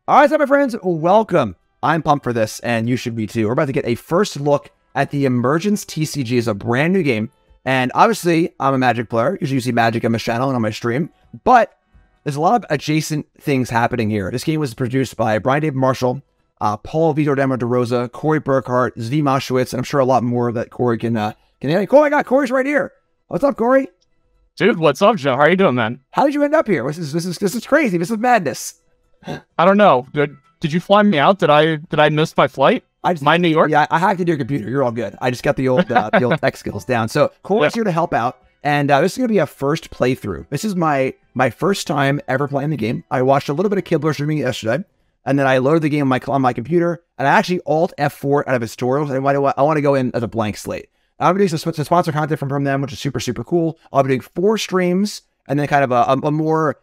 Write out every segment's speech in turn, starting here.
All right, so my friends, welcome. I'm pumped for this, and you should be too. We're about to get a first look at the Emergence TCG. It's a brand new game, and obviously, I'm a Magic player. Usually you see Magic on my channel and on my stream, but there's a lot of adjacent things happening here. This game was produced by Brian David Marshall, Paul Vitor Demo DeRosa, Corey Burkhart, Zvi Moshowitz, and I'm sure a lot more that Corey can oh my God, Corey's right here. What's up, Corey? Dude, what's up, Joe? How are you doing, man? How did you end up here? This is crazy. This is madness. I don't know. Did you fly me out? Did I miss my flight? My New York? Yeah, I hacked into your computer. You're all good. I just got the old tech skills down. So Corey's here to help out, and this is gonna be a first playthrough. This is my first time ever playing the game. I watched a little bit of Kibler streaming yesterday, and then I loaded the game on my computer, and I actually Alt F4 out of his tutorials. And I want to go in as a blank slate. I'm going to do some sponsor content from them, which is super, super cool. I'll be doing 4 streams and then kind of a more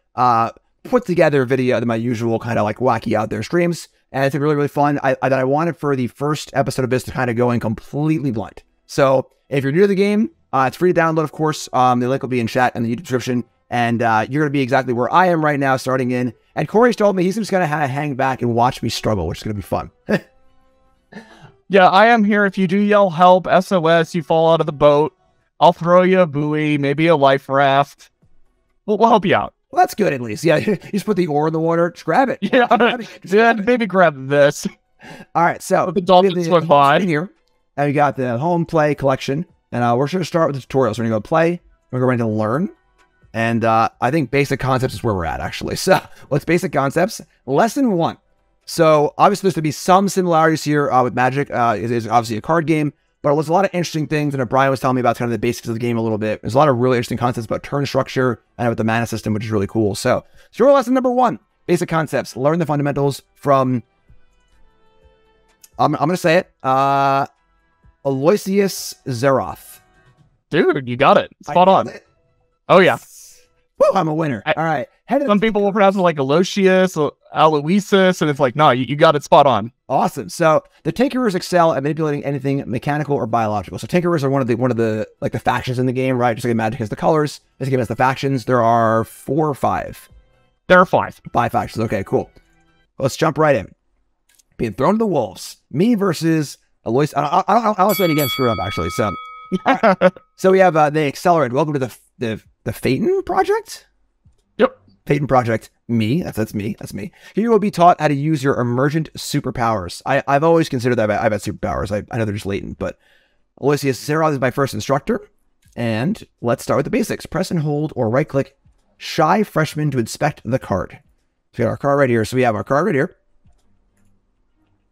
put together video than my usual kind of like wacky out there streams. And it's really, really fun. I wanted for the first episode of this to kind of go in completely blind. So if you're new to the game, it's free to download, of course. The link will be in chat and the YouTube description. And you're going to be exactly where I am right now, starting in. And Corey's told me he's just going to hang back and watch me struggle, which is going to be fun. Yeah, I am here. If you do yell help, SOS, you fall out of the boat, I'll throw you a buoy, maybe a life raft. We'll help you out. Well, that's good at least. Yeah, you just put the oar in the water, just grab it. Yeah, maybe grab this. All right, so let the dolphins swim by here. And we got the home play collection, and we're going to start with the tutorials. We're going to go play. We're going to learn, and I think basic concepts is where we're at actually. So what's basic concepts? Lesson 1. So obviously there's going to be some similarities here with Magic. It is obviously a card game, but there's a lot of interesting things. And Brian was telling me about kind of the basics of the game a little bit. There's a lot of really interesting concepts about turn structure and about the mana system, which is really cool. So your lesson number 1, basic concepts. Learn the fundamentals from, I'm going to say it, Aloysius Zeroth. Dude, you got it. Spot on. Oh, yeah. Woo, I'm a winner. All right. Some people will pronounce it like Aloysius, Aloysius, and it's like, no, you got it spot on. Awesome. So the Tinkerers excel at manipulating anything mechanical or biological. So Tinkerers are one of the like the factions in the game, right? Just like Magic has the colors, this game has the factions. There are 4 or 5. There are 5. 5 factions. Okay, cool. Let's jump right in. Being thrown to the wolves. Me versus Aloysius. I don't say any games screwed up actually. So, right. So we have the Accelerate. Welcome to the Phaeton Project. Yep. Phaeton Project. Me. That's me. Here you will be taught how to use your emergent superpowers. I've always considered that I've had superpowers. I know they're just latent, but Aloysius Zeroth is my first instructor. And let's start with the basics. Press and hold or right click Shy Freshman to inspect the card. So we got our card right here. So we have our card right here.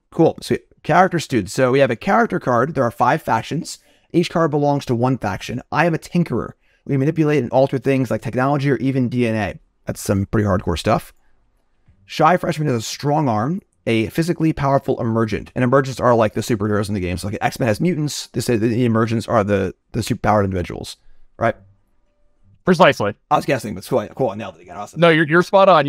Cool. So character student. So we have a character card. There are 5 factions. Each card belongs to one faction. I am a Tinkerer. We manipulate and alter things like technology or even DNA. That's some pretty hardcore stuff. Shy Freshman has a strong arm, a physically powerful emergent. And emergents are like the superheroes in the game. So like X-Men has mutants. The emergents are the superpowered individuals, right? Precisely. I was guessing, but cool. I nailed it again. Awesome. No, you're spot on.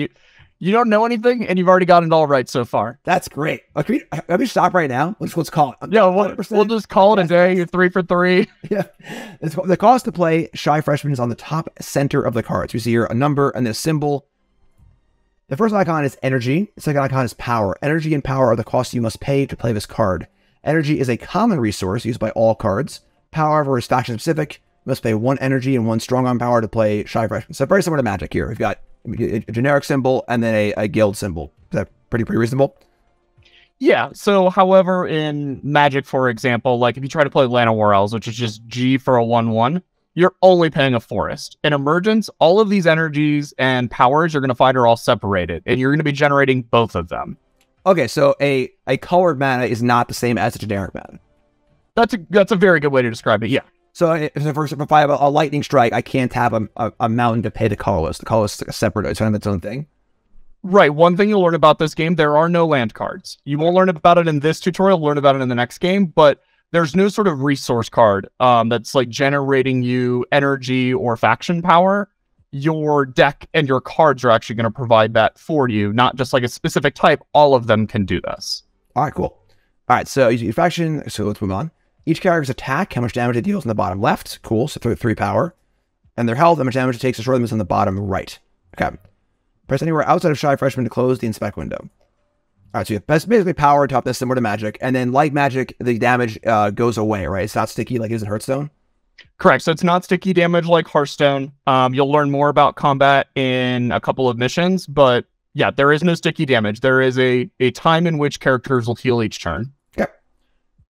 You don't know anything, and you've already got it all right so far. That's great. Can we stop right now? Let's call it. Yeah, we'll just call it a day. You're 3 for 3. Yeah. The cost to play Shy Freshman is on the top center of the cards. We see here a number and a symbol. The first icon is energy. The second icon is power. Energy and power are the costs you must pay to play this card. Energy is a common resource used by all cards. Power, however, is faction specific. You must pay 1 energy and 1 strong arm power to play Shy Freshman. So very similar to Magic here. We've got a generic symbol and then a guild symbol. Is that pretty reasonable? Yeah. So, however, in Magic, for example, like if you try to play Land of War Elves, which is just G for a 1/1, you're only paying a forest. In Emergence, all of these energies and powers you're going to find are all separated, and you're going to be generating both of them. Okay, so a colored mana is not the same as a generic mana. That's a very good way to describe it. Yeah. So if I have a lightning strike, I can't have a mountain to pay the colorless. The colorless is like a separate, it's its own thing. Right. One thing you'll learn about this game, there are no land cards. You won't learn about it in this tutorial, learn about it in the next game, but there's no sort of resource card that's like generating you energy or faction power. Your deck and your cards are actually going to provide that for you, not just like a specific type. All of them can do this. All right, cool. All right, so your faction, so let's move on. Each character's attack, how much damage it deals in the bottom left. Cool, so 3 power. And their health, how much damage it takes to destroy them is on the bottom right. Okay. Press anywhere outside of Shy Freshman to close the inspect window. All right, so that's basically power and toughness, similar to magic. And then like magic, the damage goes away, right? It's not sticky like it is in Hearthstone. Correct. So it's not sticky damage like Hearthstone. You'll learn more about combat in a couple of missions, but yeah, there is no sticky damage. There is a time in which characters will heal each turn. Okay.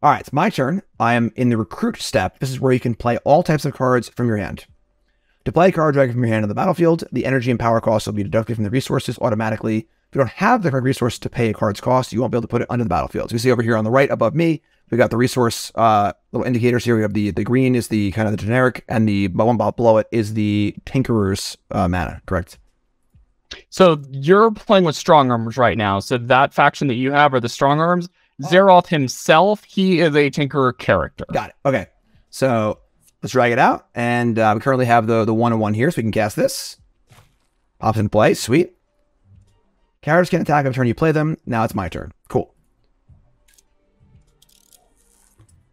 All right, it's my turn. I am in the recruit step. This is where you can play all types of cards from your hand. To play a card directly from your hand on the battlefield, the energy and power costs will be deducted from the resources automatically. If you don't have the resource to pay a card's cost, you won't be able to put it under the battlefield. So you see over here on the right above me, we got the resource little indicators here. We have the green is the kind of the generic, and the one below it is the Tinkerer's mana, correct? So you're playing with strong arms right now. So that faction that you have are the strong arms. Zeroth himself, he is a Tinkerer character. Got it. Okay. So let's drag it out. And we currently have the 1/1 here, so we can cast this. Pops into play. Sweet. Characters can attack every turn you play them. Now it's my turn. Cool.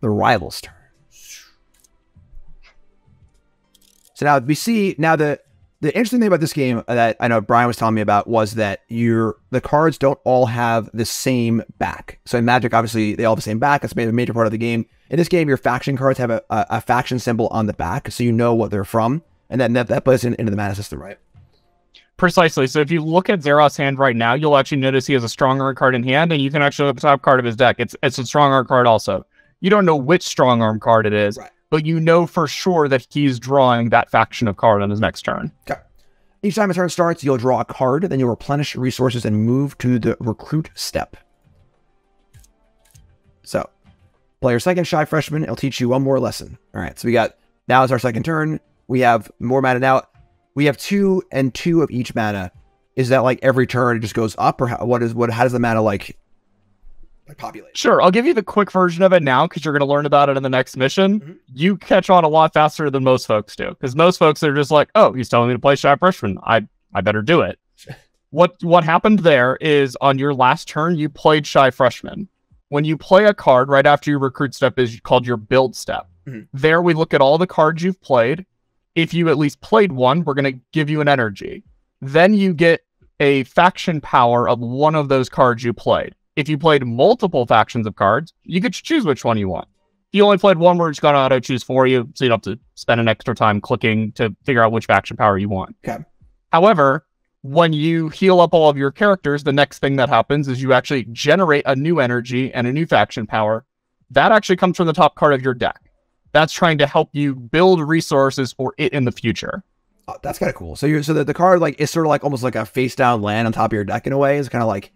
The rival's turn. So now we see, now the interesting thing about this game that I know Brian was telling me about was that the cards don't all have the same back. So in Magic, obviously, they all have the same back. That's a major part of the game. In this game, your faction cards have a faction symbol on the back, so you know what they're from. And then that plays into the mana system, right? Precisely. So if you look at Zeroth's hand right now, you'll actually notice he has a strong arm card in hand, and you can actually look at the top card of his deck. It's a strong arm card also. You don't know which strong arm card it is, right, but you know for sure that he's drawing that faction of card on his next turn. Okay. Each time a turn starts, you'll draw a card, then you'll replenish resources and move to the recruit step. So, play your second Shy Freshman. It'll teach you one more lesson. All right, so now it's our second turn. We have more mana now. We have 2 and 2 of each mana. Is that like every turn it just goes up, or how does the mana like populate? Sure, I'll give you the quick version of it now because you're going to learn about it in the next mission. Mm-hmm. You catch on a lot faster than most folks do, because most folks are just like, oh, he's telling me to play Shy Freshman. I better do it. What happened there is on your last turn, you played Shy Freshman. When you play a card right after your recruit step is called your build step. Mm-hmm. There we look at all the cards you've played. If you at least played one, we're going to give you an energy. Then you get a faction power of one of those cards you played. If you played multiple factions of cards, you could choose which one you want. If you only played one, we're just going to auto choose for you, so you don't have to spend an extra time clicking to figure out which faction power you want. Okay. However, when you heal up all of your characters, the next thing that happens is you actually generate a new energy and a new faction power. That actually comes from the top card of your deck. That's trying to help you build resources for it in the future. Oh, that's kind of cool. So the card like is sort of like almost like a face down land on top of your deck in a way. It's kind of like,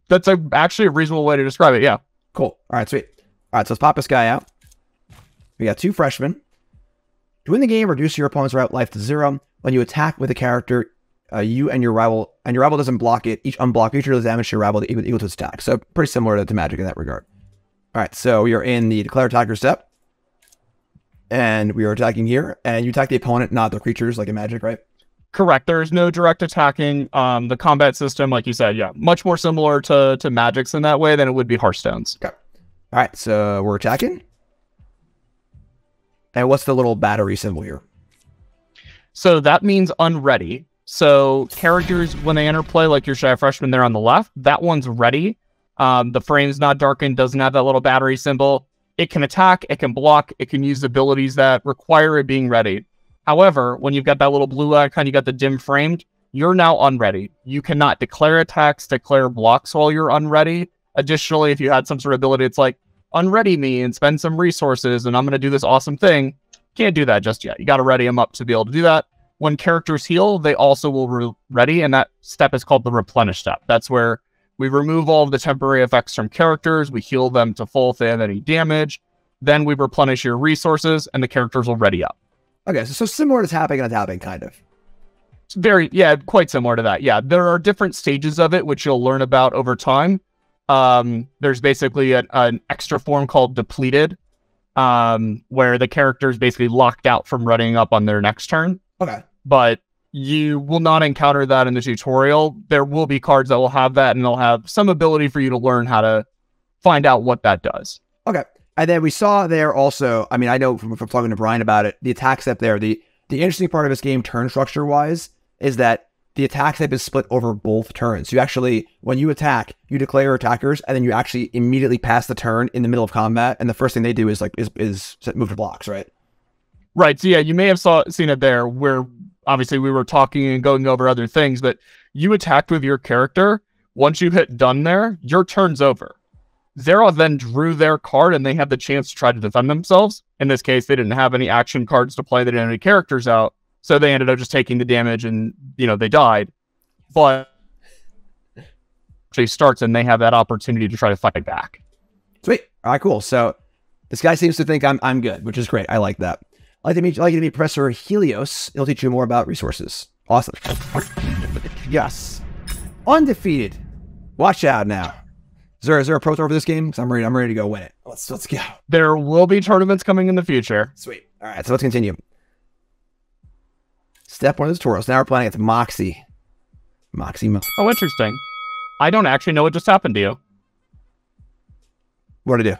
that's actually a reasonable way to describe it. Yeah. Cool. All right, sweet. All right, so let's pop this guy out. We got 2 freshmen. To win the game, reduce your opponent's life to 0. When you attack with a character, you and your rival doesn't block it. Each unblock feature does damage to your rival equal to its attack. So pretty similar to Magic in that regard. All right, so we are in the declare attacker step. And we are attacking here. And you attack the opponent, not the creatures like in Magic, right? Correct. There is no direct attacking. The combat system, like you said, yeah, much more similar to Magic's in that way than it would be Hearthstone's. Okay. All right, so we're attacking. And what's the little battery symbol here? So that means unready. So characters, when they enter play, like your Shy Freshman there on the left, that one's ready. The frame's not darkened, doesn't have that little battery symbol. It can attack, it can block, it can use abilities that require it being ready. However, when you've got that little blue icon, you got the dim framed, you're now unready. You cannot declare attacks, declare blocks while you're unready. Additionally, if you had some sort of ability, it's like, unready me and spend some resources and I'm going to do this awesome thing. Can't do that just yet. You got to ready them up to be able to do that. When characters heal, they also will ready, and that step is called the replenish step. That's where we remove all of the temporary effects from characters, we heal them to full if they have any damage, then we replenish your resources, and the characters will ready up. Okay, so similar to tapping and tapping, kind of. It's quite similar to that. Yeah, there are different stages of it, which you'll learn about over time. There's basically an extra form called depleted, where the character is basically locked out from running up on their next turn. Okay. But you will not encounter that in the tutorial. There will be cards that will have that, and they'll have some ability for you to learn how to find out what that does. Okay. And then we saw there also, I mean, I know from talking to Brian about it, the attack step there, the interesting part of this game, turn structure-wise, is that the attack type is split over both turns. You actually, when you attack, you declare your attackers, and then you actually immediately pass the turn in the middle of combat, and the first thing they do is move to blocks, right? Right. So yeah, you may have seen it there where obviously we were talking and going over other things, but you attacked with your character. Once you hit done there, your turn's over. Xerath then drew their card and they had the chance to try to defend themselves. In this case, they didn't have any action cards to play. They didn't have any characters out. So they ended up just taking the damage and, they died. But actually starts and they have that opportunity to try to fight back. Sweet. All right, cool. So this guy seems to think I'm good, which is great. I like that. I'd like you to meet Professor Helios. He'll teach you more about resources. Awesome. Yes. Undefeated. Watch out now. Is there a pro tour for this game? Because I'm ready to go win it. Let's go. There will be tournaments coming in the future. Sweet. All right, so let's continue. Step 1 of the tutorials. Now we're playing against Moxie. Moxie. Oh, interesting. I don't actually know what just happened to you. What did I do?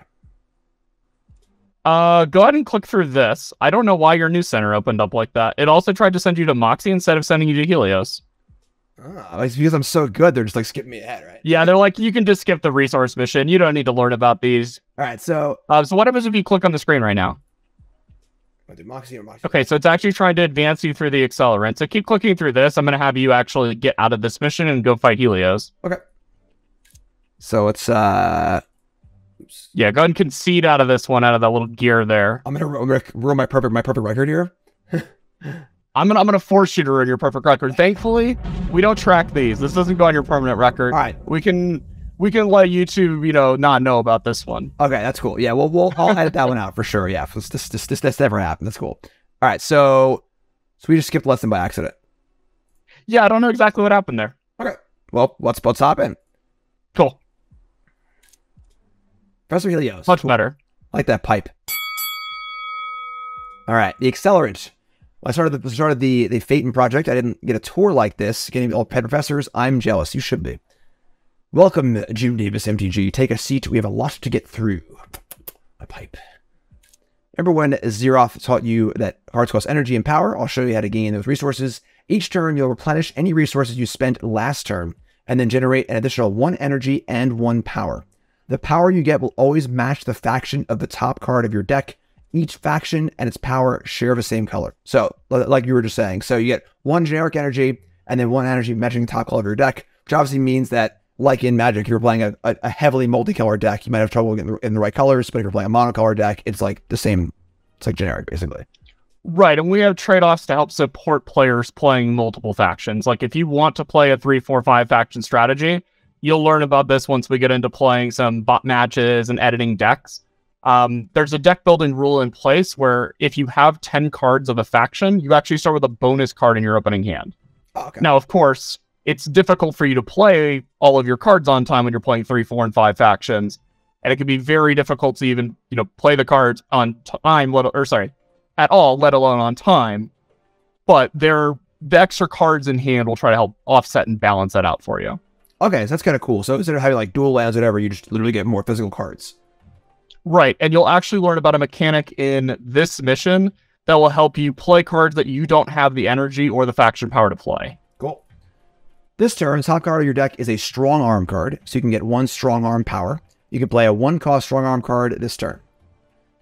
Go ahead and click through this. I don't know why your new center opened up like that. It also tried to send you to Moxie instead of sending you to Helios. Oh, it's because I'm so good, they're just like skipping me ahead, right? Yeah, they're like, you can just skip the resource mission. You don't need to learn about these. All right, so... so what happens if you click on the screen right now? I do Moxie or Moxie? Okay, so it's actually trying to advance you through the accelerant. So keep clicking through this. I'm going to have you actually get out of this mission and go fight Helios. Okay. So it's, oops. Yeah, go ahead and concede out of this one, out of that little gear there. I'm gonna ruin my perfect record here. I'm gonna force you to ruin your perfect record. Thankfully, we don't track these. This doesn't go on your permanent record. All right. We can let YouTube, not know about this one. Okay, that's cool. Yeah, I'll edit that one out for sure. Yeah, this never happened. That's cool. All right, so we just skipped lesson by accident. Yeah, I don't know exactly what happened there. Okay. Well, let's hop in. Cool. Professor Helios. Much better. I like that pipe. All right, the accelerant. When I started the Phaeton project, I didn't get a tour like this. Getting all pet professors, I'm jealous. You should be. Welcome, Jim Davis, MTG. Take a seat. We have a lot to get through. My pipe. Remember when Xerath taught you that cards cost energy and power? I'll show you how to gain those resources. Each turn, you'll replenish any resources you spent last turn, and then generate an additional 1 energy and 1 power. The power you get will always match the faction of the top card of your deck. Each faction and its power share the same color. So, like you were just saying, so you get 1 generic energy and then 1 energy matching the top color of your deck, which obviously means that, like in Magic, if you're playing a heavily multicolored deck, you might have trouble getting in the right colors, but if you're playing a monocolor deck, it's like the same. It's like generic, basically. Right, and we have trade-offs to help support players playing multiple factions. Like, if you want to play a 3-4-5 faction strategy, you'll learn about this once we get into playing some bot matches and editing decks. There's a deck building rule in place where if you have 10 cards of a faction, you actually start with a bonus card in your opening hand. Oh, okay. Now, of course, it's difficult for you to play all of your cards on time when you're playing 3, 4, and 5 factions. And it can be very difficult to even, play the cards on time, at all, let alone on time. But the extra cards in hand will try to help offset and balance that out for you. Okay, so that's kind of cool. So instead of having like dual lands or whatever, you just literally get more physical cards. Right, and you'll actually learn about a mechanic in this mission that will help you play cards that you don't have the energy or the faction power to play. Cool. This turn, top card of your deck is a strong arm card, so you can get 1 strong arm power. You can play a 1-cost strong arm card this turn.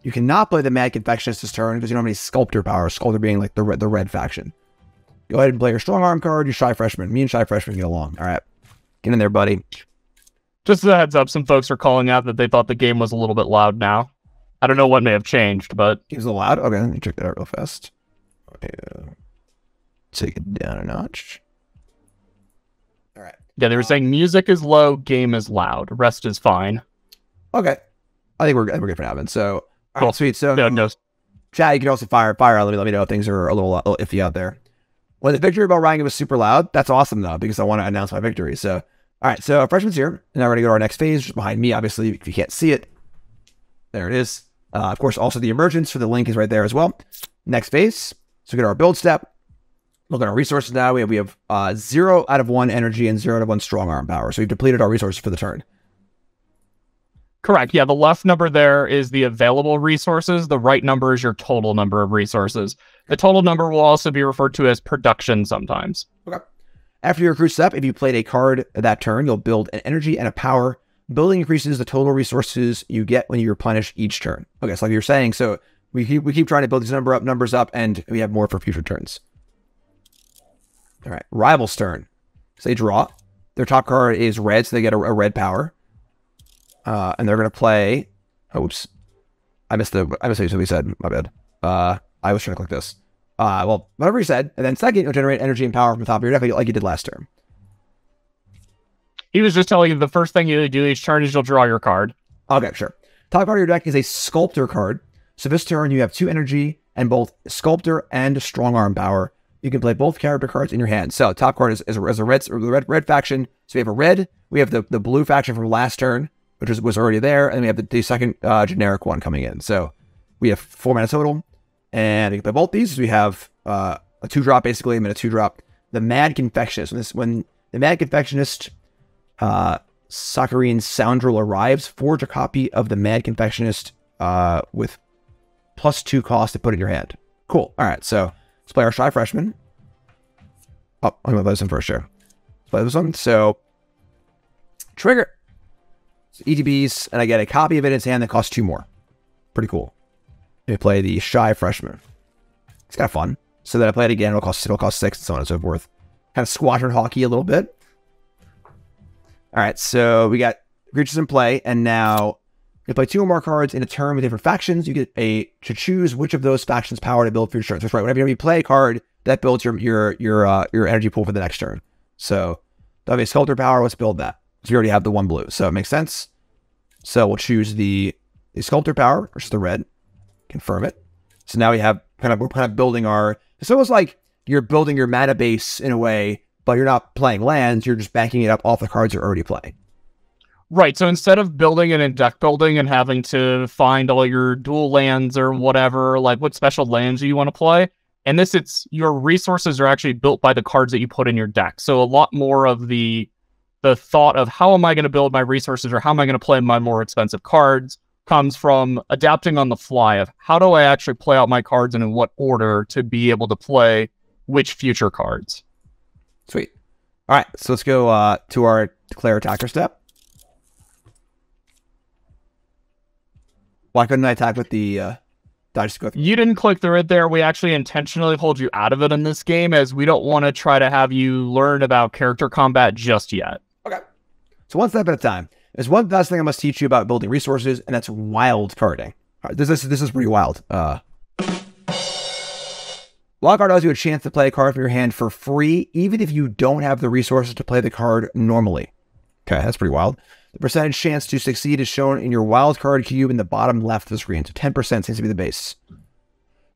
You cannot play the Mad Confectionist this turn because you don't have any Sculptor power, Sculptor being like the red faction. Go ahead and play your strong arm card, you Shy Freshman. Me and Shy Freshman get along. All right. Get in there, buddy. Just a heads up, some folks are calling out that they thought the game was a little bit loud now. I don't know what may have changed, but... Game's a little loud? Okay, let me check that out real fast. Take it down a notch. All right. Yeah, they were saying music is low, game is loud, rest is fine. Okay. I think we're good for now, so... Cool. Right, sweet. So, no. Chat, you can also fire out. Let me know if things are a little iffy out there. When the victory about Ryan was super loud, that's awesome, though, because I want to announce my victory. So, all right, so Freshman's here. And now we're going to go to our next phase, just behind me, obviously, if you can't see it. There it is. Of course, also the emergence for the link is right there as well. Next phase. So, get our build step. Look at our resources now. We have 0 out of 1 energy and 0 out of 1 strong arm power. So, we've depleted our resources for the turn. Correct. Yeah, the left number there is the available resources. The right number is your total number of resources. The total number will also be referred to as production sometimes. Okay. After your recruit step, if you played a card that turn, you'll build an energy and a power. Building increases the total resources you get when you replenish each turn. Okay, so like you're saying, so we keep trying to build these numbers up, and we have more for future turns. All right, Rival's turn. So they draw. Their top card is red, so they get a red power. And they're going to play... Oops. I missed what he said. My bad. I was trying to click this. Well, whatever he said. And then second, you'll generate energy and power from the top of your deck like you did last turn. He was just telling you the first thing you do each turn is you'll draw your card. Okay, sure. Top card of your deck is a Sculptor card. So this turn, you have 2 energy and both Sculptor and Strong Arm power. You can play both character cards in your hand. So top card is a red faction. So we have a red. We have the blue faction from last turn, which was already there. And we have the second generic one coming in. So we have 4 mana total. And we can play both these. We have a 2-drop, basically, and a 2-drop. The Mad Confectionist. When the Mad Confectionist Saccharine Scoundrel arrives, forge a copy of the Mad Confectionist with +2 cost to put in your hand. Cool. All right, so let's play our Shy Freshman. Oh, I'm going to play this one first, sure. Let's play this one. So, trigger. So ETBs, and I get a copy of it in his hand that costs 2 more. Pretty cool. Let me play the Shy Freshman. It's kind of fun. So then I play it again, it'll cost 6, and so on and so forth. Kind of squadron hockey a little bit. All right, so we got creatures in play, and now you play 2 or more cards in a turn with different factions. You get to choose which of those factions' power to build for your turn. That's right. Whenever you play a card, that builds your energy pool for the next turn. So that'll be a Sculptor power. Let's build that. So we already have the 1 blue, so it makes sense. So we'll choose the Sculptor power, which is the red. Confirm it. So now we're kind of building our. It's almost like you're building your mana base in a way, but you're not playing lands. You're just backing it up off the cards you're already playing. Right, so instead of building it in deck building and having to find all your dual lands or whatever, like what special lands you want to play, and it's your resources are actually built by the cards that you put in your deck. So a lot more of the thought of how am I going to build my resources or how am I going to play my more expensive cards comes from adapting on the fly of how do I actually play out my cards and in what order to be able to play which future cards. Sweet. All right, so let's go to our Declare Attacker step. Why couldn't I attack with the... You didn't click through it there. We actually intentionally hold you out of it in this game as we don't want to try to have you learn about character combat just yet. Okay. So one step at a time. There's one last thing I must teach you about building resources, and that's wild carding. All right, this is pretty wild. Wild card allows you a chance to play a card from your hand for free, even if you don't have the resources to play the card normally. Okay, that's pretty wild. The percentage chance to succeed is shown in your wild card cube in the bottom left of the screen. So 10% seems to be the base.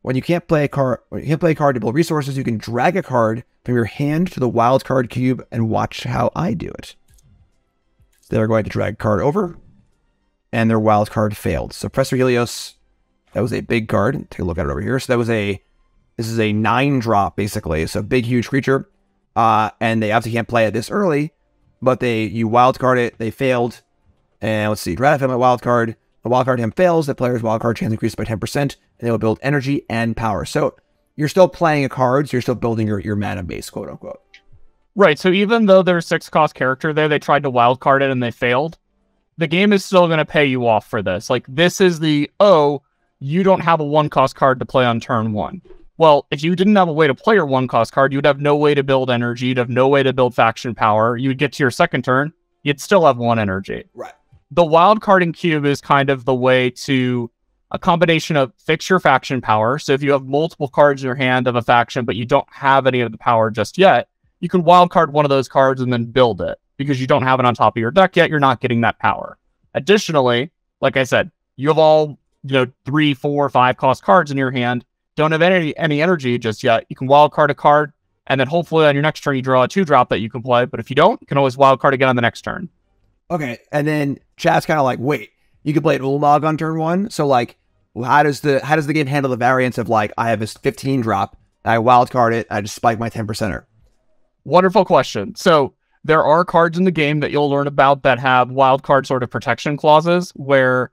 When you can't play a card to build resources, you can drag a card from your hand to the wild card cube and watch how I do it. So they're going to drag a card over, and their wild card failed. So Professor Helios, that was a big card. Take a look at it over here. So this is a 9-drop basically. So big, huge creature. And they obviously can't play it this early, but you wild card it. They failed. And let's see, ratify my wild card. The wild card him fails. The player's wild card chance increases by 10%, and they will build energy and power. So you're still playing a card, so you're still building your mana base, quote unquote. Right, so even though there's 6-cost character there, they tried to wildcard it and they failed. The game is still going to pay you off for this. Like, this is you don't have a 1-cost card to play on turn 1. Well, if you didn't have a way to play your 1-cost card, you'd have no way to build energy, you'd have no way to build faction power. You would get to your second turn, you'd still have 1 energy. Right. The wildcarding cube is kind of the way to a combination of fix your faction power. So if you have multiple cards in your hand of a faction, but you don't have any of the power just yet, you can wildcard one of those cards and then build it. Because you don't have it on top of your deck yet, you're not getting that power. Additionally, like I said, you have all 3, 4, 5-cost cards in your hand, don't have any energy just yet. You can wildcard a card, and then hopefully on your next turn you draw a 2-drop that you can play. But if you don't, you can always wildcard again on the next turn. Okay, and then chat's kind of like, wait, you can play an Ulamog on turn 1? So like, how does the game handle the variance of like, I have this 15-drop, I wildcard it, I just spike my 10%er? Wonderful question. So there are cards in the game that you'll learn about that have wildcard sort of protection clauses where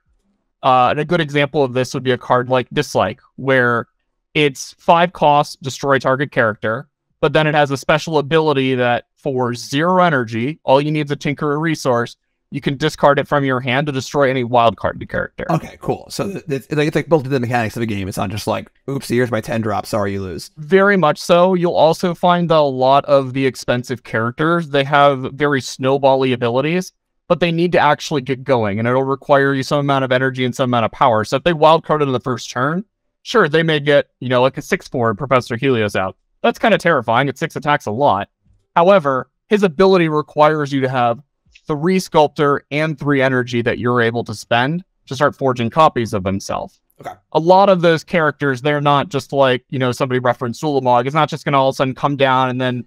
and a good example of this would be a card like Dislike, where it's 5 costs, destroy target character, but then it has a special ability that for 0 energy, all you need is a Tinker resource. You can discard it from your hand to destroy any wildcard character. Okay, cool. So it's like built into the mechanics of the game. It's not just like, oops, here's my 10 drop. Sorry, you lose. Very much so. You'll also find that a lot of the expensive characters, they have very snowbally abilities, but they need to actually get going, and it'll require you some amount of energy and some amount of power. So if they wildcarded in the first turn, sure, they may get, like a 6/4 Professor Helios out. That's kind of terrifying. It's 6 attacks a lot. However, his ability requires you to have 3 Sculptor and 3 energy that you're able to spend to start forging copies of himself. Okay. A lot of those characters, they're not just like, somebody referenced Ulamog. It's not just going to all of a sudden come down and then,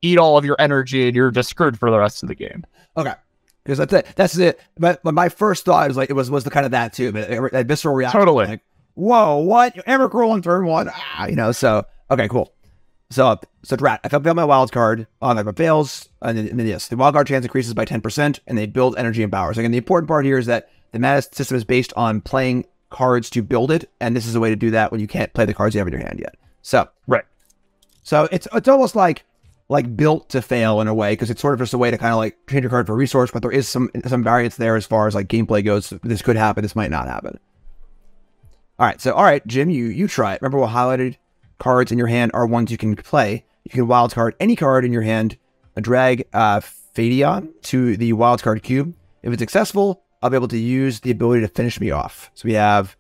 eat all of your energy and you're just screwed for the rest of the game. Okay. Because that's it. That's it. But my first thought was like, it was the kind of that too. But that visceral reaction. Totally. Like, whoa, what? Emrakul on turn 1. So, okay, cool. So Drat, I failed my wild card on my fails, and then yes, the wild card chance increases by 10%, and they build energy and power. So again, the important part here is that the mana system is based on playing cards to build it, and this is a way to do that when you can't play the cards you have in your hand yet. So right. So it's almost like built to fail in a way, because it's sort of just a way to kind of like change your card for a resource, but there is some variance there as far as like gameplay goes. This could happen, this might not happen. All right, Jim, you try it. Remember, what highlighted cards in your hand are ones you can play. You can wildcard any card in your hand, drag Phaedion to the wildcard cube. If it's successful, I'll be able to use the ability to finish me off. So we have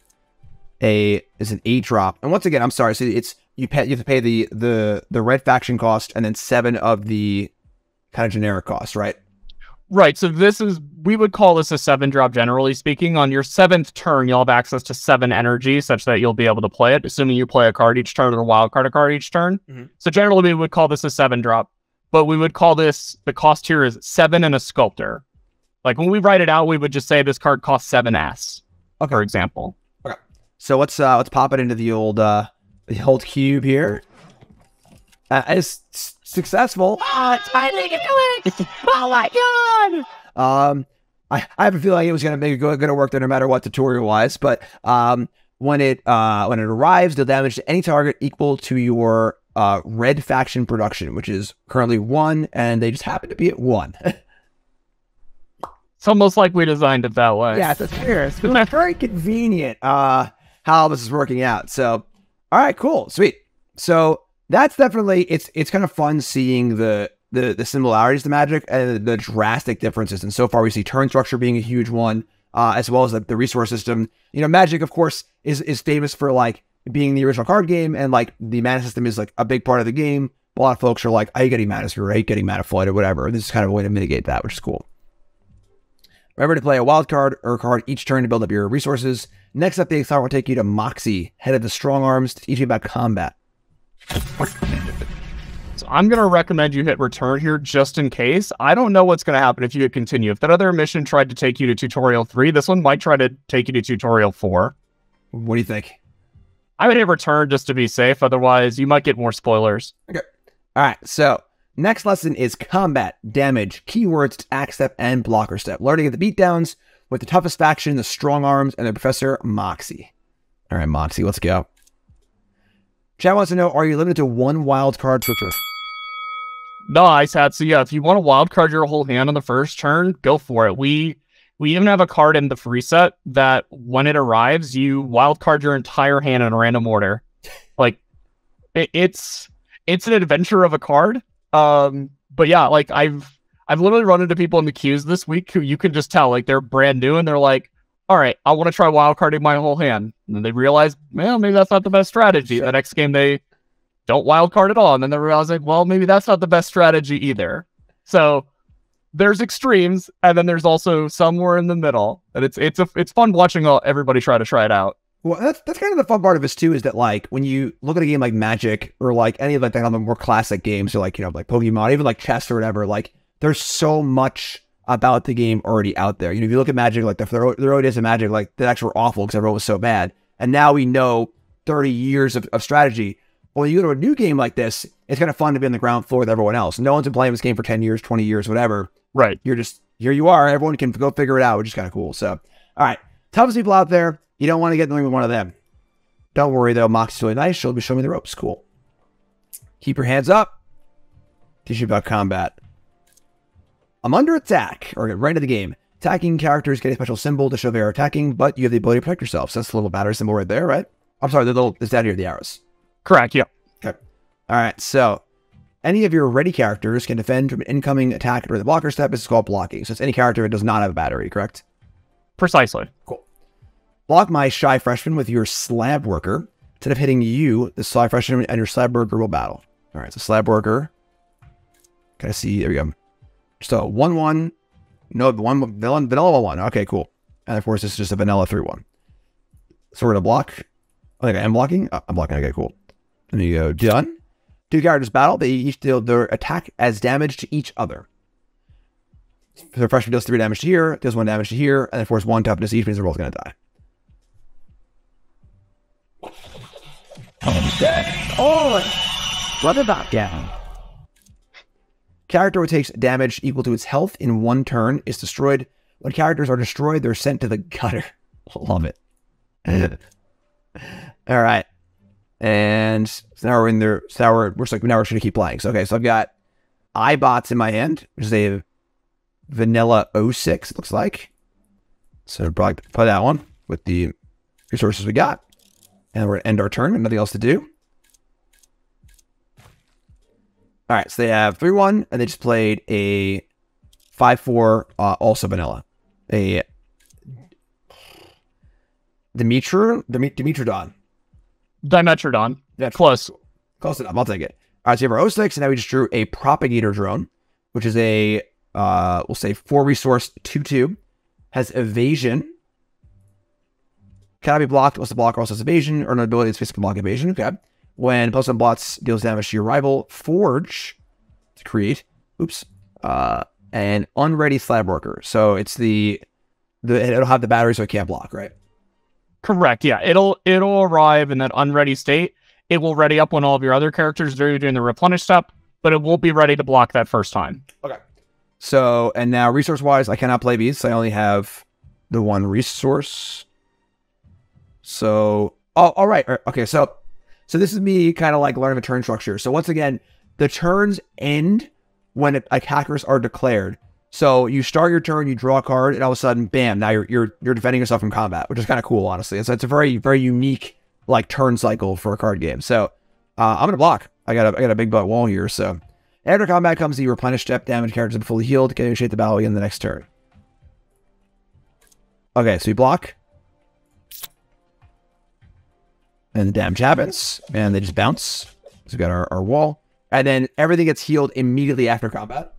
it's an 8 drop. And once again, I'm sorry, so it's you have to pay the red faction cost and then 7 of the kind of generic cost, right? Right, so we would call this a 7 drop generally speaking. On your 7th turn, you'll have access to 7 energy such that you'll be able to play it, assuming you play a card each turn or wild card a card each turn. Mm-hmm. So generally we would call this a 7 drop, but we would call this, the cost here is 7 and a Sculptor. Like when we write it out, we would just say this card costs 7S, okay, for example. Okay, so let's pop it into the old cube here. It's successful. Oh, it's finally gonna do it! Oh my god! I have a feeling it was gonna work there no matter what tutorial wise, but when it arrives, deal damage to any target equal to your red faction production, which is currently 1, and they just happen to be at 1. It's almost like we designed it that way. Yeah, it's fair. It's very convenient how this is working out. So, all right, cool, sweet. So that's definitely it's kind of fun seeing the similarities to Magic and the drastic differences. And so far, we see turn structure being a huge one, as well as the resource system. Magic, of course, is famous for like being the original card game, and like the mana system is like a big part of the game. A lot of folks are like, I hate getting mana screw, I hate getting mana flood, or whatever. This is kind of a way to mitigate that, which is cool. Remember to play a wild card or a card each turn to build up your resources. Next up, the exile will take you to Moxie, head of the Strong Arms, to teach you about combat. So I'm going to recommend you hit return here just in case. I don't know what's going to happen if you hit continue. If that other mission tried to take you to tutorial 3, this one might try to take you to tutorial 4. What do you think? I would hit return just to be safe. Otherwise, you might get more spoilers. Okay. All right. So next lesson is combat, damage, keywords, attack step, and blocker step. Learning at the beatdowns with the toughest faction, the Strong Arms, and the Professor Moxie. All right, Moxie, let's go. Chat wants to know, are you limited to 1 wild card switcher? Nice, so yeah, if you want to wild card your whole hand on the first turn, go for it. We even have a card in the free set that when it arrives, you wild card your entire hand in a random order. Like it's an adventure of a card. But yeah, like I've literally run into people in the queues this week who you can just tell like they're brand new and they're like, all right, I want to try wildcarding my whole hand. And then they realize, well, maybe that's not the best strategy. The next game, they don't wildcard at all. And then they realize, like, well, maybe that's not the best strategy either. So there's extremes, and then there's also somewhere in the middle. And it's fun watching everybody try it out. Well, that's kind of the fun part of this too, is that like when you look at a game like Magic or like any of like the more classic games, or like like Pokemon, even like chess or whatever, like there's so much about the game already out there. If you look at Magic, like the early days of Magic, like the decks were awful because everyone was so bad. And now we know 30 years of strategy. Well, when you go to a new game like this, it's kind of fun to be on the ground floor with everyone else. No one's been playing this game for 10 years, 20 years, whatever. Right. You're just, here you are. Everyone can go figure it out, which is kind of cool. So, all right. Toughest people out there, you don't want to get in the ring with one of them. Don't worry, though. Moxie's really nice. She'll be showing me the ropes. Cool. Keep your hands up. Teach you about combat. I'm under attack, or get right into the game. Attacking characters get a special symbol to show they are attacking, but you have the ability to protect yourself. So that's the little battery symbol right there, right? I'm sorry, the little, it's down here, the arrows. Correct, yeah. Okay. All right, so any of your ready characters can defend from an incoming attack during the blocker step. This is called blocking. So it's any character that does not have a battery, correct? Precisely. Cool. Block my Shy Freshman with your Slab Worker. Instead of hitting you, the Shy Freshman and your Slab Worker will battle. All right, so Slab Worker. Can I see? There we go. So 1-1. No, vanilla 1-1. Okay, cool. And of course, this is just a vanilla 3-1. So we're going to block. I think I am blocking. I'm blocking. Okay, cool. And you go done. Two characters battle. They each deal their attack as damage to each other. So the freshman deals 3 damage to here, deals 1 damage to here, and of course 1 toughness each means they're both going to die. Oh, what about down? Character who takes damage equal to its health in 1 turn is destroyed. When characters are destroyed, they're sent to the gutter. Love it. All right. And so now we're in there. So now we're just like, now we're just going to keep playing. So, okay. So I've got iBots in my hand, which is a vanilla 06, it looks like. So probably play that one with the resources we got. And we're going to end our turn. Nothing else to do. All right, so they have 3-1, and they just played a 5-4, also vanilla. A Dimetrodon. Dimetrodon. Yeah, Close. Close enough. I'll take it. All right, so you have our 06, and now we just drew a Propagator Drone, which is a, we'll say 4-resource 2-2. Has evasion. Cannot be blocked unless the blocker also has evasion, or an ability that's basically block evasion. Okay. When plus one blots deals damage to your rival, Forge to create, an unready Slab Worker. So it's it'll have the battery so it can't block, right? Correct, yeah. It'll arrive in that unready state. It will ready up when all of your other characters are doing the replenish step, but it won't be ready to block that first time. Okay. So, and now resource-wise, I cannot play beasts. I only have the 1 resource. So, all right. Okay, so this is me kind of like learning the turn structure. So once again, the turns end when attackers are declared. So you start your turn, you draw a card, and all of a sudden, bam! Now you're defending yourself from combat, which is kind of cool, honestly. It's a very, very unique like turn cycle for a card game. So I'm gonna block. I got a big butt wall here. So after combat comes the replenish step. Damage characters are fully healed. Can initiate the battle again the next turn. Okay, so you block. And the damage happens, and they just bounce. So we got our wall. And then everything gets healed immediately after combat.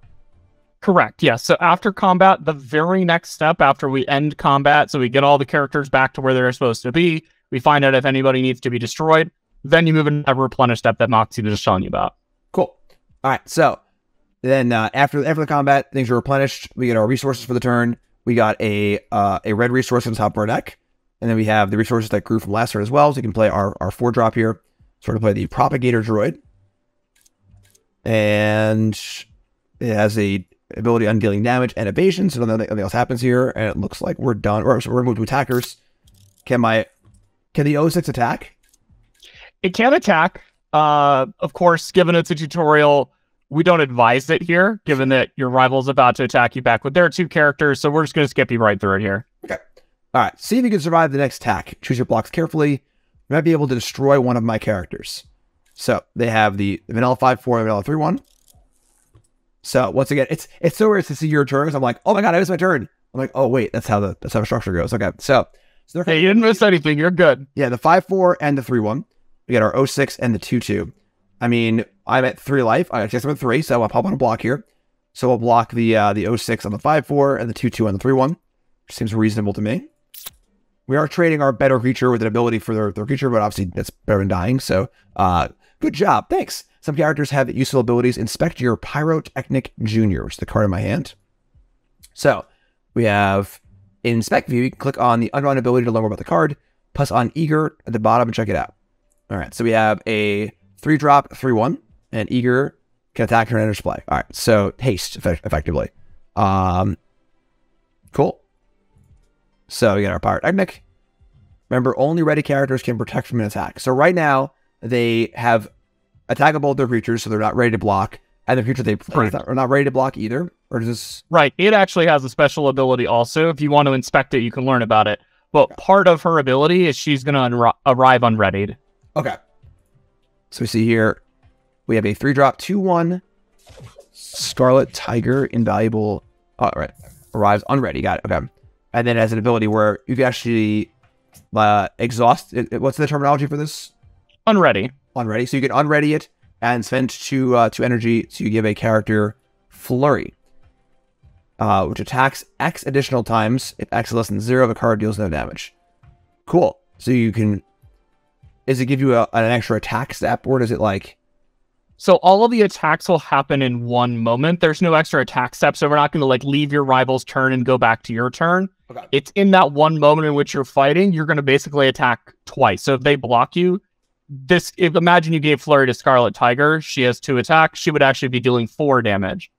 Correct, yes. So after combat, the very next step after we end combat, so we get all the characters back to where they're supposed to be, we find out if anybody needs to be destroyed, then you move into that replenish step that Moxie was just telling you about. Cool. All right, so then after the combat, things are replenished. We get our resources for the turn. We got a red resource on top of our deck. And then we have the resources that grew from last turn as well. So you can play our 4-drop here. So we're going to play the Propagator Droid. And it has a ability on dealing damage and evasion. So nothing else happens here. And it looks like we're done. Or so we're moved to attackers. Can the 06 attack? It can attack. Of course, given it's a tutorial, we don't advise it here, given that your rival is about to attack you back with their 2 characters. So we're just going to skip you right through it here. Okay. All right, see if you can survive the next attack. Choose your blocks carefully. You might be able to destroy one of my characters. So they have the vanilla 5-4 and vanilla 3-1. So once again, it's so weird to see your turns. I'm like, oh my god, I missed my turn. I'm like, oh wait, that's how the structure goes. Okay, so hey, you didn't miss anything. You're good. Yeah, the 5-4 and the 3-1. We got our 06 and the 2-2. I mean, I'm at 3 life. I guess I'm at 3, so I'll pop on a block here. So we'll block the 06 on the 5-4 and the 2-2 on the 3-1, which seems reasonable to me. We are trading our better creature with an ability for their creature, but obviously that's better than dying. So, good job. Thanks. Some characters have useful abilities. Inspect your Pyrotechnic Junior, which is the card in my hand. So, we have in Inspect View, you can click on the undrawn ability to learn more about the card. Plus on Eager at the bottom and check it out. All right. So, we have a 3-drop, 3-1, and Eager can attack her and enter play. All right. So, haste, effectively. Cool. So we got our Pyrotechnic. Remember, only ready characters can protect from an attack. So right now, they have attack both their creatures, so they're not ready to block, and the creature they play are not ready to block either. Or does this... Right. It actually has a special ability also. If you want to inspect it, you can learn about it. But part of her ability is she's going to arrive unreadied. Okay. So we see here, we have a 3-drop 2/1 Scarlet Tiger, invaluable. Oh, right. Arrives unready. Got it. Okay. And then it has an ability where you can actually exhaust. What's the terminology for this? Unready. Unready. So you can unready it and spend two energy to give a character Flurry, which attacks X additional times. If X is less than 0, the card deals no damage. Cool. So you can... Does it give you an extra attack step, or does it like... So all of the attacks will happen in one moment. There's no extra attack step, so we're not going to like leave your rival's turn and go back to your turn. Okay. It's in that one moment in which you're fighting, you're going to basically attack twice. So if they block you, imagine you gave Flurry to Scarlet Tiger, she has 2 attacks, she would actually be dealing 4 damage.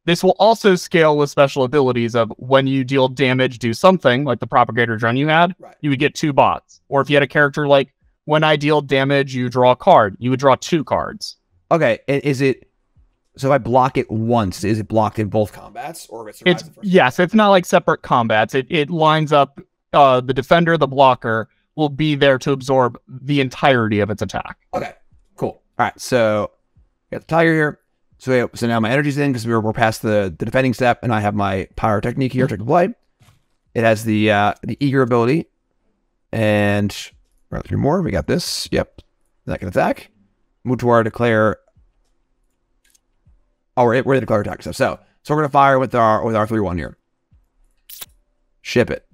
This will also scale with special abilities of when you deal damage, do something, like the Propagator Drone you had, you would get 2 bots. Or if you had a character like, when I deal damage, you draw a card, you would draw 2 cards. Okay, is it... So if I block it once, is it blocked in both combats? Or if it survives the first yes, it's not like separate combats. It lines up, the defender, the blocker, will be there to absorb the entirety of its attack. Okay, cool. All right, so we got the Tiger here. So now my energy's in because we're past the defending step, and I have my Pyrotechnique here to play. It has the Eager ability, and run through more. We got this. Yep, that can attack. Move to our declare. Oh, we're the declare attack stuff. So we're gonna fire with our 3/1 here. Ship it.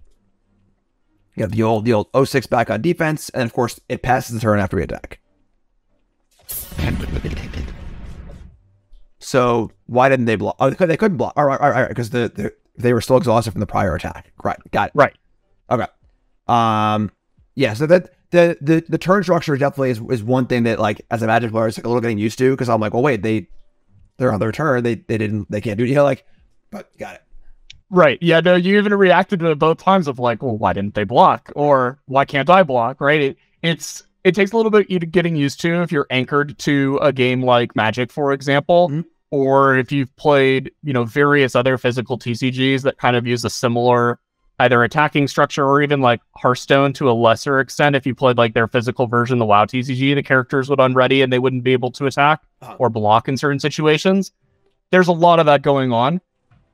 You got the old 06 back on defense, and of course it passes the turn after we attack. So why didn't they block? Oh, they couldn't block. All right, because they were still exhausted from the prior attack. Right, got it. Right. Okay. Yeah. So that the turn structure definitely is one thing that, like, as a Magic player, it's like a little getting used to, because I'm like, well, wait, they're on their turn. They can't do it. You know, like, but got it. Right. Yeah. No, you even reacted to it both times of like, well, why didn't they block, or why can't I block? Right. It takes a little bit getting used to if you're anchored to a game like Magic, for example, or if you've played, various other physical TCGs that kind of use a similar either attacking structure, or even like Hearthstone to a lesser extent. If you played like their physical version, the WoW TCG, the characters would unready and they wouldn't be able to attack or block in certain situations. There's a lot of that going on.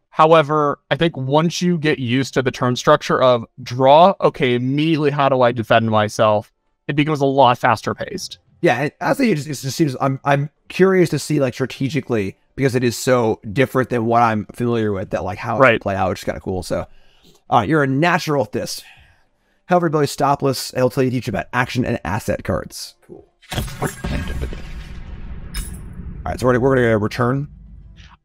However, I think once you get used to the turn structure of draw, okay, immediately how do I defend myself? It becomes a lot faster paced. Yeah, and honestly, it just seems I'm curious to see, like, strategically, because it is so different than what I'm familiar with, that like how it play out, which is kind of cool. So, you're a natural at this. However, ability stopless. It'll tell you to teach about action and asset cards. Cool. All right, so we're gonna return.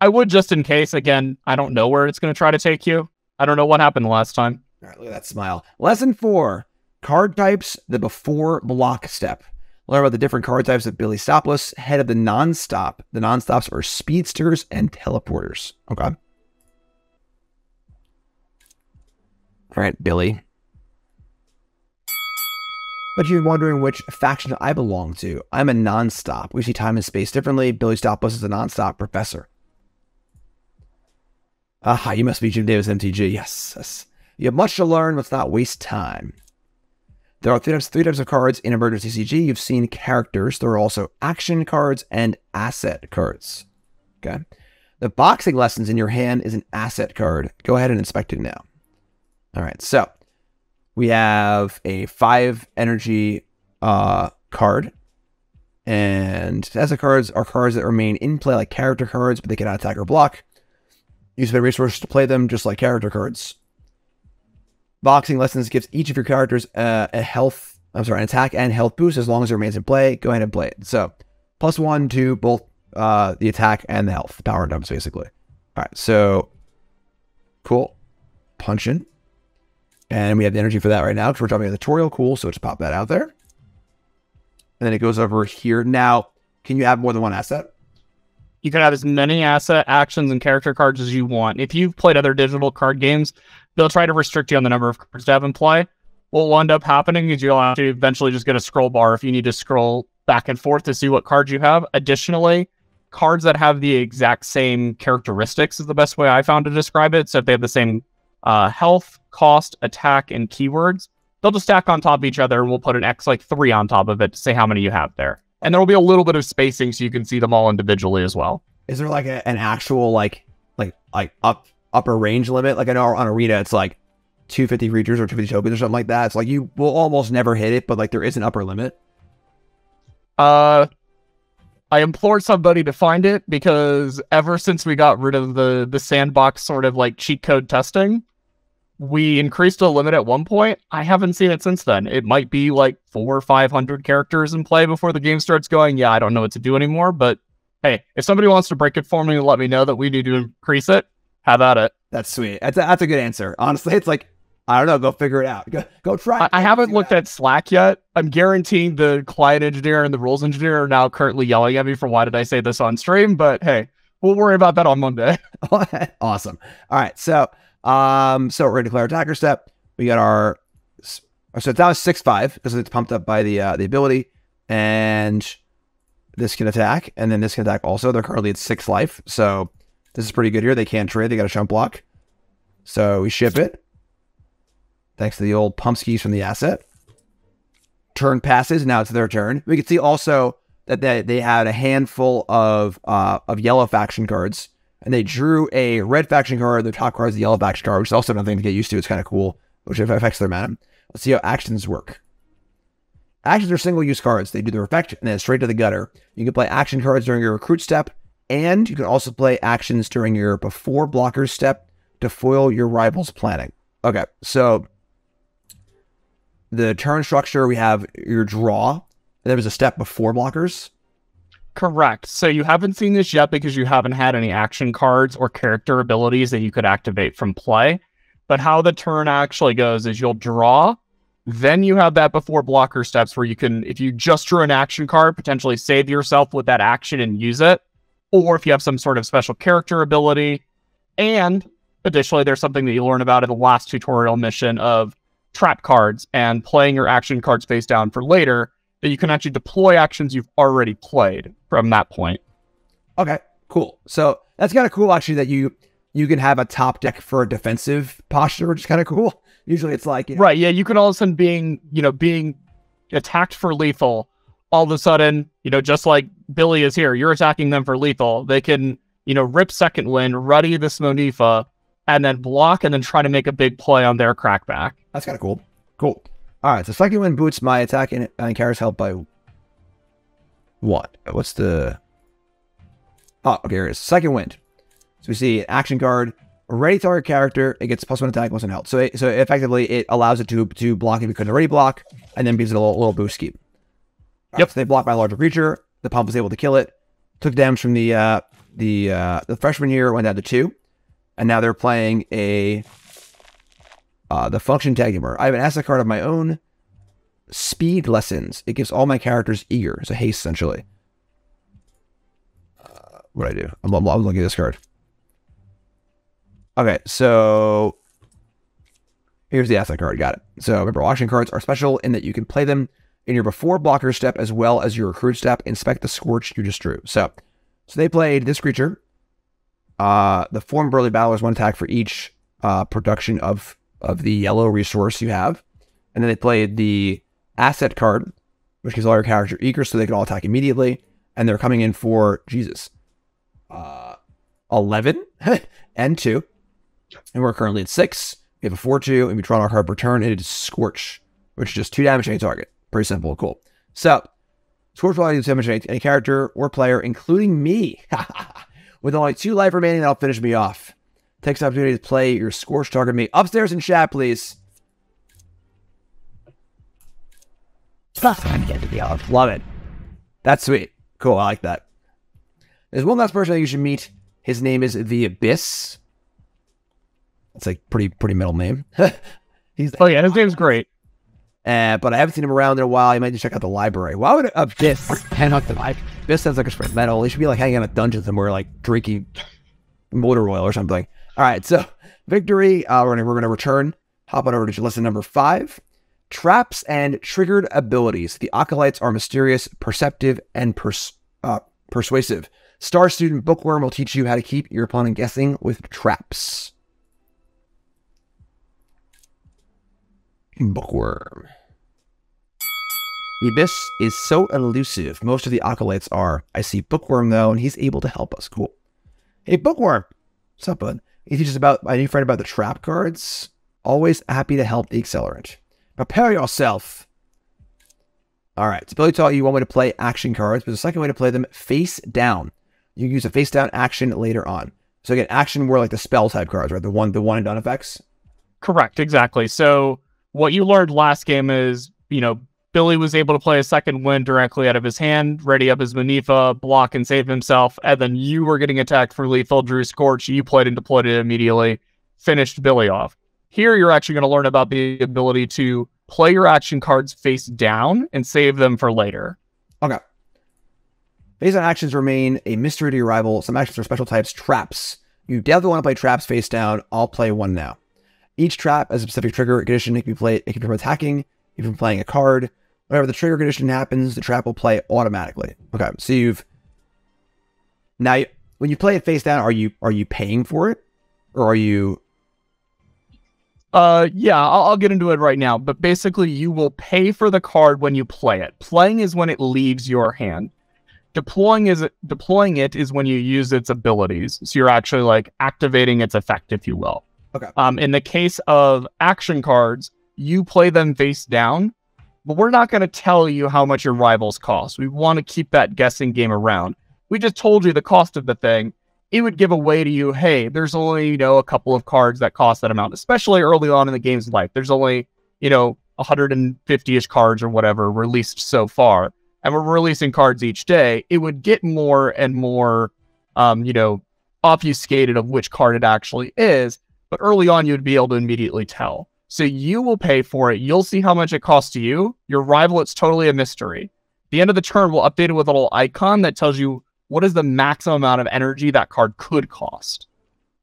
I would, just in case. Again, I don't know where it's going to try to take you. I don't know what happened last time. All right, look at that smile. Lesson 4. Card types, the before block step. Learn about the different card types of Billy Stopless, head of the non-stop. The non-stops are speedsters and teleporters. Okay. All right, Billy. But you're wondering which faction I belong to. I'm a non-stop. We see time and space differently. Billy Stopless is a non-stop professor. Aha, you must be Jim Davis MTG. Yes. You have much to learn. Let's not waste time. There are three types of cards in Emergence TCG. You've seen characters. There are also action cards and asset cards. Okay. The boxing lessons in your hand is an asset card. Go ahead and inspect it now. All right. So we have a 5 energy card. And asset cards are cards that remain in play like character cards, but they cannot attack or block. You spend resources to play them just like character cards. Boxing Lessons gives each of your characters an attack and health boost as long as it remains in play. Go ahead and play it. So, +1 to both the attack and the health. Power dumps, basically. All right, so, cool. Punch in. And we have the energy for that right now because we're jumping a tutorial. Cool, so just pop that out there. And then it goes over here. Now, can you have more than one asset? You can have as many asset, actions, and character cards as you want. If you've played other digital card games, they'll try to restrict you on the number of cards to have in play. What will end up happening is you'll have to eventually just get a scroll bar if you need to scroll back and forth to see what cards you have. Additionally, cards that have the exact same characteristics is the best way I found to describe it. So if they have the same health, cost, attack, and keywords, they'll just stack on top of each other, and we'll put an X like 3 on top of it to say how many you have there. And there will be a little bit of spacing so you can see them all individually as well. Is there like an actual like upper range limit? Like I know on Arena it's like 250 creatures or 250 tokens or something like that. It's like you will almost never hit it, but like there is an upper limit. I implored somebody to find it, because ever since we got rid of the sandbox sort of like cheat code testing, we increased the limit at one point. I haven't seen it since then. It might be like 400 or 500 characters in play before the game starts going, yeah, I don't know what to do anymore. But hey, if somebody wants to break it for me and let me know that we need to increase it, have at it. That's sweet. That's a good answer. Honestly, it's like, I don't know. Go figure it out. Go try it. I haven't looked at Slack yet. I'm guaranteeing the client engineer and the rules engineer are now currently yelling at me for why did I say this on stream. But hey, we'll worry about that on Monday. Awesome. All right. So we're gonna declare attacker step. We got our, so it's now 6/5 because it's pumped up by the ability, and this can attack, and then this can attack also. They're currently at 6 life, so this is pretty good here. They can't trade. They got a chump block, so we ship it. Thanks to the old pump skis from the asset. Turn passes. Now it's their turn. We can see also that they had a handful of yellow faction cards, and they drew a red faction card. The top card is the yellow faction card, which is also another thing to get used to. It's kind of cool, which affects their mana. Let's see how actions work. Actions are single-use cards. They do their effect and then straight to the gutter. You can play action cards during your recruit step, and you can also play actions during your before blockers step to foil your rival's planning. Okay, so the turn structure, we have your draw, and there was a step before blockers. Correct. So you haven't seen this yet because you haven't had any action cards or character abilities that you could activate from play. But how the turn actually goes is you'll draw, then you have that before blocker steps where you can, if you just drew an action card, potentially save yourself with that action and use it. Or if you have some sort of special character ability. And additionally, there's something that you learn about in the last tutorial mission of trap cards and playing your action cards face down for later, that you can actually deploy actions you've already played from that point. Okay, cool. So that's kind of cool, actually, that you can have a top deck for a defensive posture, which is kind of cool. Usually it's like, you know, right, yeah, you can all of a sudden being attacked for lethal, all of a sudden, just like Billy is here, you're attacking them for lethal. They can, rip second wind, ruddy this Monifa, and then block, and then try to make a big play on their crackback. That's kind of cool. Cool. All right, so second wind boots my attack and carries help by what? What's the... Oh, okay, here it is. Second wind. So we see an action card, ready target character, it gets +1 attack, +1 health. So effectively, it allows it to block if you couldn't already block, and then gives it a little boost scheme. Yep. So they block by a larger creature. The pump was able to kill it. Took damage from the freshman here, went down to 2. And now they're playing the function tag teamer. I have an asset card of my own. Speed lessons. It gives all my characters eager. It's a haste, essentially. What do I do? I'm looking at this card. Okay, so here's the asset card. Got it. So remember, auction cards are special in that you can play them in your before blocker step as well as your recruit step. Inspect the scorch you just drew. So they played this creature. The form Burly Battle is 1 attack for each production of the yellow resource you have. And then they played the asset card, which gives all your character eager so they can all attack immediately. And they're coming in for, 11 and 2. And we're currently at 6. We have a 4/2, and we draw our card per turn. It is Scorch, which is just 2 damage to any target. Pretty simple, cool. So, Scorch will deal damage to any character or player, including me. With only 2 life remaining, that'll finish me off. Takes the opportunity to play your Scorch target me. Upstairs in chat, please. Love it. That's sweet. Cool, I like that. There's one last person that you should meet. His name is The Abyss. It's like pretty middle name. His name's great. But I haven't seen him around in a while. You might just check out the library. Why would Abyss hang out the library? Abyss sounds like a spread metal. He should be like hanging out in a dungeon somewhere, like drinking motor oil or something. All right, so victory. We're gonna return. Hop on over to lesson number 5. Traps and triggered abilities. The Acolytes are mysterious, perceptive, and persuasive. Star Student Bookworm will teach you how to keep your opponent guessing with traps. Bookworm. The Abyss is so elusive. Most of the Acolytes are. I see Bookworm, though, and he's able to help us. Cool. Hey, Bookworm. What's up, bud? He teaches about my new friend about the trap cards. Always happy to help the Accelerant. Prepare yourself. All right. So Billy taught you one way to play action cards, but the second way to play them face down. You can use a face down action later on. So again, action were like the spell type cards, right? The one and done effects. Correct. Exactly. So what you learned last game is, Billy was able to play a second wind directly out of his hand, ready up his Manifa, block and save himself, and then you were getting attacked for lethal, drew Scorch, you played and deployed it immediately, finished Billy off. Here, you're actually going to learn about the ability to play your action cards face down and save them for later. Okay. Face down actions remain a mystery to your rival. Some actions are special types, traps. You definitely want to play traps face down. I'll play one now. Each trap has a specific trigger condition. It can be played. It can be from attacking, if you're playing a card. Whenever the trigger condition happens, the trap will play automatically. Okay, so when you play it face down, are you paying for it, or are you? Yeah, I'll get into it right now. But basically, you will pay for the card when you play it. Playing is when it leaves your hand. Deploying it is when you use its abilities. So you're actually like activating its effect, if you will. Okay. In the case of action cards, you play them face down, but we're not going to tell you how much your rivals cost. We want to keep that guessing game around. We just told you the cost of the thing. It would give away to you, hey, there's only, a couple of cards that cost that amount, especially early on in the game's life. There's only, 150-ish cards or whatever released so far. And we're releasing cards each day. It would get more and more, obfuscated of which card it actually is. But early on, you'd be able to immediately tell. So you will pay for it. You'll see how much it costs to you. Your rival, it's totally a mystery. At the end of the turn, we'll update it with a little icon that tells you what is the maximum amount of energy that card could cost.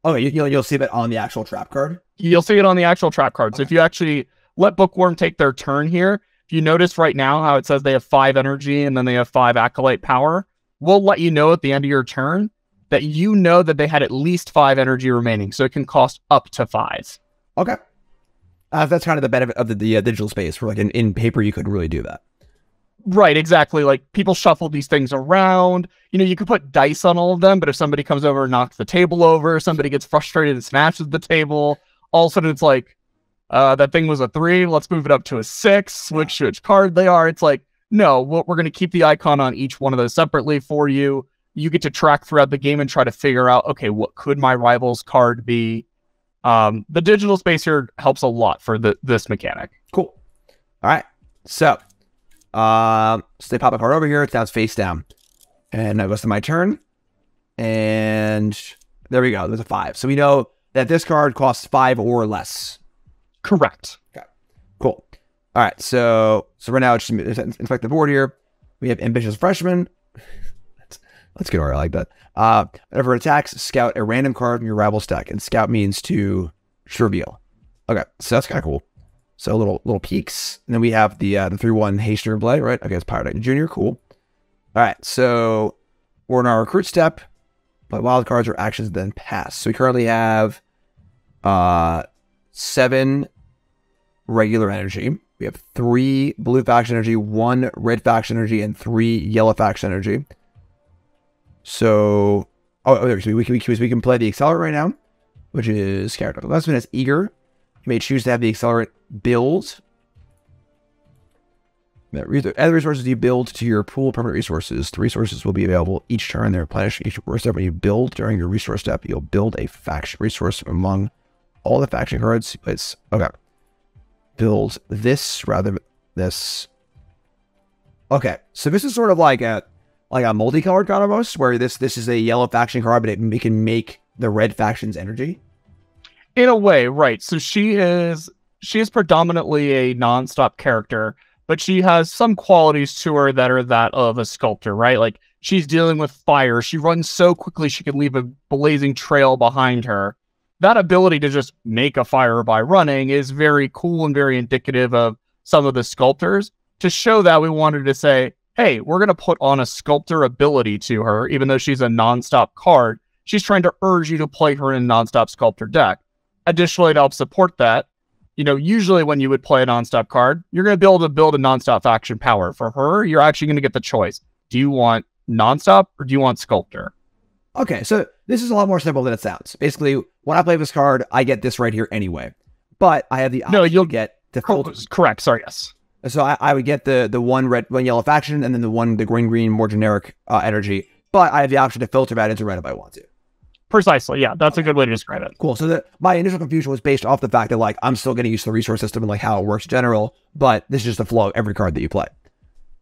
Okay, you'll see that on the actual trap card? You'll see it on the actual trap card. Okay. So if you actually let Bookworm take their turn here, if you notice right now how it says they have 5 energy and then they have 5 Acolyte power, we'll let you know at the end of your turn that that they had at least 5 energy remaining. So it can cost up to 5. Okay. That's kind of the benefit of the digital space, where like in paper, you couldn't really do that. Right, exactly. Like people shuffle these things around. You could put dice on all of them, but if somebody comes over and knocks the table over, somebody gets frustrated and smashes the table, all of a sudden it's like, that thing was a 3, let's move it up to a 6, which card they are. It's like, no, we're going to keep the icon on each one of those separately for you. You get to track throughout the game and try to figure out, okay, what could my rival's card be? The digital space here helps a lot for this mechanic. Cool. All right. So they pop a card over here. It's now it's face down. And that goes to my turn. And there we go. There's a 5. So we know that this card costs 5 or less. Correct. Okay. Cool. All right. So right now, just inspect the board here. We have Ambitious Freshman. Let's get over. I like that. Whenever it attacks, scout a random card from your rival's deck, and scout means to reveal. Okay, so that's kind of cool. So little peeks, and then we have the 3/1 Hastener Blade, right? Okay, it's Pirate Knight Junior. Cool. All right, so we're in our recruit step. Play wild cards or actions, then pass. So we currently have 7 regular energy. We have 3 blue faction energy, 1 red faction energy, and 3 yellow faction energy. So, so we can play the Accelerant right now, which is character. The last one is Eager. You may choose to have the Accelerant build. Add the resources you build to your pool of permanent resources. The resources will be available each turn. They're replenished each step. When you build during your resource step, you'll build a faction resource among all the faction cards. It's okay. Build this rather than this. Okay, so this is sort of like a multicolored card almost, where this is a yellow faction card, but it can make the red faction's energy. In a way, right. So she is predominantly a non-stop character, but she has some qualities to her that are that of a sculptor, right? Like she's dealing with fire. She runs so quickly she can leave a blazing trail behind her. That ability to just make a fire by running is very cool and very indicative of some of the sculptors. To show that, we wanted to say, hey, we're going to put on a sculptor ability to her, even though she's a nonstop card. She's trying to urge you to play her in a nonstop sculptor deck. Additionally, to help support that, usually when you would play a nonstop card, you're going to be able to build a nonstop action power. For her, you're actually going to get the choice. Do you want nonstop or do you want sculptor? Okay, so this is a lot more simple than it sounds. Basically, when I play this card, I get this right here anyway. But I have the option to get the filter. Correct. Sorry, yes. So I would get the one red, one yellow faction, and then the green, more generic energy. But I have the option to filter that into red if I want to. Precisely, yeah. That's a good way to describe it. Cool. So my initial confusion was based off the fact that, like, I'm still getting used to the resource system and, like, how it works in general, but this is just the flow of every card that you play.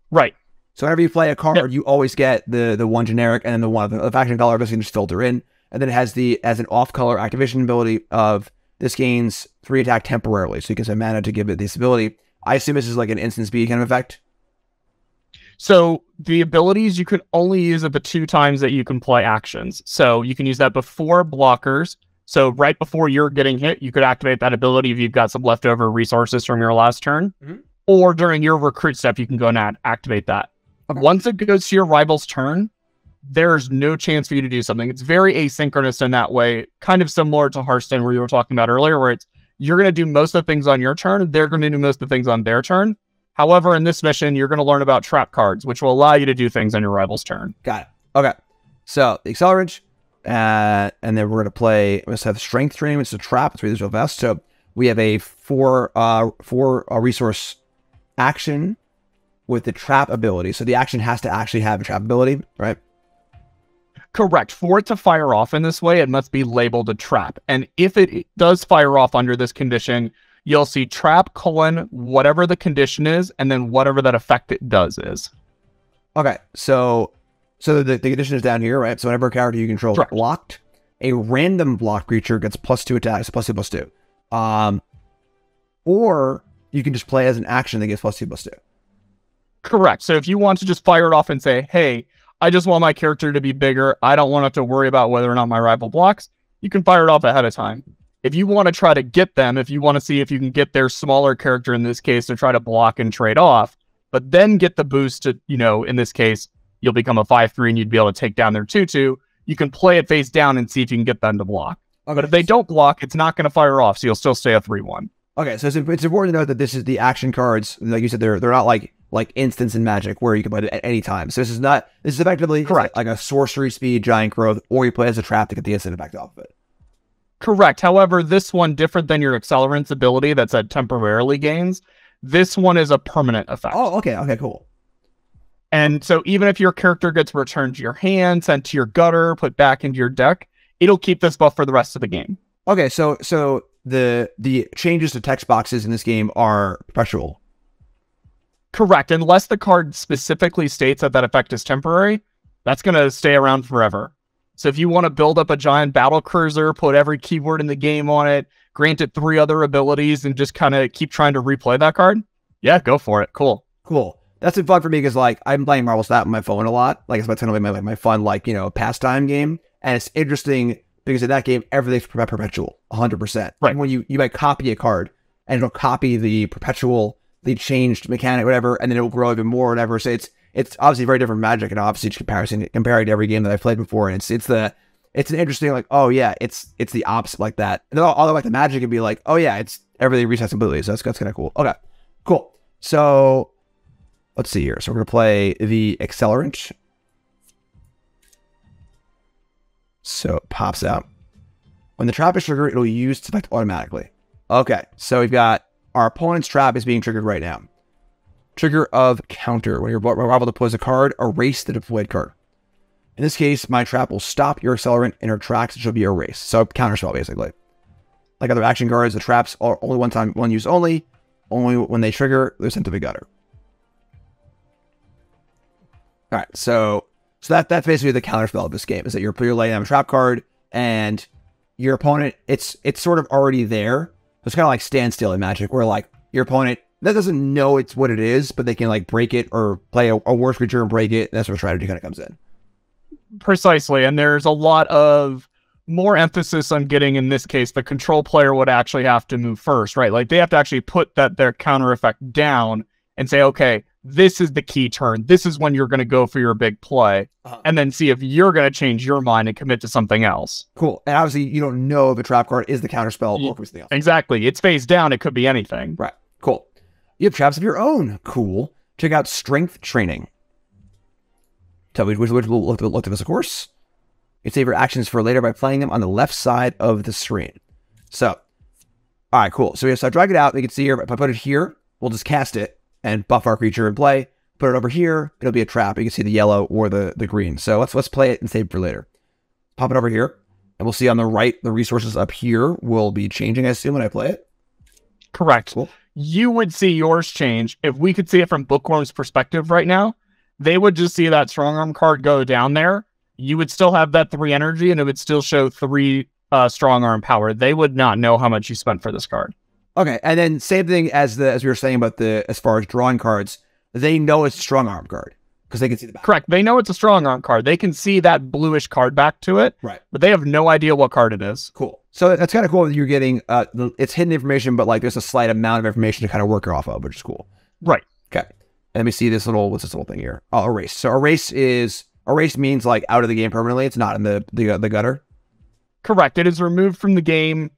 Right. So whenever you play a card, you always get the one generic and then the one of the faction color. Basically, just filter in. And then it has as an off-color activation ability of this gains 3 attack temporarily. So you can spend mana to give it this ability. I assume this is like an instant speed kind of effect. So the abilities you can only use at the 2 times that you can play actions. So you can use that before blockers. So right before you're getting hit, you could activate that ability if you've got some leftover resources from your last turn. Or during your recruit step, you can go and activate that. Once it goes to your rival's turn, there's no chance for you to do something. It's very asynchronous in that way, kind of similar to Hearthstone, where you were talking about earlier, where you're going to do most of the things on your turn, they're going to do most of the things on their turn. However, in this mission, you're going to learn about trap cards, which will allow you to do things on your rival's turn. Got it. Okay. So, the Accelerant, and then we're going to play, let's have Strength Training, which is a trap. Let's read this real fast. So, we have a 4 resource action with the trap ability. So, the action has to actually have a trap ability, right? Correct. For it to fire off in this way, it must be labeled a trap. And if it does fire off under this condition, you'll see trap, whatever the condition is, and then whatever that effect it does is. Okay, so the condition is down here, right? So whenever a character you control is blocked, a random block creature gets +2 attacks, +2/+2. Or you can just play as an action that gets +2/+2. Correct. So if you want to just fire it off and say, hey, I just want my character to be bigger, I don't want to have to worry about whether or not my rival blocks, you can fire it off ahead of time. If you want to try to get them, if you want to see if you can get their smaller character in this case to try to block and trade off, but then get the boost to, in this case, you'll become a 5/3 and you'd be able to take down their 2/2. You can play it face down and see if you can get them to block. Okay. But if they don't block, it's not going to fire off, so you'll still stay a 3/1. Okay, so it's important to note that this is the action cards. Like you said, they're not like instants in Magic where you can play it at any time. So this is effectively correct, like a sorcery speed giant growth, or you play as a trap to get the instant effect off of it. Correct. However, this one, different than your Accelerant's ability that's at temporarily gains, this one is a permanent effect. Oh, okay. Okay, cool. And so even if your character gets returned to your hand, sent to your gutter, put back into your deck, it'll keep this buff for the rest of the game. Okay, so the changes to text boxes in this game are perpetual. Correct. Unless the card specifically states that effect is temporary, that's going to stay around forever. So if you want to build up a giant battle cruiser, put every keyword in the game on it, grant it 3 other abilities, and just kind of keep trying to replay that card, yeah, go for it. Cool. That's been fun for me because, like, I'm playing Marvel Snap on my phone a lot. Like, it's my my fun, like, pastime game. And it's interesting because in that game, everything's perpetual, 100%. Right. When you might copy a card and it'll copy the perpetual, the changed mechanic, whatever, and then it will grow even more, whatever. So it's obviously very different Magic, and obviously comparing to every game that I've played before. And it's an interesting, like, oh yeah, it's the opposite like that. And then although like the Magic can be like, oh yeah, it's everything resets completely. So that's kind of cool. Okay, cool. So let's see here. So we're gonna play the Accelerant. So it pops out. When the trap is triggered, it'll use its effect automatically. Okay, so we've got our opponent's trap is being triggered right now. Trigger of counter. When your rival deploys a card, erase the deployed card. In this case, my trap will stop your Accelerant in her tracks. It should be erased. So counterspell, basically. Like other action cards, the traps are only one use only. Only when they trigger, they're sent to the gutter. All right, so that's basically the counterspell of this game. Is that you're laying down a trap card, and your opponent, it's sort of already there. So it's kind of like standstill in Magic, where like your opponent that doesn't know it's what it is, but they can like break it or play a worse creature and break it. And that's where strategy kind of comes in. Precisely. And there's a lot of more emphasis on getting, in this case, the control player would actually have to move first, right? Like they have to actually put their counter effect down and say, okay, this is the key turn. This is when you're going to go for your big play, and then see if you're going to change your mind and commit to something else. Cool. And obviously, you don't know if a trap card is the counter spell or something else. Exactly. It's face down. It could be anything. Right. Cool. You have traps of your own. Cool. Check out Strength Training. Tell me which we'll look at this, of course. You save your actions for later by playing them on the left side of the screen. So, all right, cool. So I drag it out. You can see here, if I put it here, we'll just cast it and buff our creature in play. Put it over here, it'll be a trap. You can see the yellow or the green. So let's play it and save it for later. Pop it over here, and we'll see on the right, the resources up here will be changing, I assume, when I play it. Correct. Cool. You would see yours change. If we could see it from Bookworm's perspective right now, they would just see that strong arm card go down there. You would still have that 3 energy, and it would still show 3 strong arm power. They would not know how much you spent for this card. Okay, and then same thing as we were saying about as far as drawing cards, they know it's a strong arm card because they can see the back. Correct. They know it's a strong arm card. They can see that bluish card back to it. Right. But they have no idea what card it is. Cool. So that's kind of cool that you're getting it's hidden information, but like there's a slight amount of information to kind of work off of, which is cool. Right. Okay. Let me see this what's this little thing here? Oh, erase. So erase means like out of the game permanently. It's not in the gutter. Correct. It is removed from the game.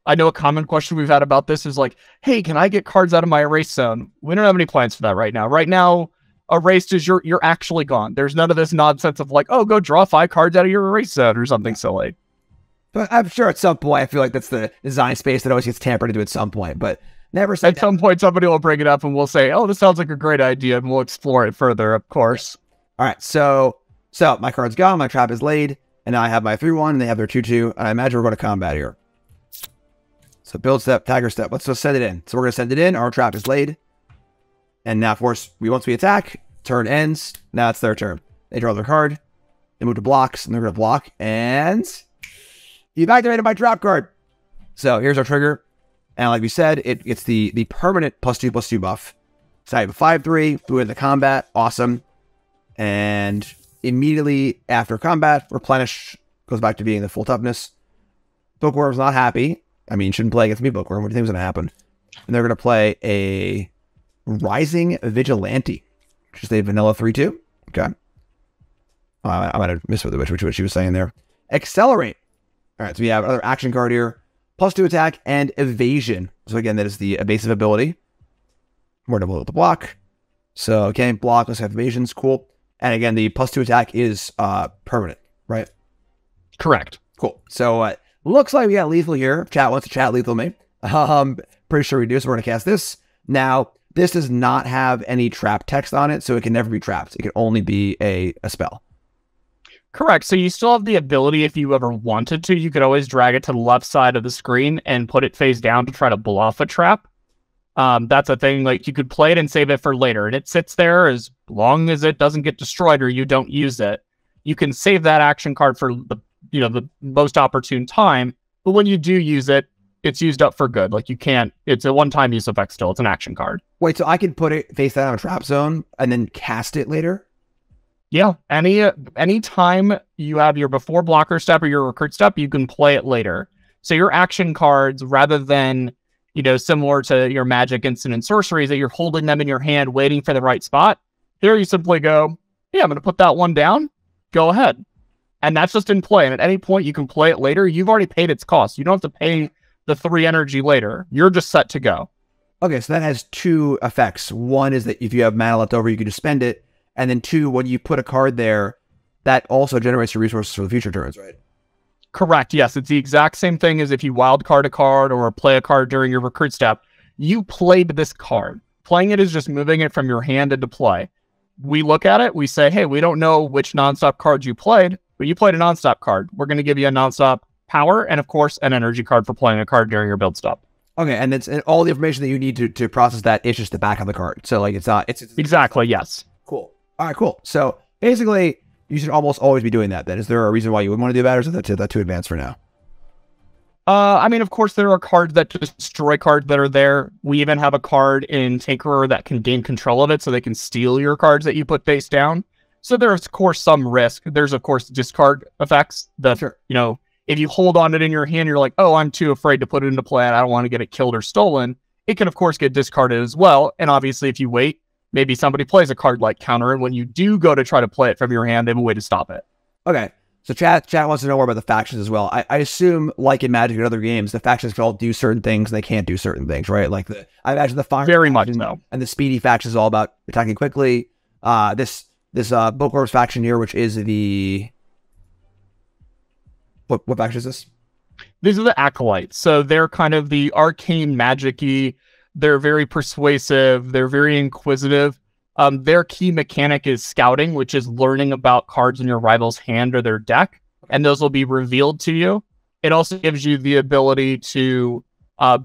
I know a common question we've had about this is like, hey, can I get cards out of my erase zone? We don't have any plans for that right now. Right now, erased is you're actually gone. There's none of this nonsense of like, oh, go draw 5 cards out of your erase zone or something silly. But I'm sure at some point, I feel like that's the design space that always gets tampered into at some point, but never say at some point, somebody will bring it up and we'll say, oh, this sounds like a great idea, and we'll explore it further, of course. All right, so my card's gone, my trap is laid, and now I have my 3/1, and they have their 2/2, and I imagine we're going to combat here. So build step, tagger step. Let's just send it in. So we're going to send it in. Our trap is laid. And now, of course, once we attack, turn ends. Now it's their turn. They draw their card. They move to blocks, and they're going to block. And you've activated my trap card. So here's our trigger. And like we said, it's the permanent +2/+2 buff. So I have a 5/3, flew into combat. Awesome. And immediately after combat, replenish, goes back to being the full toughness. Bookworm's not happy. I mean, shouldn't play against me, Bookworm. What do you think is going to happen? And they're going to play a Rising Vigilante, which is a vanilla 3/2. Okay. I might have missed what she was saying there. Accelerate. All right, so we have another action card here. +2 attack and evasion. So again, that is the evasive ability. More double with the block. So okay, block, let's have evasions. Cool. And again, the +2 attack is permanent, right? Correct. Cool. So looks like we got lethal here. Chat wants to chat lethal me. Pretty sure we do, so we're going to cast this. Now, this does not have any trap text on it, so it can never be trapped. It can only be a spell. Correct. So you still have the ability, if you ever wanted to, you could always drag it to the left side of the screen and put it face down to try to bluff a trap. That's a thing, like you could play it and save it for later, and it sits there as long as it doesn't get destroyed or you don't use it. You can save that action card for the most opportune time, but when you do use it, it's used up for good. Like you can't, it's a one-time use effect still. It's an action card. Wait, so I can put it face down on a trap zone and then cast it later? Yeah. Any time you have your before blocker step or your recruit step, you can play it later. So your action cards, rather than, similar to your magic, instant, and sorceries, that you're holding them in your hand, waiting for the right spot. Here you simply go, yeah, I'm going to put that one down. Go ahead. And that's just in play. And at any point you can play it later. You've already paid its cost. You don't have to pay the 3 energy later. You're just set to go. Okay, so that has 2 effects. One is that if you have mana left over, you can just spend it. And then 2, when you put a card there, that also generates your resources for the future turns, right? Correct. Yes, it's the exact same thing as if you wild card a card or play a card during your recruit step. You played this card. Playing it is just moving it from your hand into play. We look at it, we say, hey, we don't know which nonstop cards you played, but you played a nonstop card. We're going to give you a nonstop power and, of course, an energy card for playing a card during your build stop. Okay, and it's all the information that you need to process that is just the back of the card. So, like, it's exactly, yes. Cool. All right, cool. So, basically, you should almost always be doing that, then. Is there a reason why you would want to do that, or is that too advanced for now? I mean, of course, there are cards that destroy cards that are there. We even have a card in Tinkerer that can gain control of it, so they can steal your cards that you put face down. So there's of course some risk. There's of course discard effects that, Sure. you know, if you hold on it in your hand, you're like, oh, I'm too afraid to put it into play. I don't want to get it killed or stolen. It can of course get discarded as well. And obviously if you wait, maybe somebody plays a card like counter. And when you do go to try to play it from your hand, they have a way to stop it. Okay. So chat wants to know more about the factions as well. I assume, like in Magic and other games, the factions can all do certain things and they can't do certain things, right? Like I imagine the fire Very much faction so. and the speedy faction is all about attacking quickly. This Bookworms faction here, which is the what faction is this? These are the acolytes. So they're kind of the arcane magic-y. They're very persuasive. They're very inquisitive. Their key mechanic is scouting, which is learning about cards in your rival's hand or their deck, and those will be revealed to you. It also gives you the ability to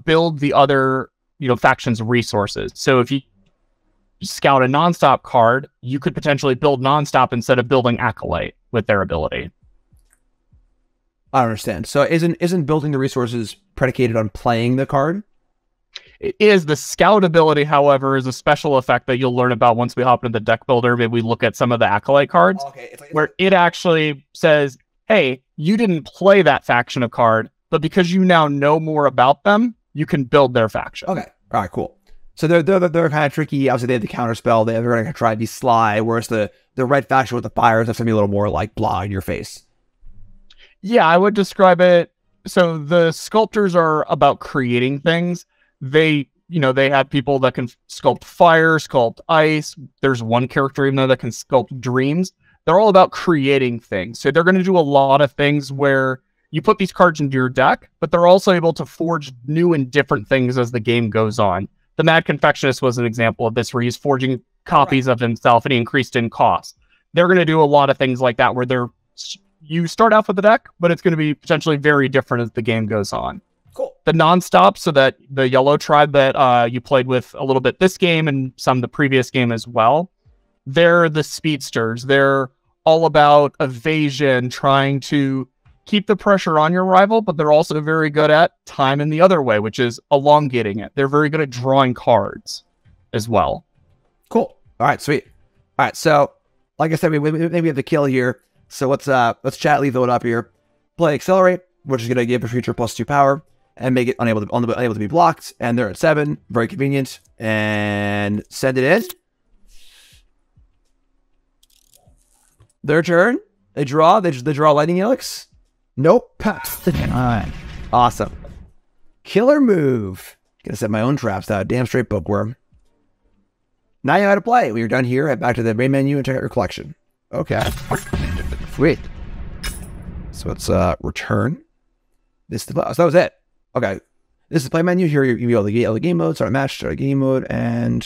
build the other, faction's resources. So if you scout a nonstop card, you could potentially build nonstop instead of building acolyte with their ability. I don't understand. So isn't building the resources predicated on playing the card? It is. The scout ability, however, is a special effect that you'll learn about once we hop into the deck builder. Maybe we look at some of the acolyte cards, where it actually says, hey, you didn't play that faction of card, but because you now know more about them, you can build their faction. Okay. All right, cool. So they're kind of tricky. Obviously, they have the counter spell. They're going to try to be sly, whereas the red faction with the fires have to be a little more like blah in your face. Yeah, I would describe it. So the sculptors are about creating things. They have people that can sculpt fire, sculpt ice. There's one character even though that can sculpt dreams. They're all about creating things. So they're going to do a lot of things where you put these cards into your deck, but they're also able to forge new and different things as the game goes on. The Mad Confectionist was an example of this, where he's forging copies of himself and he increased in cost. They're going to do a lot of things like that, where you start off with the deck, but it's going to be potentially very different as the game goes on. Cool. The non-stop, so that the yellow tribe that you played with a little bit this game and some the previous game as well, they're the speedsters. They're all about evasion, trying to keep the pressure on your rival, but they're also very good at time in the other way, which is elongating it. They're very good at drawing cards as well. Cool. All right, sweet. All right, so like I said, maybe we have the kill here. So let's chat lethal it up here. Play Accelerate, which is going to give a creature +2 power and make it unable to be blocked. And they're at 7, very convenient. And send it in. Their turn. They draw. They draw Lightning Helix. Nope. Pass. All right. Awesome. Killer move. Gonna set my own traps. That damn straight bookworm. Now you know how to play. When you're done here, head back to the main menu and check out your collection. Okay. Sweet. So let's return. So that was it. Okay. This is the play menu. Here you go the game mode, start a match, start a game mode, and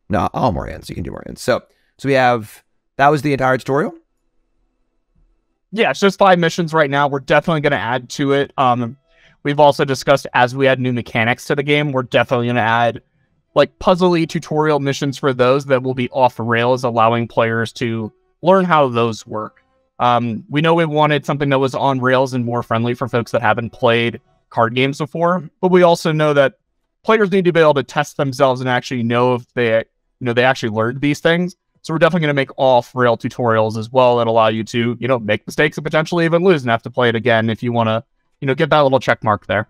no, all more hands. You can do more hands. So we have, that was the entire tutorial. Yeah, it's just 5 missions right now. We're definitely going to add to it. We've also discussed, as we add new mechanics to the game, we're definitely going to add like puzzle-y tutorial missions for those that will be off rails, allowing players to learn how those work. We know we wanted something that was on rails and more friendly for folks that haven't played card games before, but we also know that players need to be able to test themselves and actually know if they actually learned these things. So we're definitely going to make off-rail tutorials as well that allow you to, make mistakes and potentially even lose and have to play it again if you want to, get that little check mark there.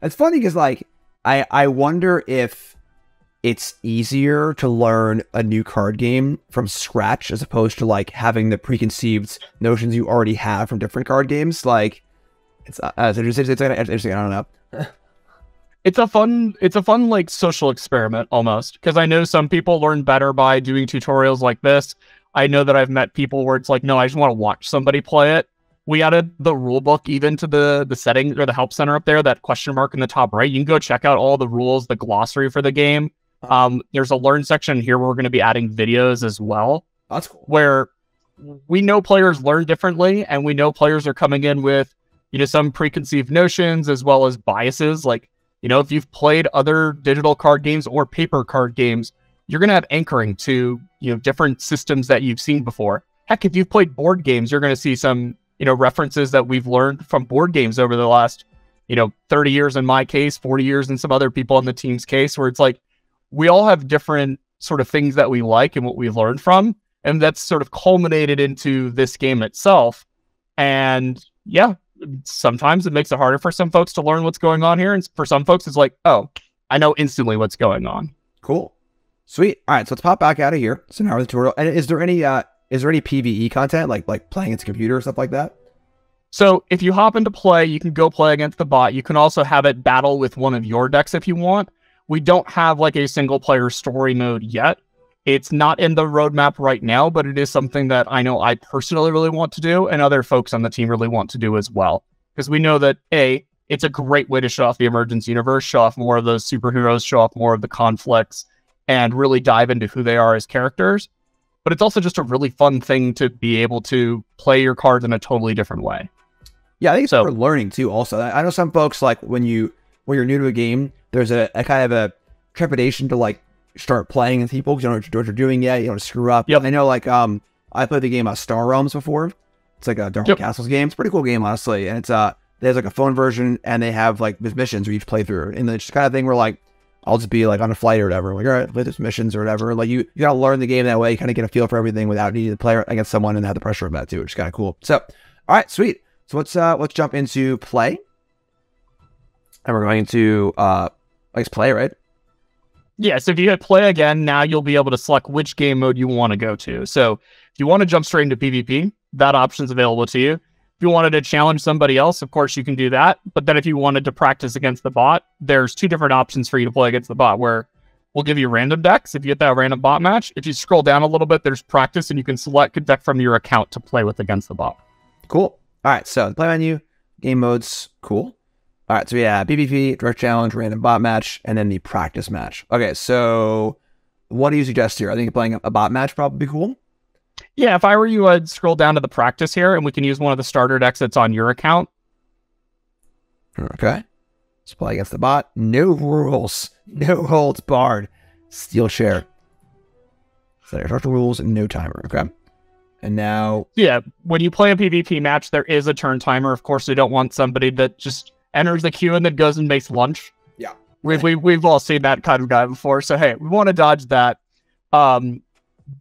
It's funny because, like, I wonder if it's easier to learn a new card game from scratch as opposed to, like, having the preconceived notions you already have from different card games. Like, it's interesting. I don't know. It's a fun like social experiment almost, because I know some people learn better by doing tutorials like this. I know that I've met people where it's like, no, I just want to watch somebody play it. We added the rule book even to the settings or the help center up there, that question mark in the top right. You can go check out all the rules, the glossary for the game. There's a learn section here where we're going to be adding videos as well. That's cool. Where we know players learn differently, and we know players are coming in with, some preconceived notions as well as biases. Like, if you've played other digital card games or paper card games, you're going to have anchoring to, different systems that you've seen before. Heck, if you've played board games, you're going to see some, references that we've learned from board games over the last, 30 years in my case, 40 years in some other people in the team's case, where it's like, we all have different sort of things that we like and what we've learned from. And that's sort of culminated into this game itself. And yeah, sometimes it makes it harder for some folks to learn what's going on here. And for some folks, it's like, oh, I know instantly what's going on. Cool. Sweet. All right, so let's pop back out of here. So now we're the tutorial. And is there any PvE content, like playing against a computer or stuff like that? So if you hop into play, you can go play against the bot. You can also have it battle with one of your decks if you want. We don't have like a single player story mode yet. It's not in the roadmap right now, but it is something that I know I personally really want to do, and other folks on the team really want to do as well. Because we know that, A, it's a great way to show off the Emergence universe, show off more of those superheroes, show off more of the conflicts, and really dive into who they are as characters. But it's also just a really fun thing to be able to play your cards in a totally different way. Yeah, I think it's for learning too. Also, I know some folks, like when you're new to a game, there's a kind of a trepidation to like start playing with people because you don't know what you're doing yet. You don't want to screw up. Yep. I know, like I played the game Star Realms before. It's like a Dark Castles game. It's a pretty cool game, honestly. And it's there's like a phone version, and they have like these missions where you play through. And it's kind of thing where like I'll just be like on a flight or whatever. Like, all right, play these missions or whatever. Like you gotta learn the game that way. You kind of get a feel for everything without needing to play against someone and have the pressure of that too, which is kind of cool. So, all right, sweet. So let's jump into play, and we're going to let's play, right? Yeah. So if you hit play again, now you'll be able to select which game mode you want to go to. So if you want to jump straight into PvP, that option's available to you. If you wanted to challenge somebody else, of course you can do that. But then if you wanted to practice against the bot, there's two different options for you to play against the bot, where we'll give you random decks if you get that random bot match. If you scroll down a little bit, there's practice, and you can select a deck from your account to play with against the bot. Cool. All right, so play menu, game modes, cool. All right, so we have PvP, direct challenge, random bot match, and then the practice match. Okay, so what do you suggest here? I think playing a bot match probably be cool. Yeah, if I were you, I'd scroll down to the practice here, and we can use one of the starter decks that's on your account. Okay. Let's play against the bot. No rules. No holds barred. Steel share. Set structural rules and no timer. Okay. And now... Yeah, when you play a PvP match, there is a turn timer. Of course, they don't want somebody that just enters the queue and then goes and makes lunch. Yeah. We've all seen that kind of guy before. So, hey, we want to dodge that.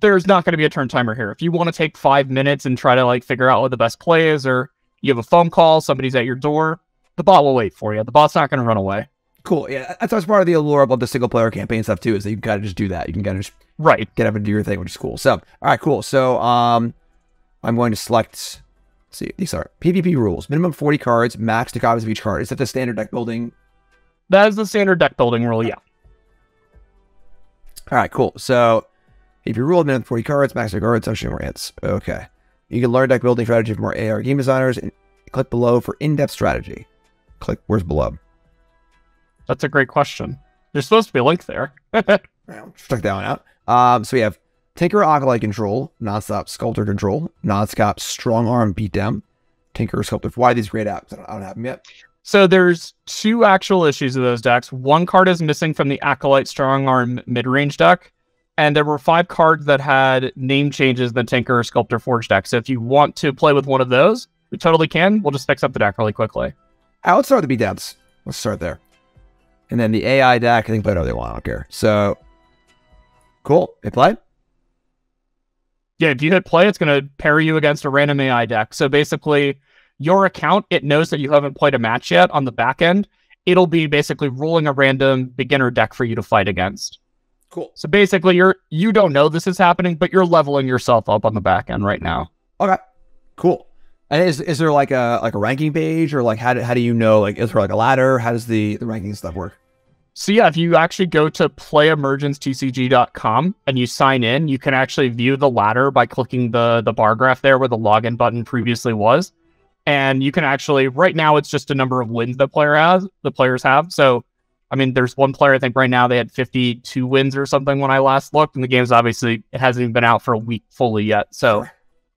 There's not going to be a turn timer here. If you want to take 5 minutes and try to like figure out what the best play is, or you have a phone call, somebody's at your door, the bot will wait for you. The bot's not going to run away. Cool. Yeah, that's part of the allure about the single player campaign stuff too, is that you can kind of just do that. You can kind of just get up and do your thing, which is cool. So, all right, cool. So, I'm going to select. Let's see, these are PvP rules: minimum 40 cards, max 2 copies of each card. Is that the standard deck building? That is the standard deck building rule. Yeah. All right, cool. So, if you rule minimum 40 cards, max 2 cards, social more hits. Okay. You can learn deck building strategy from more AR game designers, and click below for in-depth strategy. Click where's below. That's a great question. There's supposed to be a link there. Check that one out. So we have Tinker Acolyte control, nonstop Sculptor control, nonstop Strong Arm beatdown, Tinker Sculptor. Why are these great apps? I don't have them yet. So there's 2 actual issues of those decks. 1 card is missing from the Acolyte Strong Arm mid-range deck, and there were 5 cards that had name changes in the Tinker Sculptor Forge deck. So if you want to play with one of those, we totally can. We'll just fix up the deck really quickly. Let's start with the beatdowns. Let's start there. And then the AI deck, I think play whatever they want. I don't care. So, cool. Hit play. Yeah, if you hit play, it's going to pair you against a random AI deck. So basically, your account, it knows that you haven't played a match yet on the back end. It'll be basically rolling a random beginner deck for you to fight against. Cool. So basically, you don't know this is happening, but you're leveling yourself up on the back end right now. Okay. Cool. And is there like a ranking page, or like how do you know, like, is there like a ladder? How does the ranking stuff work? So yeah, if you actually go to playemergencetcg.com and you sign in, you can actually view the ladder by clicking the bar graph there where the login button previously was. And you can actually, right now it's just a number of wins the players have. So I mean, there's one player, I think right now they had 52 wins or something when I last looked, and the game's obviously, it hasn't even been out for a week fully yet. So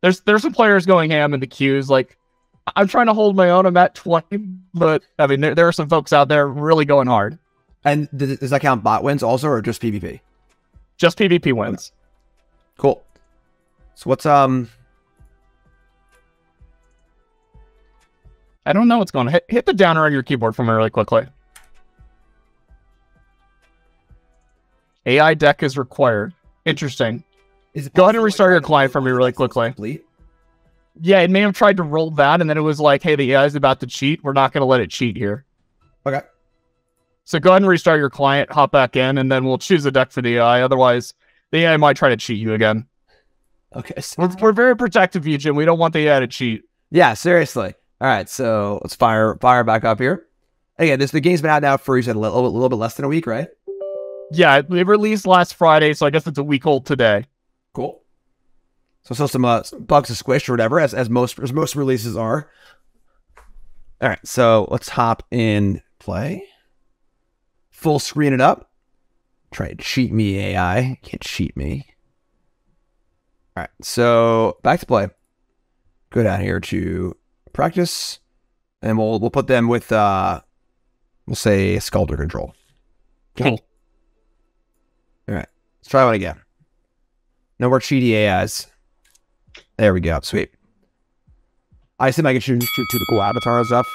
there's some players going ham in the queues. Like, I'm trying to hold my own. I'm at 20, but I mean, there are some folks out there really going hard. And does that count bot wins also, or just PvP? Just PvP wins. Cool. So what's I don't know what's going on. Hit the downer on your keyboard for me really quickly. AI deck is required. Interesting. Is it Go ahead and possible restart like, your client for me really quickly. complete? Yeah, it may have tried to roll that, and then it was like, hey, the AI is about to cheat. We're not going to let it cheat here. Okay. So go ahead and restart your client, hop back in, and then we'll choose a deck for the AI. Otherwise, the AI might try to cheat you again. Okay. So, We're very protective of you, Jim. We don't want the AI to cheat. yeah, seriously. All right, so let's fire back up here. Again, the game's been out now for, you said, a little bit less than a week, right? Yeah, it released last Friday, so I guess it's a week old today. Cool. So still some bugs to squish or whatever, as most releases are. All right, so let's hop in play. Full screen it up. Try to cheat me, AI. Can't cheat me. All right, so back to play. Go down here to practice, and we'll put them with we'll say Sculptor control. Cool. All right, let's try one again. No more cheaty AIs. There we go. Sweet. I assume I can shoot to the cool avatar and stuff.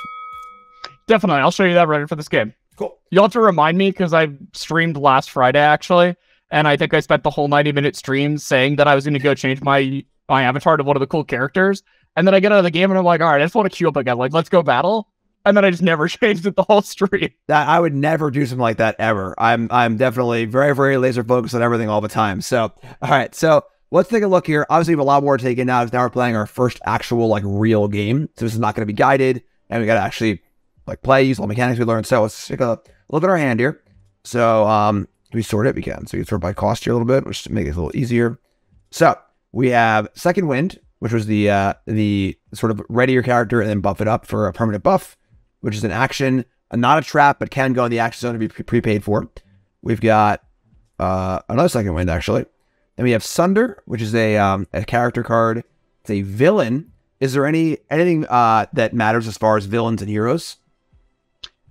Definitely. I'll show you that right for this game. Cool. You'll have to remind me because I streamed last Friday, actually. And I think I spent the whole 90-minute stream saying that I was going to go change my avatar to one of the cool characters. And then I get out of the game and I'm like, all right, I just want to queue up again. Like, let's go battle. And then I just never changed it the whole stream. That I would never do something like that ever. I'm definitely very, very laser focused on everything all the time. So, all right. So let's take a look here. Obviously, we have a lot more to take in now because now we're playing our first actual like real game. So this is not going to be guided, and we got to actually like play, use all the mechanics we learned. So let's take a look at our hand here. So we sort it. We can. So you sort by cost here a little bit, which to make it a little easier. So we have Second Wind, which was the sort of ready your character and then buff it up for a permanent buff, which is an action, not a trap, but can go in the action zone to be prepaid for. We've got another Second Wind, actually. Then we have Sunder, which is a character card. It's a villain. Is there anything that matters as far as villains and heroes?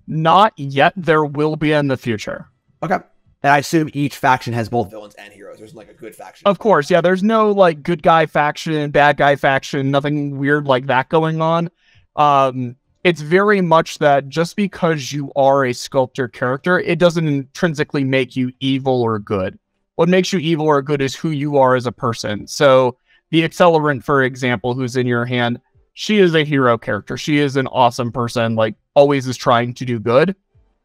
Not yet. There will be in the future. Okay. And I assume each faction has both villains and heroes. There's like a good faction. Of course, yeah. There's no like good guy faction, bad guy faction, nothing weird like that going on. It's very much that just because you are a sculptor character, it doesn't intrinsically make you evil or good. What makes you evil or good is who you are as a person. So the Accelerant, for example, who's in your hand, she is a hero character. She is an awesome person, like always is trying to do good.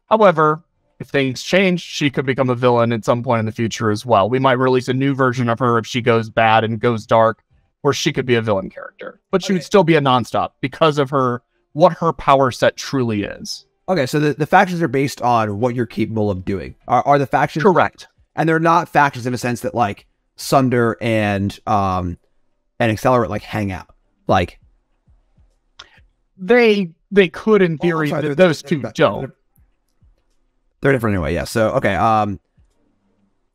However, if things change, she could become a villain at some point in the future as well. We might release a new version of her if she goes bad and goes dark, where she could be a villain character. But she would still be a nonstop because of what her power set truly is. Okay, so the factions are based on what you're capable of doing. Are the factions correct? And they're not factions in a sense that like Sunder and Accelerant like hang out. Like they could in theory. Those two don't. They're different anyway. Yeah. So okay. Well,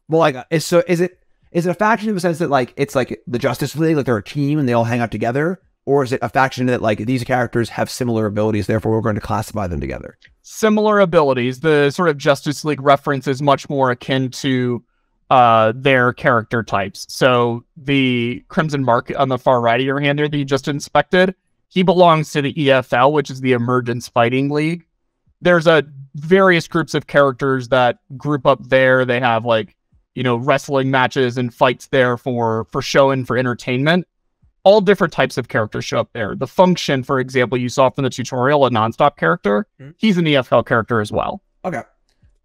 like, is it a faction in the sense that like it's like the Justice League, like they're a team and they all hang out together, or is it a faction that like these characters have similar abilities, therefore we're going to classify them together? Similar abilities. The sort of Justice League reference is much more akin to their character types. So the Crimson Mark on the far right of your hand there that you just inspected, he belongs to the EFL, which is the Emergence Fighting League. There's various groups of characters that group up there. They have like, wrestling matches and fights there for show and for entertainment. All different types of characters show up there. The Function, for example, you saw from the tutorial, a nonstop character. He's an EFL character as well. Okay.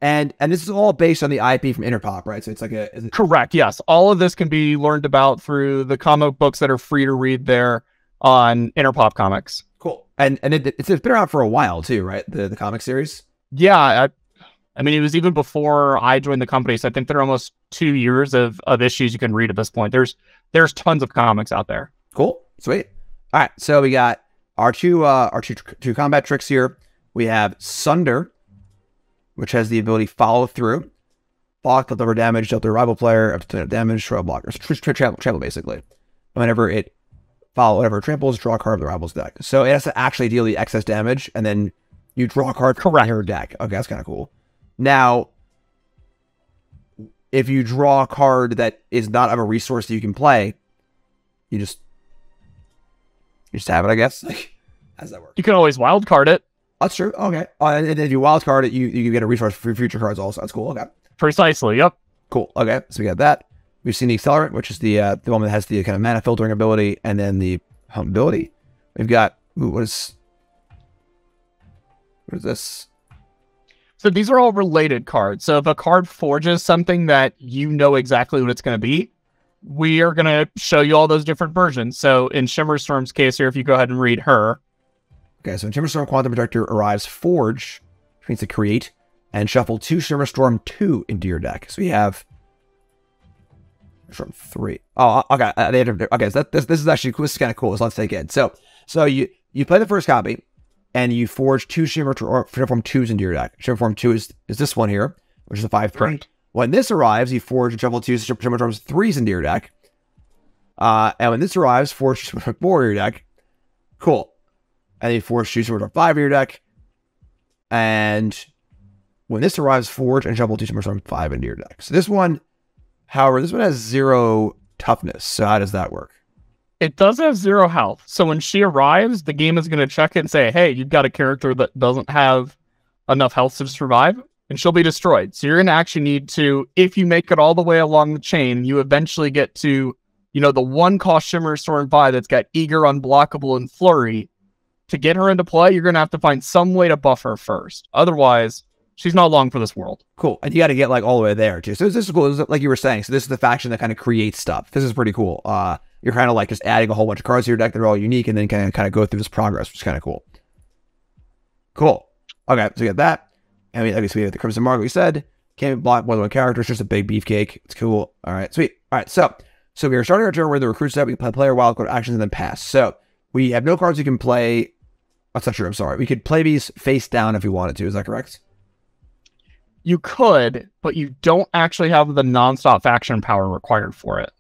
And this is all based on the IP from Interpop, right? So it's like correct. Yes. All of this can be learned about through the comic books that are free to read there on Interpop Comics. Cool. And it's been around for a while too, right? The comic series. Yeah. I mean, it was even before I joined the company, so I think there are almost 2 years of issues you can read at this point. There's tons of comics out there. Cool. Sweet. All right. So we got our two combat tricks here. We have Sunder, which has the ability follow through, block, deliver damage, dealt to a rival player, up to damage, throw a blocker. Trample basically. Whenever it whatever it tramples, draw a card of the rival's deck. So it has to actually deal the excess damage, and then you draw a card from your deck. Okay, that's kind of cool. Now, if you draw a card that is not of a resource that you can play, you just have it, I guess. How does that work? You can always wildcard it. That's true. Okay. And then if you wildcard it, you get a resource for future cards also. That's cool. Okay. Precisely. Yep. Cool. Okay. So we got that. we've seen the Accelerant, which is the one that has the kind of mana filtering ability, and then the home ability. We've got, ooh, what is this? So these are all related cards. So if a card forges something that you know exactly what it's going to be, we are going to show you all those different versions. So in Shimmerstorm's case here, if you go ahead and read her. Okay, so in Shimmerstorm, Quantum Projector arrives Forge, which means to create, and shuffle 2 Shimmerstorm 2 into your deck. So we have Shimmerstorm 3. Oh, okay. Okay, so this is actually cool. This is kind of cool. So let's take it. So you play the first copy, and you forge 2 Shimmerstorm 2s into your deck. Shimmerstorm 2 is this one here, which is a 5/3. When this arrives, you forge and shuffle 2 Shimmerstorm 3s into your deck. And when this arrives, forge Shimmerstorm 4 in your deck. Cool. And you forge 2 Shimmerstorm 5 in your deck. And when this arrives, forge and shuffle 2 Shimmerstorm 5 into your deck. So this one, however, this one has 0 toughness. So how does that work? It does have 0 health. So when she arrives, the game is going to check it and say, hey, you've got a character that doesn't have enough health to survive, and she'll be destroyed. So you're going to actually need to, if you make it all the way along the chain, you eventually get to, the 1-cost Shimmerstorm 5 that's got Eager, Unblockable, and Flurry. To get her into play, you're going to have to find some way to buff her first. Otherwise, she's not long for this world. Cool. And you got to get all the way there too. So this is cool. This is, like you were saying, so this is the faction that kind of creates stuff. This is pretty cool. You're kind of just adding a whole bunch of cards to your deck that are all unique, and then kind of go through this progress, which is kind of cool. Cool. Okay, so we got that. And we have the Crimson Mark, we said. Can't block more than one character. It's just a big beefcake. It's cool. All right, sweet. All right, so we are starting our turn where the recruit step. We can play player wildcard actions and then pass. So we have no cards we can play. That's not true. I'm sorry. We could play these face down if we wanted to. Is that correct? You could, but you don't actually have the nonstop faction power required for it.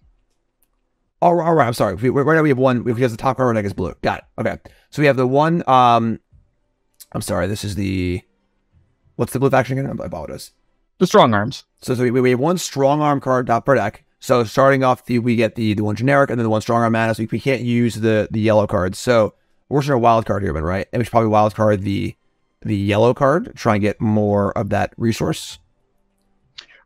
All right. I'm sorry. Right now we have one because the top card of our deck is blue. Got it. Okay. So we have the one. I'm sorry. This is the. What's the blue faction again? I apologize. The strong arms. So we have one strong arm card top per deck. So starting off, we get the one generic and then the one strong arm mana. So we can't use the yellow cards. So we're just going to wild card here, right? And we should probably wild card the yellow card. Try and get more of that resource.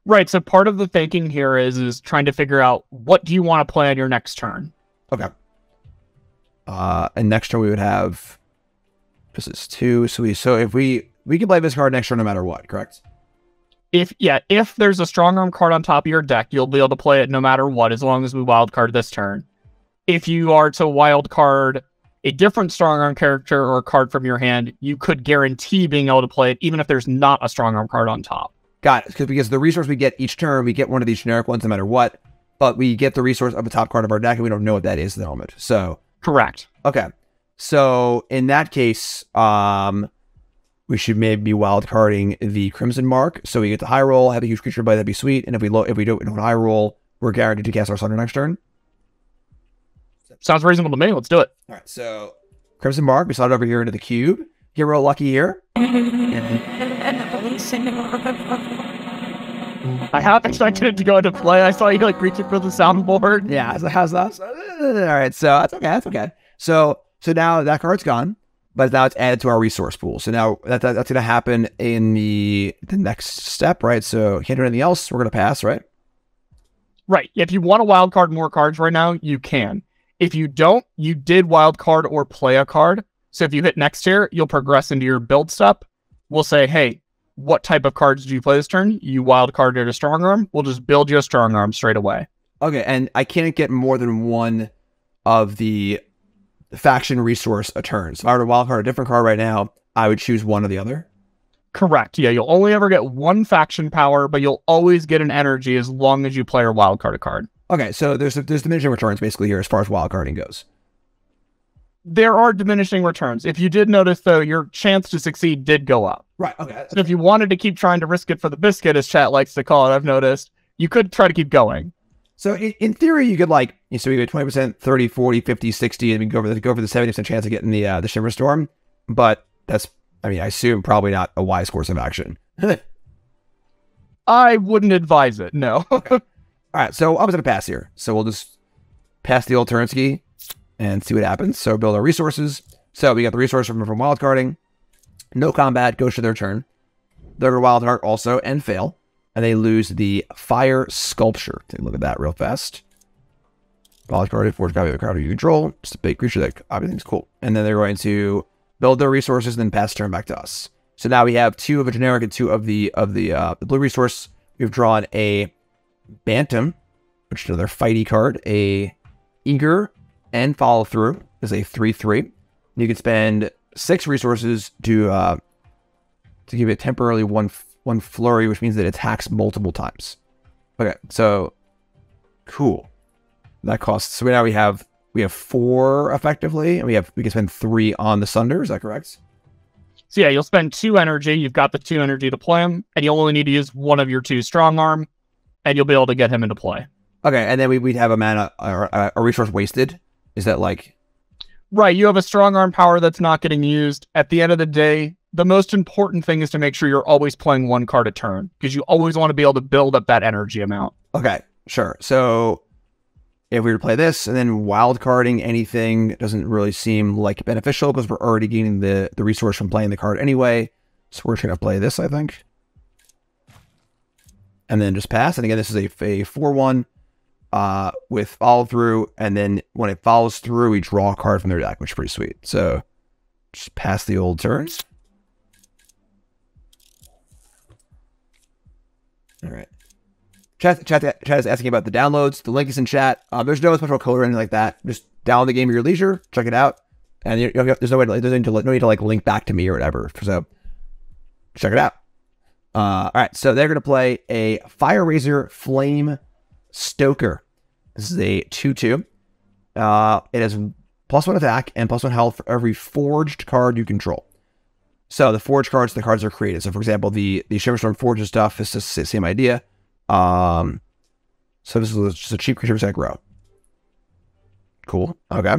Right, so part of the thinking here is trying to figure out what do you want to play on your next turn. Okay. And next turn we would have, this is 2, so if we can play this card next turn no matter what, correct? If there's a strong arm card on top of your deck, you'll be able to play it no matter what, as long as we wild card this turn. If you are to wild card a different strong arm character or a card from your hand, you could guarantee being able to play it even if there's not a strong arm card on top. Got it. Because the resource we get each turn, we get one of these generic ones no matter what, but we get the resource of the top card of our deck, and we don't know what that is at the moment. So correct. Okay. So in that case, we should maybe be wild carding the Crimson Mark. So we get the high roll, have a huge creature play, that'd be sweet. And if we don't high roll, we're guaranteed to cast our Sunder next turn. Sounds reasonable to me. Let's do it. All right. So Crimson Mark, we slide it over here into the cube. Get real lucky here. I have expected it to go into play. I saw you reaching for the soundboard. Yeah, how's that? All right, so that's okay. That's okay. So now that card's gone, but now it's added to our resource pool. So now that's going to happen in the next step, right? So can't do anything else. We're going to pass, right? Right. If you want to wild card more cards right now, you can. If you don't, you did wild card or play a card. So if you hit next tier, you'll progress into your build step. We'll say, hey, what type of cards did you play this turn? You wild carded a strong arm. We'll just build you a strong arm straight away. Okay, and I can't get more than one of the faction resource a turn. So if I were to wild card a different card right now, I would choose one or the other. Correct. Yeah, you'll only ever get one faction power, but you'll always get an energy as long as you play or wild card a card. Okay, so there's diminishing returns basically here as far as wild carding goes. There are diminishing returns. If you did notice, though, your chance to succeed did go up. Right, okay. So if you wanted to keep trying to risk it for the biscuit, as chat likes to call it, I've noticed, you could try to keep going. So in theory, you could so we get 20%, 30, 40, 50, 60, and we can go for the 70% chance of getting the Shimmerstorm. But that's, I assume probably not a wise course of action. I wouldn't advise it, no. Okay. All right, so I was going to pass here. So we'll just pass the old Turnsky and see what happens. So build our resources. So we got the resource from wildcarding. No combat, goes to their turn. They're going to wildcard also and fail. and they lose the Fire Sculpture. Take a look at that real fast. Wild card, forge copy of a card you control. Just a big creature that everything's cool. And then they're going to build their resources and then pass turn back to us. So now we have 2 of a generic and 2 of the blue resource. We've drawn a Bantam, which is another fighty card. A Eager and Follow Through is a 3/3. You can spend 6 resources to give it temporarily one flurry, which means that it attacks multiple times. Okay, so cool. That costs. So now we have 4 effectively, and we can spend 3 on the Sunder. Is that correct? So yeah, you'll spend 2 energy. You've got the 2 energy to play him, and you'll only need to use 1 of your 2 strong arm, and you'll be able to get him into play. Okay, and then we'd have a mana or a resource wasted. Is that like? Right, you have a strong arm power that's not getting used. At the end of the day, the most important thing is to make sure you're always playing 1 card a turn, because you always want to be able to build up that energy amount. Okay, sure. So if we were to play this and then wild carding anything, it doesn't really seem like beneficial because we're already gaining the resource from playing the card anyway. So we're just going to play this, I think. And then just pass. And again, this is a 4/1 with follow through. And then when it follows through, we draw a card from their deck, which is pretty sweet. So just pass the old turns. All right. Chat is asking about the downloads. The link is in chat. There's no special code or anything like that. Just download the game at your leisure. Check it out. And there's no need to like link back to me or whatever. So check it out. All right. So they're going to play a Fire Razor Flame Stoker. This is a 2/2. It has +1 attack and +1 health for every forged card you control. So the forged cards, the cards are created. So for example, the Shiverstorm forged stuff is just the same idea. So this is just a cheap creature aggro. Cool. Okay.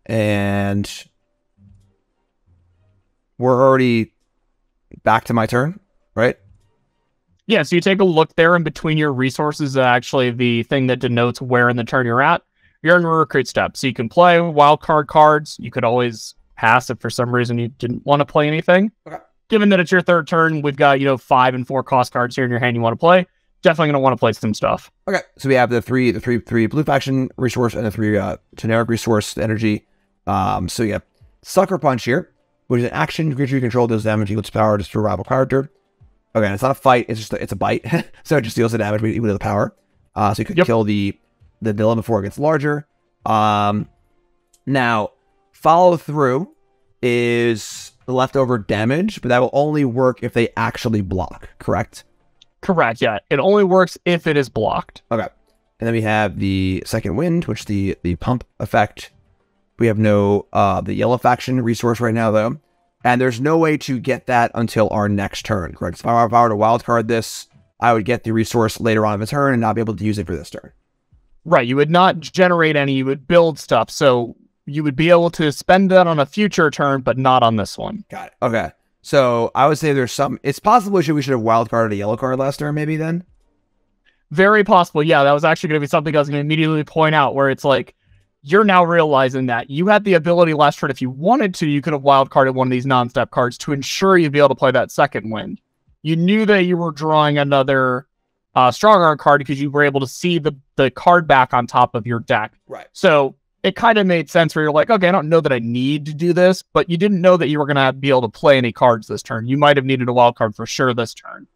And we're already back to my turn, right? Yeah, so you take a look there, and between your resources, actually the thing that denotes where in the turn you're at. You're in a recruit step. So you can play wildcard cards. You could always pass if for some reason you didn't want to play anything. Okay. Given that it's your 3rd turn, we've got, 5 and 4 cost cards here in your hand you want to play. Definitely going to want to play some stuff. Okay, so we have the three blue faction resource and the 3 generic resource energy. So you have Sucker Punch here, which is an action creature you control does damage equal to power just to a rival character. Okay, and it's not a fight; it's a bite, so it just deals the damage equal to the power. So you could kill the villain before it gets larger. Now follow through is the leftover damage, but that will only work if they actually block. Correct. Correct, yeah. It only works if it is blocked. Okay. And then we have the Second Wind, which the pump effect. We have no the yellow faction resource right now, though. And there's no way to get that until our next turn, correct? So if I were to wildcard this, I would get the resource later on in the turn and not be able to use it for this turn. Right. You would not generate any. You would build stuff. So you would be able to spend that on a future turn, but not on this one. Got it. Okay. So I would say there's some. It's possible we should have wildcarded a yellow card last turn, maybe then. Very possible. Yeah, that was actually going to be something I was going to immediately point out, where it's like you're now realizing that you had the ability last turn, if you wanted to, you could have wildcarded one of these non-step cards to ensure you'd be able to play that Second Wind. You knew that you were drawing another strong arm card because you were able to see the card back on top of your deck. Right. So it kind of made sense where you're like, okay, I don't know that I need to do this, but you didn't know that you were going to be able to play any cards this turn. You might have needed a wild card for sure this turn.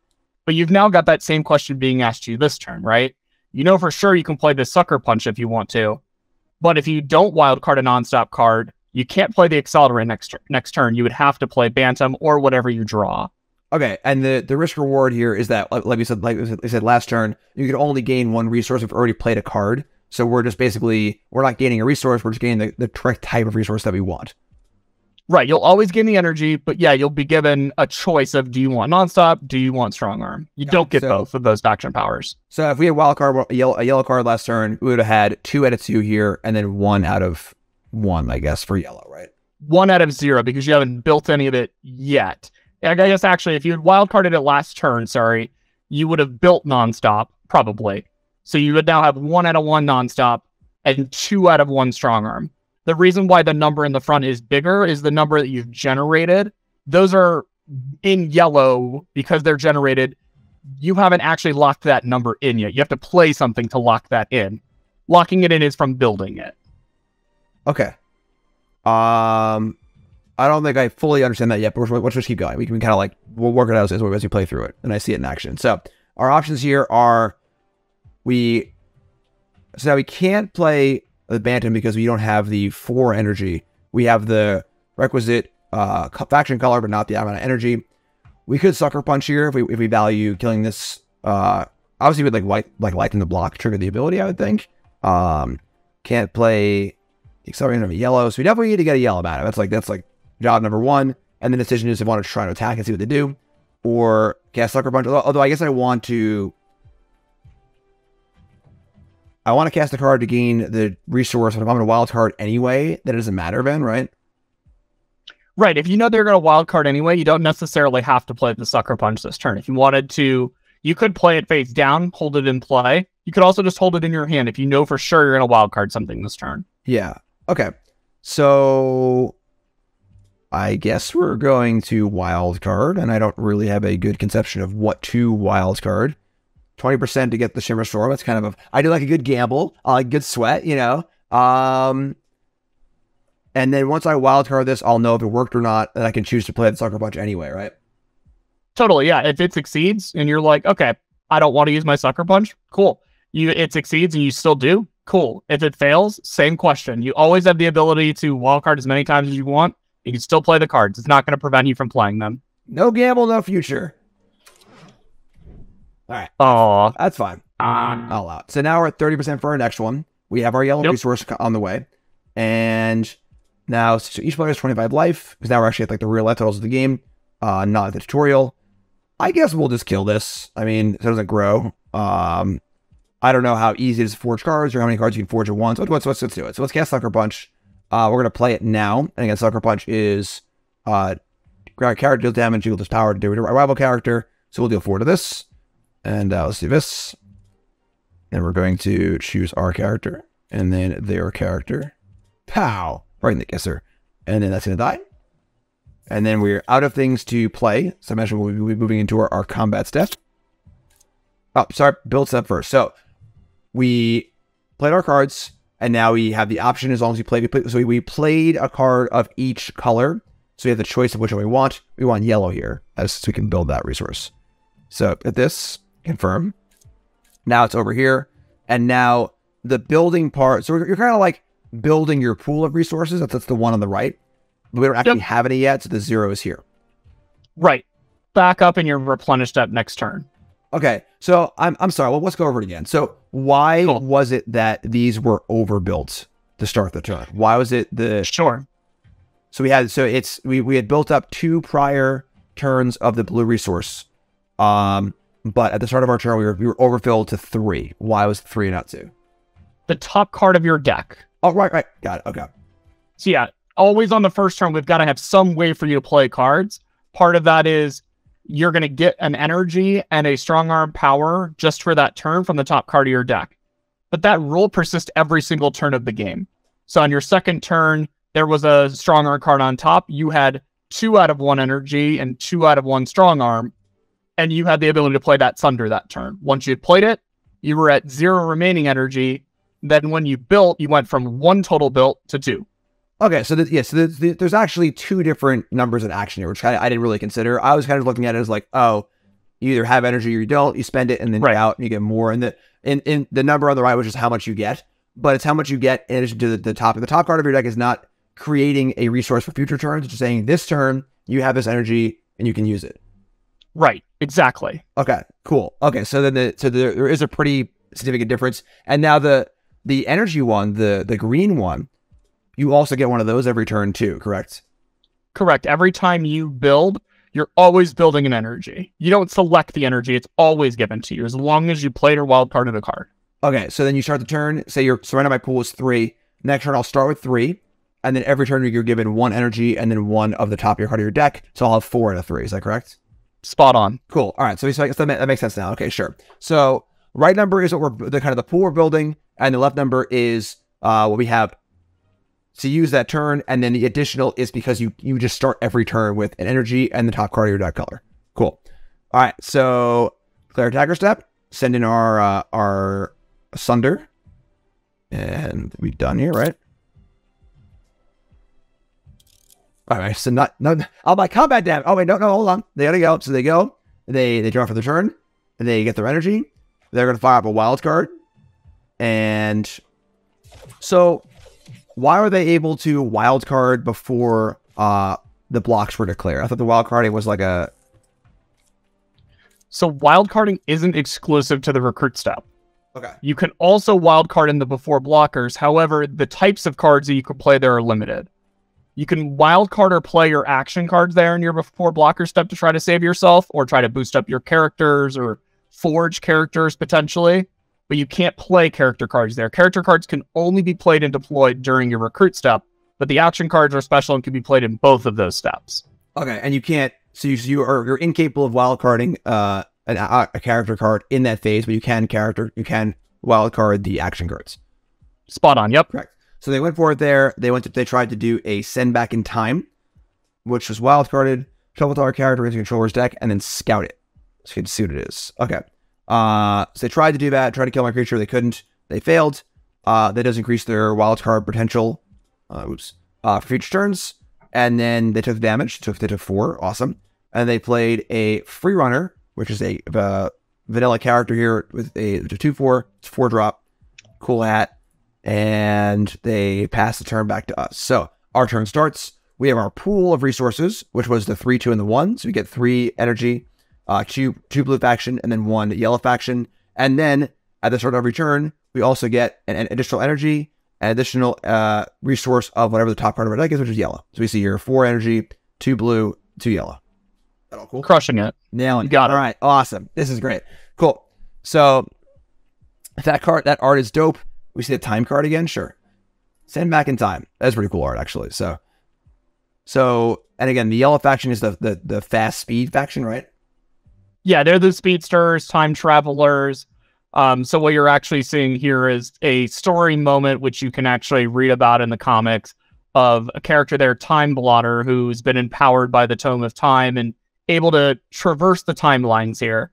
But you've now got that same question being asked you this turn, right? You know for sure you can play the Sucker Punch if you want to. But if you don't wildcard a non-stop card, you can't play the Accelerate next turn. You would have to play Bantam or whatever you draw. Okay, and the risk reward here is that, like we said last turn, you can only gain 1 resource if you've already played a card. So we're just basically, we're not gaining a resource, we're just gaining the correct type of resource that we want. Right, you'll always gain the energy, but yeah, you'll be given a choice of, do you want nonstop, do you want strong arm? You don't get both of those action powers. So if we had wild card, a yellow card last turn, we would have had 2 out of 2 here, and then 1 out of 1, I guess, for yellow, right? 1 out of 0, because you haven't built any of it yet. I guess actually, if you had wild carded it last turn, you would have built nonstop, probably. So you would now have 1 out of 1 nonstop and 2 out of 1 strong arm. The reason why the number in the front is bigger is the number that you've generated. Those are in yellow because they're generated. you haven't actually locked that number in yet. You have to play something to lock that in. Locking it in is from building it. Okay. I don't think I fully understand that yet, but let's just keep going. We can kind of like, we'll work it out as we play through it, and I see it in action. So our options here are, so now we can't play the Bantam because we don't have the 4 energy. We have the requisite faction color, but not the amount of energy. We could Sucker Punch here if we value killing this. Obviously, with like lighten the block, trigger the ability, I would think. Can't play accelerating of a yellow, so we definitely need to get a yellow Bantam. That's like job number 1. And the decision is if I want to try to attack and see what they do, or cast Sucker Punch. Although I guess I want to cast a card to gain the resource, but if I'm in a wild card anyway, that doesn't matter then, right? Right. If you know they're going to wild card anyway, you don't necessarily have to play the Sucker Punch this turn. If you wanted to, you could play it face down, hold it in play. You could also just hold it in your hand if you know for sure you're going to wild card something this turn. Yeah. Okay. So I guess we're going to wild card, and I don't really have a good conception of what to wild card. 20% to get the Shimmer Storm. That's kind of I do like a good gamble. I like good sweat, you know. And then once I wildcard this, I'll know if it worked or not, and I can choose to play the Sucker Punch anyway, right? Totally, yeah. If it succeeds and you're like, okay, I don't want to use my Sucker Punch, cool. It succeeds and you still do, cool. If it fails, same question. You always have the ability to wildcard as many times as you want. You can still play the cards. It's not going to prevent you from playing them. No gamble, no future. All right. Oh, that's fine. I'll allow it. So now we're at 30% for our next one. We have our yellow resource on the way. And now, so each player has 25 life, because now we're actually at like the real life totals of the game, not the tutorial. I guess we'll just kill this. I mean, it doesn't grow. I don't know how easy it is to forge cards or how many cards you can forge at once. Let's do it. So let's cast Sucker Punch. We're going to play it now. And again, Sucker Punch is character deals damage equal to its power to do a rival character. So we'll deal 4 to this. And let's do this. And we're going to choose our character. And then their character. Pow! Right in the kisser. And then that's going to die. And then we're out of things to play. So I mentioned we'll be moving into our combat step. Oh, sorry. Build step first. So we played our cards. And now we have the option as long as we play. So we played a card of each color. So we have the choice of which one we want. We want yellow here. So we can build that resource. So at this... confirm. Now it's over here. And now the building part. So you're kind of like building your pool of resources. That's the one on the right. But we don't actually have any yet. So the 0 is here. Right. Back up and you're replenished that next turn. Okay. So I'm sorry. Well, let's go over it again. So why was it that these were overbuilt to start the turn? Why was it Sure. So we had, we had built up 2 prior turns of the blue resource. But at the start of our turn, we were overfilled to 3. Why was 3 not 2? The top card of your deck. Oh, right. Got it. Okay. So yeah, always on the first turn, we've got to have some way for you to play cards. Part of that is you're going to get an energy and a strong arm power just for that turn from the top card of your deck. But that rule persists every single turn of the game. So on your second turn, there was a strong arm card on top. You had 2 out of 1 energy and 2 out of 1 strong arm. And you had the ability to play that Sunder that turn. Once you had played it, you were at 0 remaining energy. Then when you built, you went from 1 total built to 2. Okay, so there's actually 2 different numbers in action here, which I didn't really consider. I was kind of looking at it as like, oh, you either have energy or you don't. You spend it and then you're out and you get more. And the number on the right was just how much you get. But it's how much you get in addition to the top. The top card of your deck is not creating a resource for future turns. It's just saying this turn, you have this energy and you can use it. Right, exactly. Okay, cool. Okay, so then there is a pretty significant difference. And now the energy one, the green one, you also get one of those every turn too, correct? Correct. Every time you build, you're always building an energy. You don't select the energy. It's always given to you as long as you played or wildcarded a card. Okay, so then you start the turn. Say your surrender my pool is 3. Next turn, I'll start with 3. And then every turn, you're given 1 energy and then 1 of the top of your card of your deck. So I'll have 4 out of 3. Is that correct? Spot on. Cool. All right. So that makes sense now. Okay, sure. So right number is what we're the pool we're building, and the left number is what we have to use that turn, and then the additional is because you just start every turn with an energy and the top card of your deck color. Cool. All right. So Declare attacker step. Send in our Sunder. And we're done here, right? All right, so my combat damage. Oh wait, no, hold on. They gotta go. So they go. They draw for the turn. And they get their energy. They're gonna fire up a wild card. And so, why are they able to wild card before the blocks were declared? I thought the wild carding was like a. So wild carding isn't exclusive to the recruit step. Okay. You can also wild card in the before blockers. However, the types of cards that you can play there are limited. You can wild card or play your action cards there in your before blocker step to try to save yourself or try to boost up your characters or forge characters potentially. But you can't play character cards there. Character cards can only be played and deployed during your recruit step, but the action cards are special and can be played in both of those steps. Okay, and you can't. So you're incapable of wild carding a character card in that phase, but you can wild card the action cards. Spot on. Yep. Correct. So they went for it there. They tried to do a send back in time, which was wild carded, shuffle to our character into controller's deck, and then scout it. So you can see what it is. Okay. So they tried to do that, tried to kill my creature. They couldn't. They failed. That does increase their wild card potential. For future turns. And then they took the damage. They took 4. Awesome. And they played a free runner, which is a vanilla character here with a 2/4. It's 4-drop. Cool hat. And they pass the turn back to us. So our turn starts. We have our pool of resources, which was the 3, 2, and the 1. So we get 3 energy, 2 blue faction, and then 1 yellow faction. And then at the start of every turn, we also get an additional energy, an additional resource of whatever the top card of our deck is, which is yellow. So we see here 4 energy, 2 blue, 2 yellow. That all cool? Crushing it. Nailing it. Got it. All right. Awesome. This is great. Cool. So that art is dope. We see the time card again. Sure. Send back in time. That's pretty cool art, actually. So, and again, the yellow faction is the fast speed faction, right? Yeah, they're the speedsters, time travelers. So what you're actually seeing here is a story moment, which you can actually read about in the comics, of a character there, Time Blotter, who's been empowered by the Tome of Time and able to traverse the timelines here.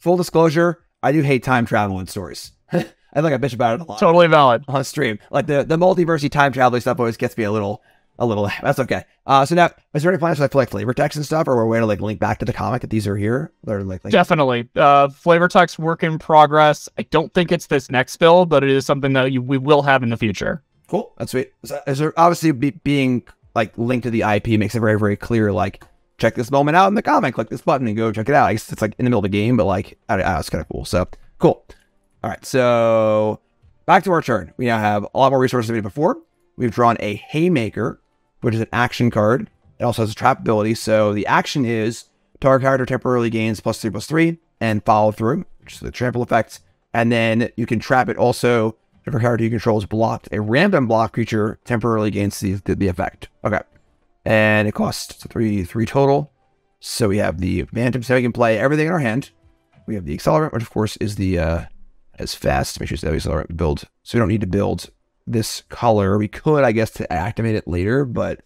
Full disclosure, I do hate time travel in stories. I think I bitch about it a lot. Totally valid. On stream. Like the multiversey time traveling stuff always gets me a little, that's okay. So now, is there any plans to like flavor text and stuff, or a way to like link back to the comic that these are here? Or like Definitely. Flavor text work in progress. I don't think it's this next build, but it is something that we will have in the future. Cool. That's sweet. Is there obviously being like linked to the IP makes it very, very clear, like, check this moment out in the comic, click this button and go check it out. I guess it's like in the middle of the game, but like, it's kind of cool. So cool. All right. So back to our turn. We now have a lot more resources than we did before. We've drawn a Haymaker, which is an action card. It also has a trap ability. So the action is target character temporarily gains +3/+3 and follow through, which is the trample effect. And then you can trap it also. If a character you control is blocked, a random block creature temporarily gains the effect. Okay. And it costs 3 total. So we have the Phantom, so we can play everything in our hand. We have the Accelerant, which of course is the as fast. Make sure it's the Accelerant build. So we don't need to build this color. We could, I guess, to activate it later, but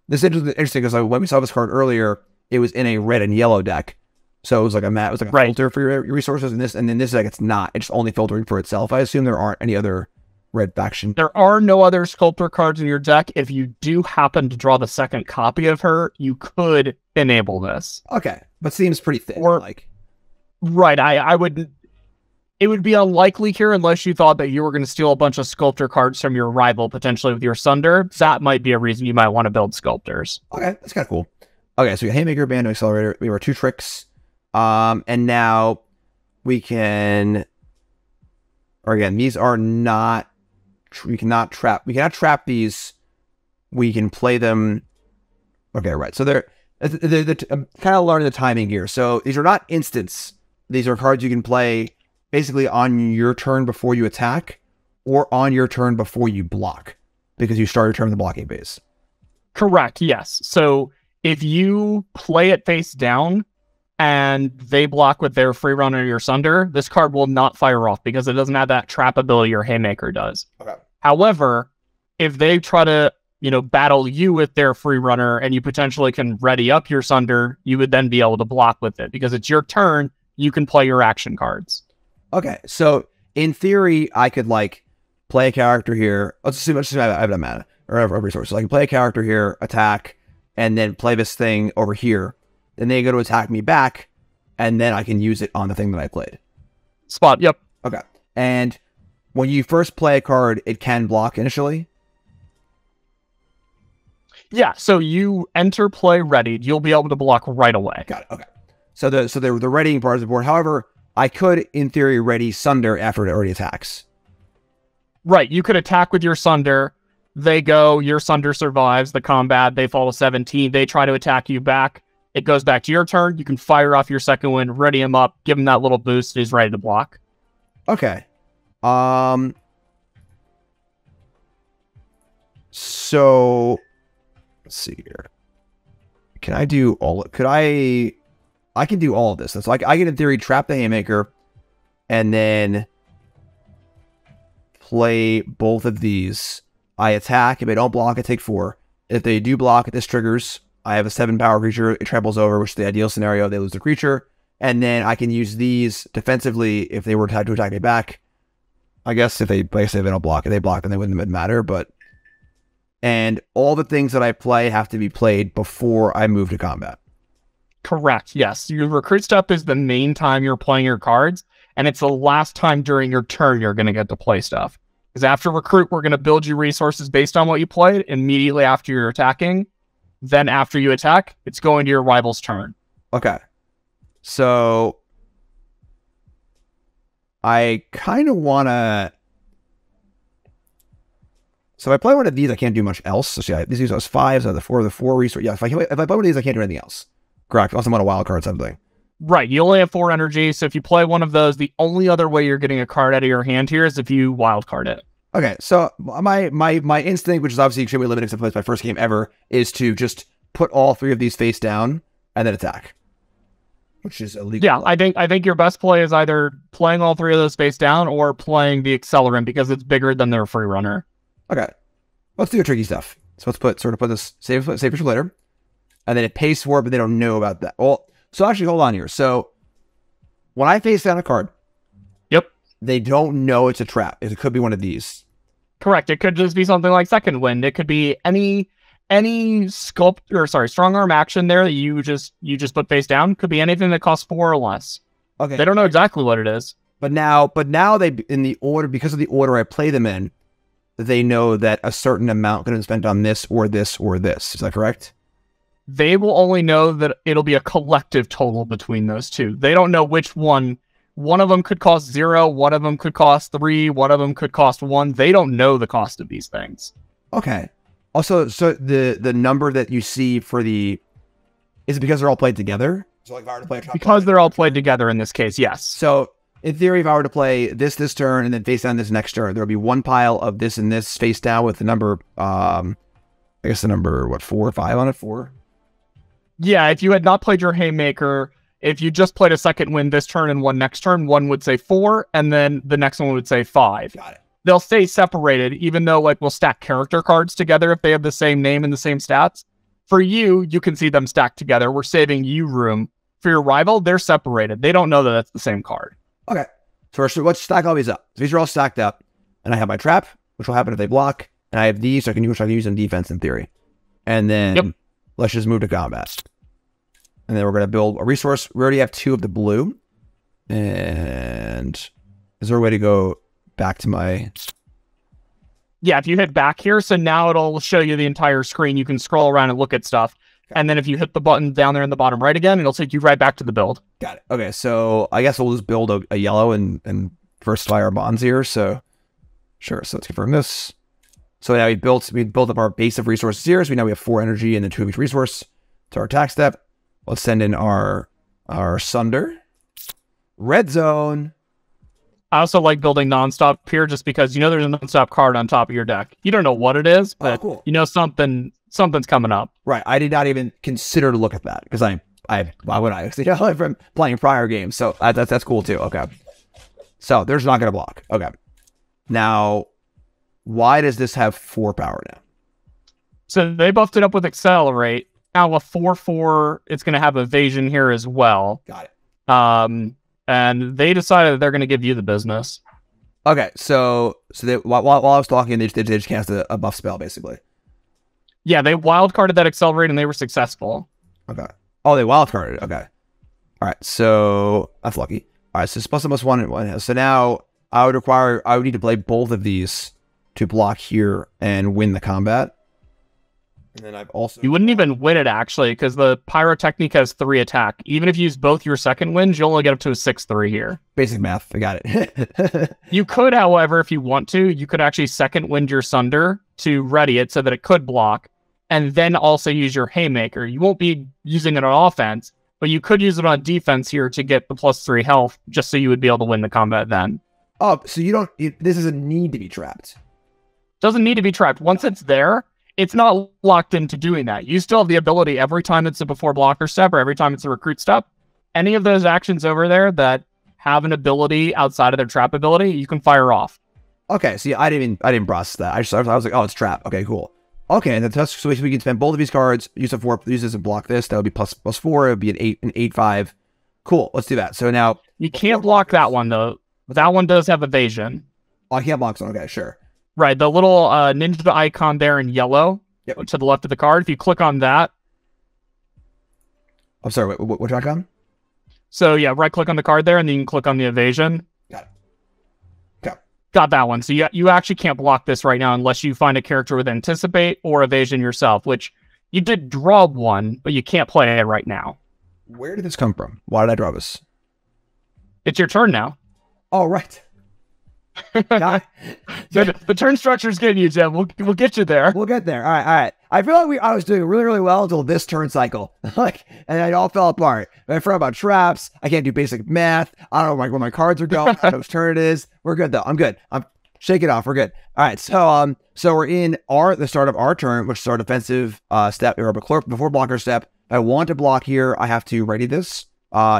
this is interesting because when we saw this card earlier, it was in a red and yellow deck. So it was like a filter for your resources, and then this deck it's not. It's only filtering for itself. I assume there aren't any other red faction. There are no other Sculptor cards in your deck. If you do happen to draw the second copy of her, you could enable this. Okay, but seems pretty thin. Right, I would. It would be unlikely here unless you thought that you were going to steal a bunch of Sculptor cards from your rival, potentially with your Sunder. That might be a reason you might want to build Sculptors. Okay, that's kind of cool. Okay, so we got Haymaker, Bando, Accelerator. We have our 2 tricks. And now we can, or again, these are not, we cannot trap these. We can play them. Okay, right. So they're I'm kind of learning the timing here. So these are not instants. These are cards you can play basically on your turn before you attack or on your turn before you block because you start your turn in the blocking phase. Correct. Yes. So if you play it face down, and they block with their free runner or your Sunder, this card will not fire off because it doesn't have that trap ability your Haymaker does. Okay. However, if they try to, battle you with their free runner and you potentially can ready up your Sunder, you would then be able to block with it because it's your turn. you can play your action cards. Okay, so in theory, I could like play a character here. Let's assume I have a mana or a resource. So I can play a character here, attack, and then play this thing over here. Then they go to attack me back, and then I can use it on the thing that I played. Spot, yep. Okay, and when you first play a card, it can block initially. Yeah, so you enter play readied, you'll be able to block right away. Got it. Okay. So the readying part of the board. However, I could, in theory, ready Sunder after it already attacks. Right, you could attack with your Sunder. They go, your Sunder survives the combat. They fall to 17. They try to attack you back. It goes back to your turn. You can fire off your second wind, ready him up, give him that little boost. He's ready to block. Okay. So let's see here. Can I do all? I can do all of this. So I can, in theory, trap the Haymaker, and then play both of these. I attack. If they don't block, I take 4. If they do block, this triggers. I have a 7 power creature. It tramples over, which is the ideal scenario. They lose the creature. And then I can use these defensively if they were to attack me back. I guess if they don't block, if they block, then they wouldn't matter. And all the things that I play have to be played before I move to combat. Correct, yes. Your recruit step is the main time you're playing your cards, and it's the last time during your turn you're going to get to play stuff. Because after recruit, we're going to build you resources based on what you played immediately after you're attacking. Then after you attack, it's going to your rival's turn. Okay. So I kind of want to... So if I play one of these, I can't do much else. So see, these are 5, so the 4 resource. Yeah, if I play one of these, I can't do anything else. Correct. Unless I'm on a wild card something. Right. You only have 4 energy, so if you play one of those, the only other way you're getting a card out of your hand here is if you wild card it. Okay, so my instinct, which is obviously extremely limited because it's my first game ever, is to just put all 3 of these face down and then attack, which is illegal. Yeah, I think your best play is either playing all 3 of those face down or playing the Accelerant because it's bigger than their free runner. Okay, let's do the tricky stuff. So let's put this save for later, and then it pays for it, but they don't know about that. Well, so actually, hold on here. So when I face down a card, yep, they don't know it's a trap. It could be one of these. Correct. It could just be something like Second Wind. It could be any strong arm action there that you just put face down. Could be anything that costs 4 or less. Okay, they don't know exactly what it is. But now they, in the order, because of the order I play them in, they know that a certain amount could have been spent on this or this or this. Is that correct? They will only know that it'll be a collective total between those two. They don't know which one. One of them could cost 0. One of them could cost 3. One of them could cost 1. They don't know the cost of these things. Okay. Also, so the number that you see for is it because they're all played together? So like if I were to play a trap, because they're all played together in this case, yes. So in theory, if I were to play this turn and then face down this next turn, there would be one pile of this and this face down with the number, I guess the number, 4 or 5 on it? 4? Yeah, if you had not played your Haymaker, if you just played a Second Wind this turn and one next turn, one would say 4, and then the next one would say 5. Got it. They'll stay separated, even though like we'll stack character cards together if they have the same name and the same stats. For you, you can see them stacked together. We're saving you room. For your rival, they're separated. They don't know that that's the same card. Okay. So let's stack all these up. So these are all stacked up, and I have my trap, which will happen if they block, and I have these, so I can use in defense in theory. And then let's just move to combat. And then we're going to build a resource. We already have 2 of the blue. And is there a way to go back to my... Yeah, if you hit back here, so now it'll show you the entire screen. You can scroll around and look at stuff. Okay. And then if you hit the button down there in the bottom right again, it'll take you right back to the build. Got it. Okay, so I guess we'll just build a yellow and diversify our bonds here. So sure, so let's confirm this. So now we built up our base of resources here. So now we have 4 energy and then 2 of each resource to our attack step. Let's send in our Sunder. Red zone. I also like building nonstop here just because you know there's a nonstop card on top of your deck. You don't know what it is, but cool. You know something's coming up. Right. I did not even consider to look at that because why would I? You know, from playing prior games. So that's cool too. Okay. So there's not going to block. Okay. Now, why does this have 4 power now? So they buffed it up with Accelerate. Now a 4/4, it's going to have Evasion here as well. Got it. and they decided that they're going to give you the business. Okay, so they, while I was talking, they just cast a buff spell, basically. Yeah, they wildcarded that Accelerate, and they were successful. Okay. Oh, they wildcarded. Okay. All right, so that's lucky. All right, so it's +1 and 1. So now I would need to play both of these to block here and win the combat. And then I've also... You wouldn't even win it, actually, because the Pyrotechnique has 3 attack. Even if you use both your second winds, you'll only get up to a 6/3 here. Basic math. I got it. You could, however, if you want to, you could actually second wind your Sunder to ready it so that it could block, and then also use your Haymaker. You won't be using it on offense, but you could use it on defense here to get the +3 health, just so you would be able to win the combat then. Oh, so this doesn't need to be trapped. Doesn't need to be trapped. Once it's there, it's not locked into doing that. You still have the ability every time it's a before blocker step or every time it's a recruit step. Any of those actions over there that have an ability outside of their trap ability, you can fire off. Okay, see, I didn't process that. I was like, oh, it's trap. Okay, cool. Okay, and then so we can spend both of these cards, use this and block this. That would be +4. It would be an 8/5. Cool, let's do that. So now you can't block that one though. That one does have evasion. Oh, I can't block one. Okay, sure. Right, the little ninja icon there in yellow to the left of the card. If you click on that. I'm sorry, what icon? So yeah, right click on the card there and then you can click on the evasion. Got it. Okay. Got that one. So you actually can't block this right now unless you find a character with anticipate or evasion yourself, which you did draw one, but you can't play it right now. Where did this come from? Why did I draw this? It's your turn now. Oh, right. The turn structure is getting you, Jim. We'll get you there. We'll get there. All right. I feel like I was doing really, really well until this turn cycle. And it all fell apart. I forgot about traps. I can't do basic math. I don't know where my cards are going. I don't know which turn it is. We're good though. I'm good. Shake it off. We're good. All right. So we're in the start of our turn, which is our defensive step or before blocker step. If I want to block here, I have to ready this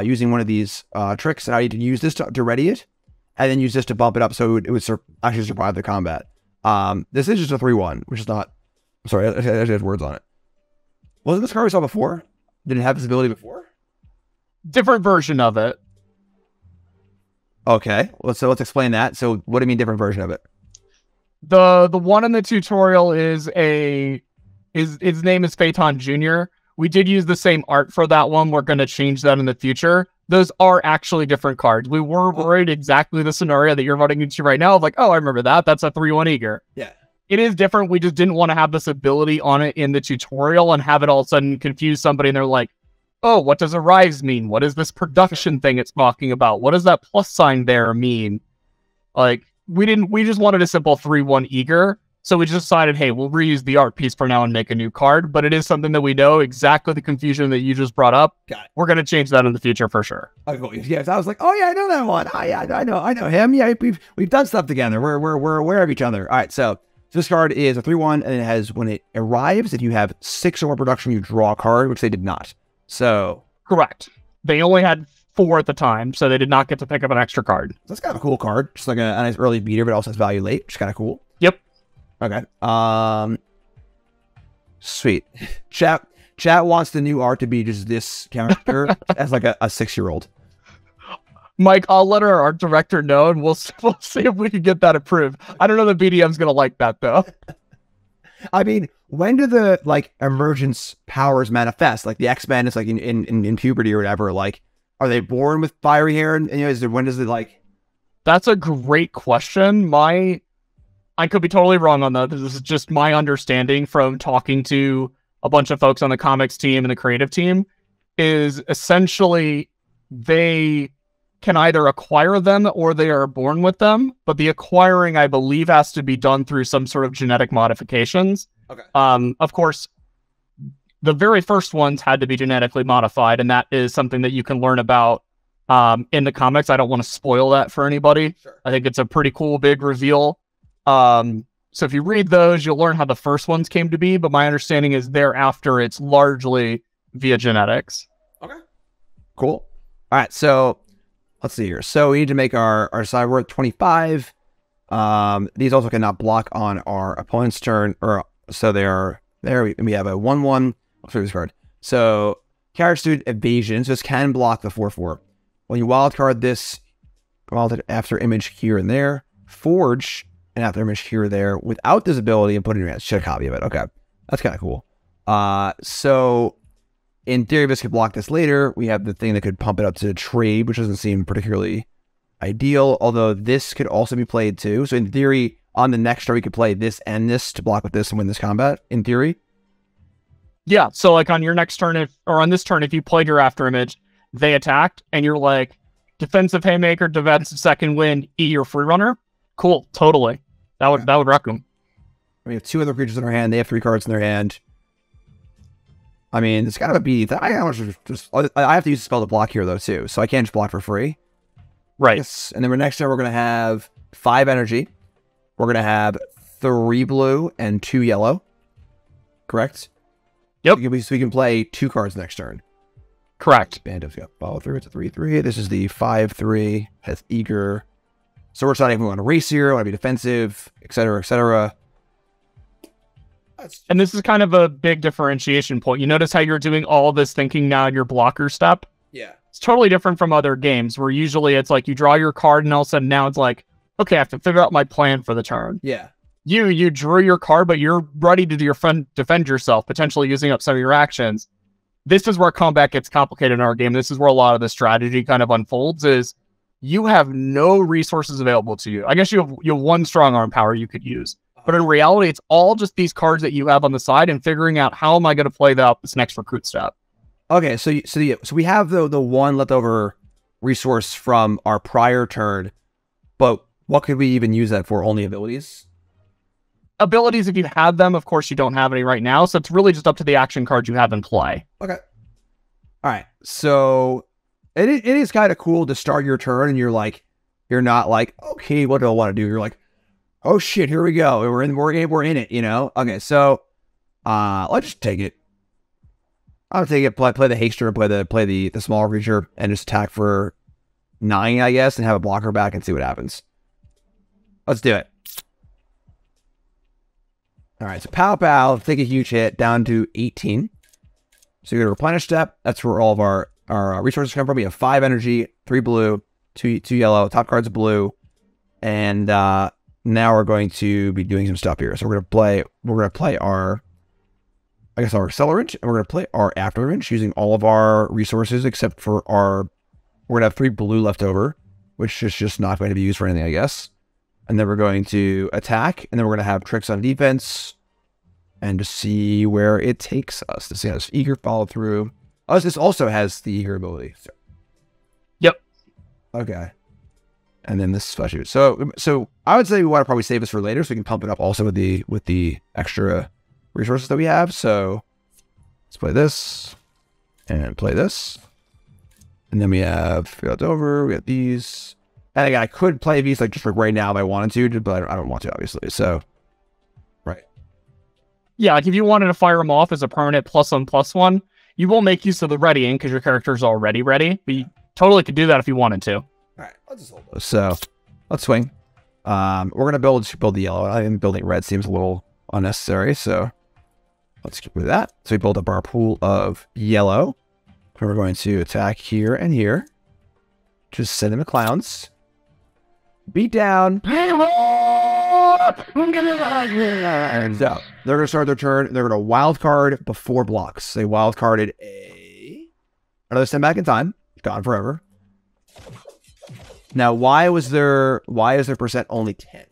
using one of these tricks, and I need to use this to ready it. And then use this to bump it up so it would actually survive the combat. This is just a 3/1, which is not... Sorry, I had words on it. Wasn't this card we saw before? Did it have this ability before? Different version of it. Okay, let's explain that. So what do you mean different version of it? The one in the tutorial is his name is Phaeton Jr. We did use the same art for that one. We're going to change that in the future. Those are actually different cards. We were worried exactly the scenario that you're running into right now. Like, oh, I remember that. That's a 3/1 Eager. Yeah. It is different. We just didn't want to have this ability on it in the tutorial and have it all of a sudden confuse somebody and they're like, oh, what does Arise mean? What is this production thing it's talking about? What does that plus sign there mean? Like, we just wanted a simple 3/1 Eager. So we just decided, hey, we'll reuse the art piece for now and make a new card. But it is something that we know exactly the confusion that you just brought up. Got it. We're going to change that in the future for sure. Okay, cool. Yes, I was like, oh yeah, I know that one. Oh yeah, I know him. Yeah, we've done stuff together. We're aware of each other. All right, so this card is a 3/1, and it has, when it arrives, if you have 6 or more production, you draw a card, which they did not. So correct. They only had 4 at the time, so they did not get to pick up an extra card. That's kind of a cool card. Just like a nice early beater, but also has value late, which is kind of cool. Yep. Okay. Sweet. Chat wants the new art to be just this character as like a 6-year-old. Mike, I'll let our art director know, and we'll see if we can get that approved. I don't know the BDM's gonna like that though. I mean, when do the emergence powers manifest? Like the X-Men is like in puberty or whatever. Like, are they born with fiery hair? And when does it like? That's a great question. I could be totally wrong on that. This is just my understanding from talking to a bunch of folks on the comics team and the creative team, is essentially they can either acquire them or they are born with them. But the acquiring, I believe, has to be done through some sort of genetic modifications. Okay. Of course, the very first ones had to be genetically modified, and that is something that you can learn about in the comics. I don't want to spoil that for anybody. Sure. I think it's a pretty cool big reveal. So if you read those, you'll learn how the first ones came to be, but my understanding is thereafter it's largely via genetics. Okay. Cool. All right, so let's see here. So we need to make our Cyborg 25. These also cannot block on our opponent's turn, so they are there. We have a 1/1. I'll show you this card. So character student evasion, so this can block the 4/4. When you wildcard this, wild after image here and there, forge an after image here or there without this ability and put it in your hands. Should a copy of it. Okay. That's kind of cool. So in theory, this could block this later. We have the thing that could pump it up to trade, which doesn't seem particularly ideal, although this could also be played too. So in theory, on the next turn, we could play this and this to block with this and win this combat, in theory. Yeah, so like on your next turn, on this turn, if you played your after image, they attacked, and you're like, defensive haymaker, defensive second wind, eat your free runner. Cool, totally. That would wreck them. We have 2 other creatures in our hand. They have 3 cards in their hand. I mean, it's gotta be. I have to use a spell to block here though too, so I can't just block for free. Right. Yes. And then next turn we're gonna have 5 energy. We're gonna have 3 blue and 2 yellow. Correct. Yep. So we can play 2 cards next turn. Correct. Band of follow through. It's a 3/3. This is the 5/3. Has eager. So we're deciding if we want to race here, want to be defensive, etc., etc. And this is kind of a big differentiation point. You notice how you're doing all this thinking now in your blocker step? Yeah. It's totally different from other games where usually it's like you draw your card and all of a sudden now it's like, okay, I have to figure out my plan for the turn. Yeah. You drew your card, but you're ready to defend yourself, potentially using up some of your actions. This is where combat gets complicated in our game. This is where a lot of the strategy kind of unfolds is you have no resources available to you. I guess you have 1 strong arm power you could use. But in reality, it's all just these cards that you have on the side and figuring out how am I going to play out this next recruit step. Okay, so we have the 1 leftover resource from our prior turn, but what could we even use that for? Only abilities? Abilities, if you have them, of course you don't have any right now, so it's really just up to the action cards you have in play. Okay. All right, so it is kind of cool to start your turn and you're not like, okay, what do I want to do? You're like, oh shit, here we go. We're in it, you know? Okay, so let's just take it. I'll take it, play the haster, play the smaller creature, and just attack for 9, I guess, and have a blocker back and see what happens. Let's do it. Alright, so pow, take a huge hit down to 18. So you're gonna replenish step. That's where all of our resources come from. We have 5 energy, 3 blue, 2 yellow, top card's blue, and now we're going to be doing some stuff here. So we're gonna play our accelerant, and we're gonna play our afterimage using all of our resources except for we're gonna have 3 blue left over, which is just not going to be used for anything, I guess. And then we're going to attack, and then we're gonna have tricks on defense, and just see where it takes us. To see how this eager follow through. Oh, this also has the eager ability. So. Yep. Okay. And then this special. So I would say we want to probably save this for later, so we can pump it up also with the extra resources that we have. So let's play this and play this, and then we have left over. We have these, and again, I could play these just like right now if I wanted to, but I don't want to, obviously. So right. Yeah, like if you wanted to fire them off as a permanent +1/+1, you will make use of the readying because your character's already ready. But you totally could do that if you wanted to. All right, let's just hold those. So let's swing. We're gonna build the yellow. I think building red seems a little unnecessary, so let's get rid of that. So we build up our pool of yellow. And we're going to attack here and here. Just send in the clowns. Beat down. And so they're gonna start their turn. They're gonna wild card before blocks. They wild carded another send back in time. Gone forever. Now, why is their percent only 10?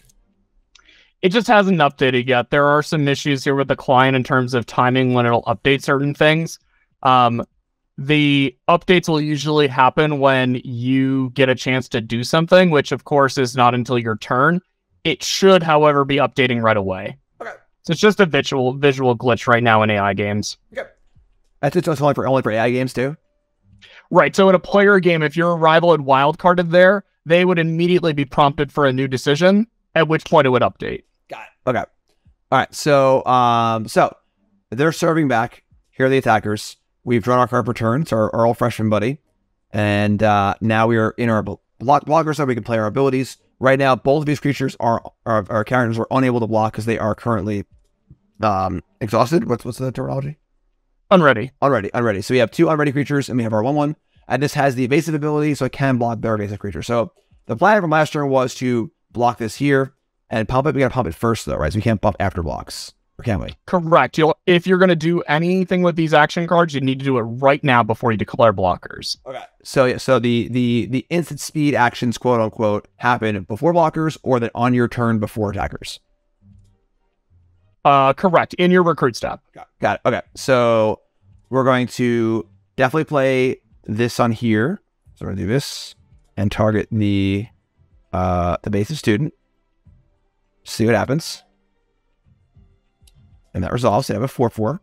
It just hasn't updated yet. There are some issues here with the client in terms of timing when it'll update certain things. The updates will usually happen when you get a chance to do something, which of course is not until your turn. It should, however, be updating right away. Okay. So it's just a visual glitch right now in AI games. Okay. That's only for AI games too? Right, so in a player game, if your rival had wildcarded there, they would immediately be prompted for a new decision, at which point it would update. Got it. Okay. All right, so they're serving back. Here are the attackers. We've drawn our card per turn. It's our old freshman buddy. And now we are in our blocker, so we can play our abilities. Right now, both of these creatures our characters are unable to block because they are currently exhausted. What's the terminology? Unready. Unready. So we have 2 unready creatures, and we have our 1/1. And this has the evasive ability, so it can block their evasive creature. So the plan from last turn was to block this here and pump it. We got to pump it first, though, right? So we can't bump after blocks, or can we? Correct. If you're going to do anything with these action cards, you need to do it right now before you declare blockers. Okay. So the instant speed actions, quote unquote, happen before blockers or then on your turn before attackers. Correct. In your recruit step. Got it. Okay. So we're going to definitely play this on here. So we're going to do this and target the basic student. See what happens. And that resolves. They have a 4/4.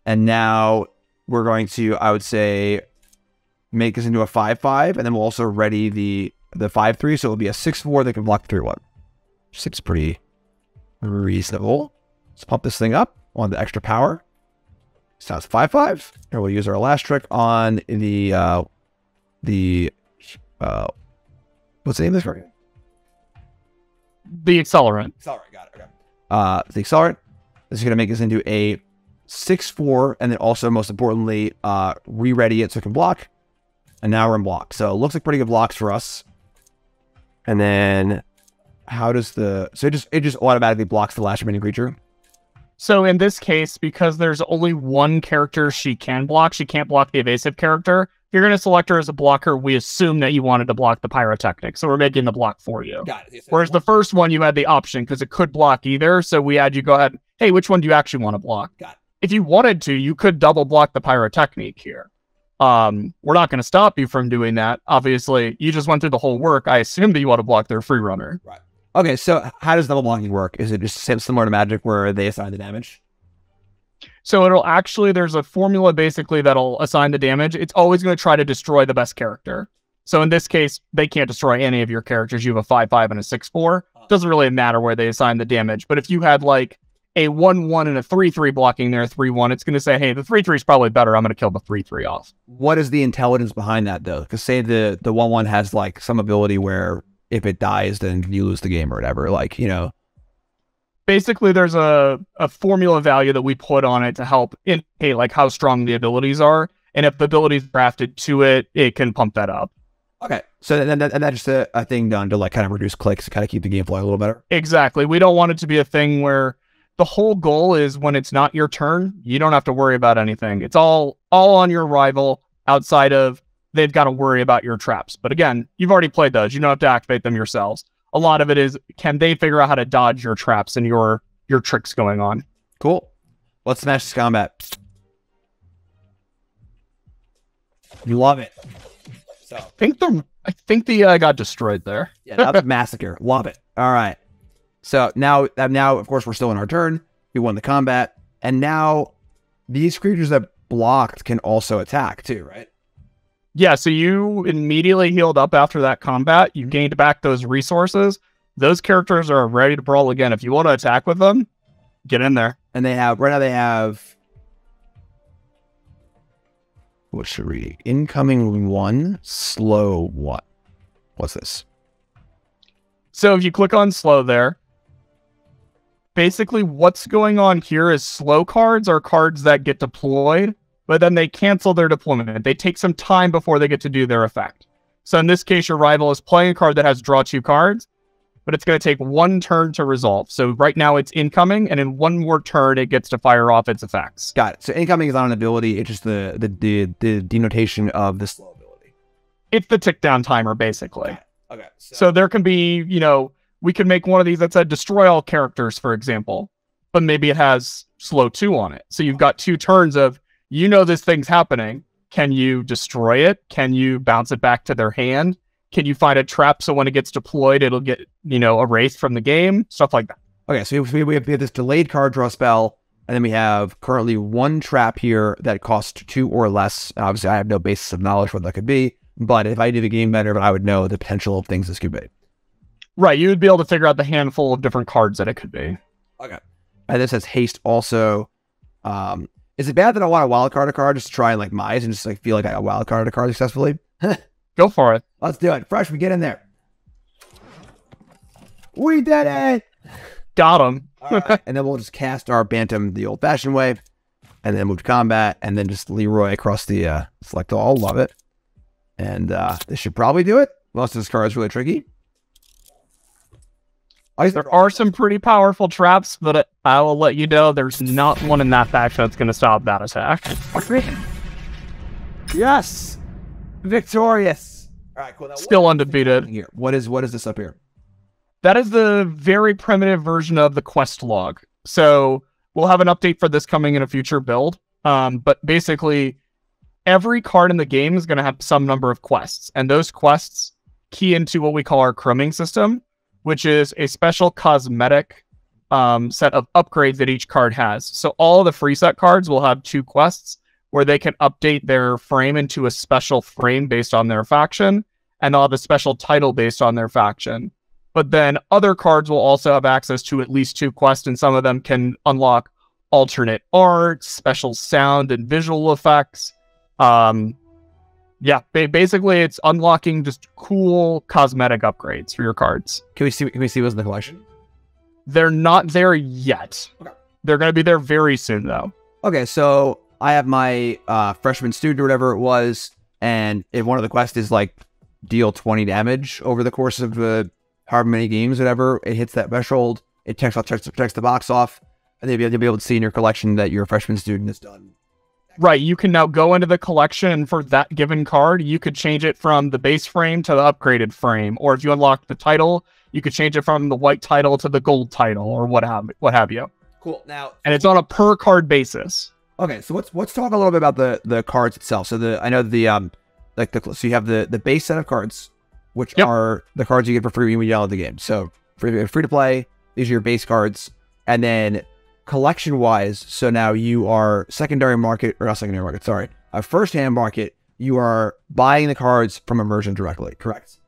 And now we're going to, I would say, make this into a 5/5. And then we'll also ready the 5/3. So it'll be a 6/4 that can block the 3/1. 6 pretty reasonable. Let's pump this thing up on the extra power. So it's 5/5. And we'll use our last trick on the what's the name of this card? The accelerant. Accelerant, got it. Okay. The accelerant. This is going to make this into a 6/4, and then also, most importantly, re-ready it so it can block. And now we're in block. So it looks like pretty good blocks for us. And then how does so it just automatically blocks the last remaining creature? So in this case, because there's only one character she can't block the evasive character. If you're going to select her as a blocker, we assume that you wanted to block the pyrotechnic. So we're making the block for you. Got it. Whereas the first one, you had the option because it could block either. So we had you go ahead. Hey, which one do you actually want to block? Got it. If you wanted to, you could double block the pyrotechnic here. We're not going to stop you from doing that. Obviously, you just went through the whole work. I assume that you want to block their free runner. Right. Okay, so how does double blocking work? Is it just similar to Magic where they assign the damage? So it'll actually, there's a formula basically that'll assign the damage. It's always going to try to destroy the best character. So in this case, they can't destroy any of your characters. You have a 5/5 and a 6/4. Doesn't really matter where they assign the damage. But if you had like a 1/1 and a 3/3 blocking their 3/1, it's going to say, hey, the 3/3 is probably better. I'm going to kill the 3/3 off. What is the intelligence behind that, though? Because say the 1/1 has like some ability where if it dies, then you lose the game or whatever. Like, you know. Basically, there's a formula value that we put on it to help indicate like how strong the abilities are. And if the ability is crafted to it, it can pump that up. Okay. So then that's just a thing done to like kind of reduce clicks to kind of keep the game flowing a little better. Exactly. We don't want it to be a thing where the whole goal is when it's not your turn, you don't have to worry about anything. It's all on your rival outside of they've got to worry about your traps. But again, you've already played those. You don't have to activate them yourselves. A lot of it is, can they figure out how to dodge your traps and your tricks going on? Cool. Let's smash this combat. You love it. So I think the got destroyed there. Yeah, that's massacre. Love it. All right. So now, of course, we're still in our turn. We won the combat, and now these creatures that blocked can also attack too, right? Yeah. So you immediately healed up after that combat. You gained back those resources. Those characters are ready to brawl again. If you want to attack with them, get in there. And they have right now. They have what should we? Incoming 1, slow 1. What's this? So if you click on slow there, basically what's going on here is slow cards are cards that get deployed, but then they cancel their deployment. They take some time before they get to do their effect. So in this case, your rival is playing a card that has draw 2 cards, but it's going to take 1 turn to resolve. So right now it's incoming, and in 1 more turn, it gets to fire off its effects. Got it. So incoming is not an ability. It's just the denotation of the slow ability. It's the tick down timer, basically. Okay. So there can be, we could make one of these that said destroy all characters, for example, but maybe it has slow 2 on it. So you've got 2 turns of, this thing's happening. Can you destroy it? Can you bounce it back to their hand? Can you find a trap so when it gets deployed, it'll get, erased from the game? Stuff like that. Okay, so we have this delayed card draw spell, and then we have currently 1 trap here that costs 2 or less. Obviously, I have no basis of knowledge what that could be, but if I knew the game better, I would know the potential of things this could be. Right, you would be able to figure out the handful of different cards that it could be. Okay. And this says haste also. Is it bad that I want to wildcard a card just to try and Mize and just feel like I got wildcarded a card successfully? Go for it. Let's do it. Fresh, we get in there. We did it! Got him. All right. And then we'll just cast our Bantam the old-fashioned way, and then move to combat, and then just Leroy across the select all. Love it. And this should probably do it. Most of this card is really tricky. There are some pretty powerful traps, but I will let you know there's not one in that faction that's going to stop that attack. Yes! Victorious! All right, cool. Now, Still undefeated. Here, what is this up here? That is the very primitive version of the quest log. So we'll have an update for this coming in a future build. But basically, every card in the game is going to have some number of quests, and those quests key into what we call our chrooming system, which is a special cosmetic set of upgrades that each card has. So all of the free set cards will have 2 quests where they can update their frame into a special frame based on their faction, and they'll have a special title based on their faction. But then other cards will also have access to at least 2 quests, and some of them can unlock alternate art, special sound and visual effects. Yeah, basically it's unlocking just cool cosmetic upgrades for your cards. Can we see what's in the collection? They're not there yet. Okay. They're going to be there very soon, though. Okay, so I have my freshman student or whatever it was, and if one of the quests is like deal 20 damage over the course of however many games, whatever, it hits that threshold, it checks the box off, and you'll be able to see in your collection that your freshman student is done. Right, you can now go into the collection, and for that given card, you could change it from the base frame to the upgraded frame. Or if you unlock the title, you could change it from the white title to the gold title, or what have you. Cool. Now, and it's on a per card basis. Okay, so let's talk a little bit about the cards itself. So so you have the base set of cards, which are the cards you get for free when you download the game. So free to play, these are your base cards, and then collection wise, so now you are first hand market, you are buying the cards from Immersion directly, correct?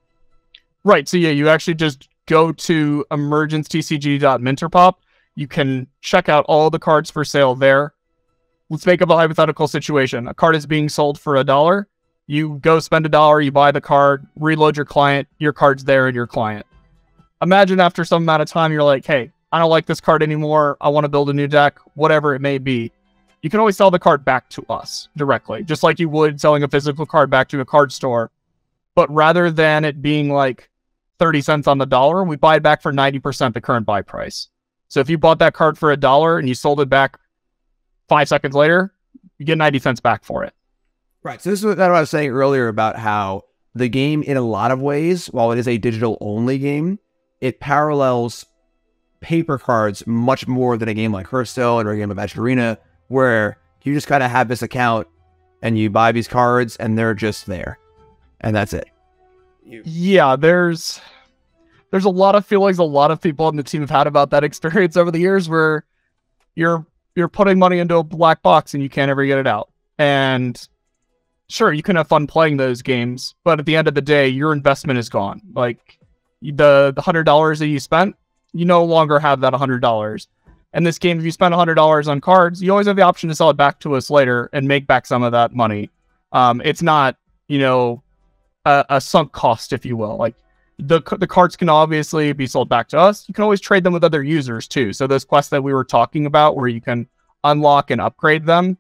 Right, so yeah, you actually just go to emergencetcg.minterpop. You can check out all the cards for sale there. Let's make up a hypothetical situation. A card is being sold for $1. You go spend $1, you buy the card, reload your client, your card's there in your client. Imagine after some amount of time, you're like, hey, I don't like this card anymore. I want to build a new deck, whatever it may be. You can always sell the card back to us directly, just like you would selling a physical card back to a card store. But rather than it being like 30 cents on the dollar, we buy it back for 90% the current buy price. So if you bought that card for $1 and you sold it back 5 seconds later, you get 90 cents back for it. Right. So this is what I was saying earlier about how the game, in a lot of ways, while it is a digital only game, it parallels paper cards much more than a game like Hearthstone or a game of Magic Arena, where you just kind of have this account and you buy these cards and they're just there, and that's it. Yeah, there's a lot of feelings a lot of people on the team have had about that experience over the years, where you're putting money into a black box and you can't ever get it out. And sure, you can have fun playing those games, but at the end of the day, your investment is gone. Like the $100 that you spent, you no longer have that $100. And this game, if you spend $100 on cards, you always have the option to sell it back to us later and make back some of that money. It's not, a sunk cost, if you will. Like the cards can obviously be sold back to us. You can always trade them with other users too. So those quests that we were talking about, where you can unlock and upgrade them,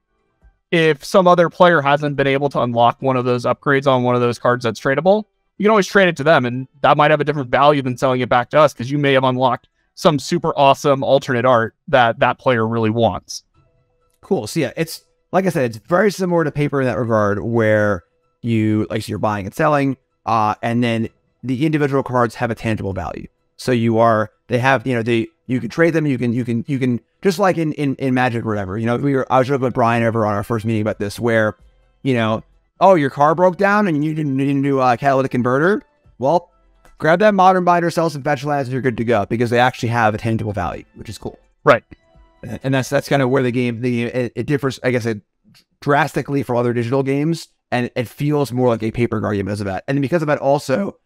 if some other player hasn't been able to unlock one of those upgrades on one of those cards that's tradable, you can always trade it to them, and that might have a different value than selling it back to us, because you may have unlocked some super awesome alternate art that player really wants. Cool. So yeah, it's like I said, it's very similar to paper in that regard, where you're buying and selling, and then the individual cards have a tangible value. So you can trade them. You can just like in Magic or whatever. I was joking with Brian over on our first meeting about this, where, oh, your car broke down and you didn't do a catalytic converter. Well, grab that modern binder, sell some fetch lands, and you're good to go, because they actually have a tangible value, which is cool. Right. And that's kind of where the game it differs, I guess, drastically from other digital games, and it feels more like a paper card game because of that. And because of that, also,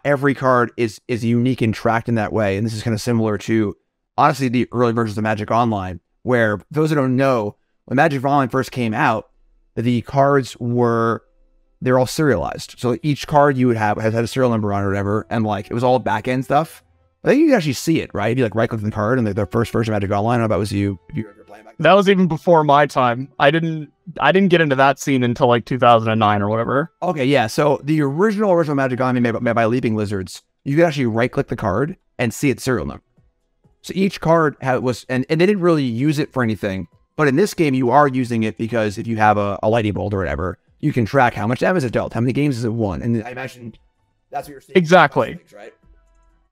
every card is unique and tracked in that way. And this is kind of similar to, honestly, the early versions of Magic Online, where those who don't know, when Magic Online first came out, the cards they're all serialized. So each card you would have had a serial number on it or whatever, and like it was all back end stuff. I think you can actually see it, right? If you like right click the card and the first version of Magic Online, I don't know if that was you, if you were playing back then. That was even before my time. I didn't get into that scene until like 2009 or whatever. Okay, yeah. So the original Magic Online made by Leaping Lizards, you could actually right click the card and see its serial number. So each card was, and they didn't really use it for anything. But in this game, you are using it because if you have a lightning bolt or whatever, you can track how much damage it dealt, how many games has it won. And I imagine that's what you're seeing. Exactly. Things, right?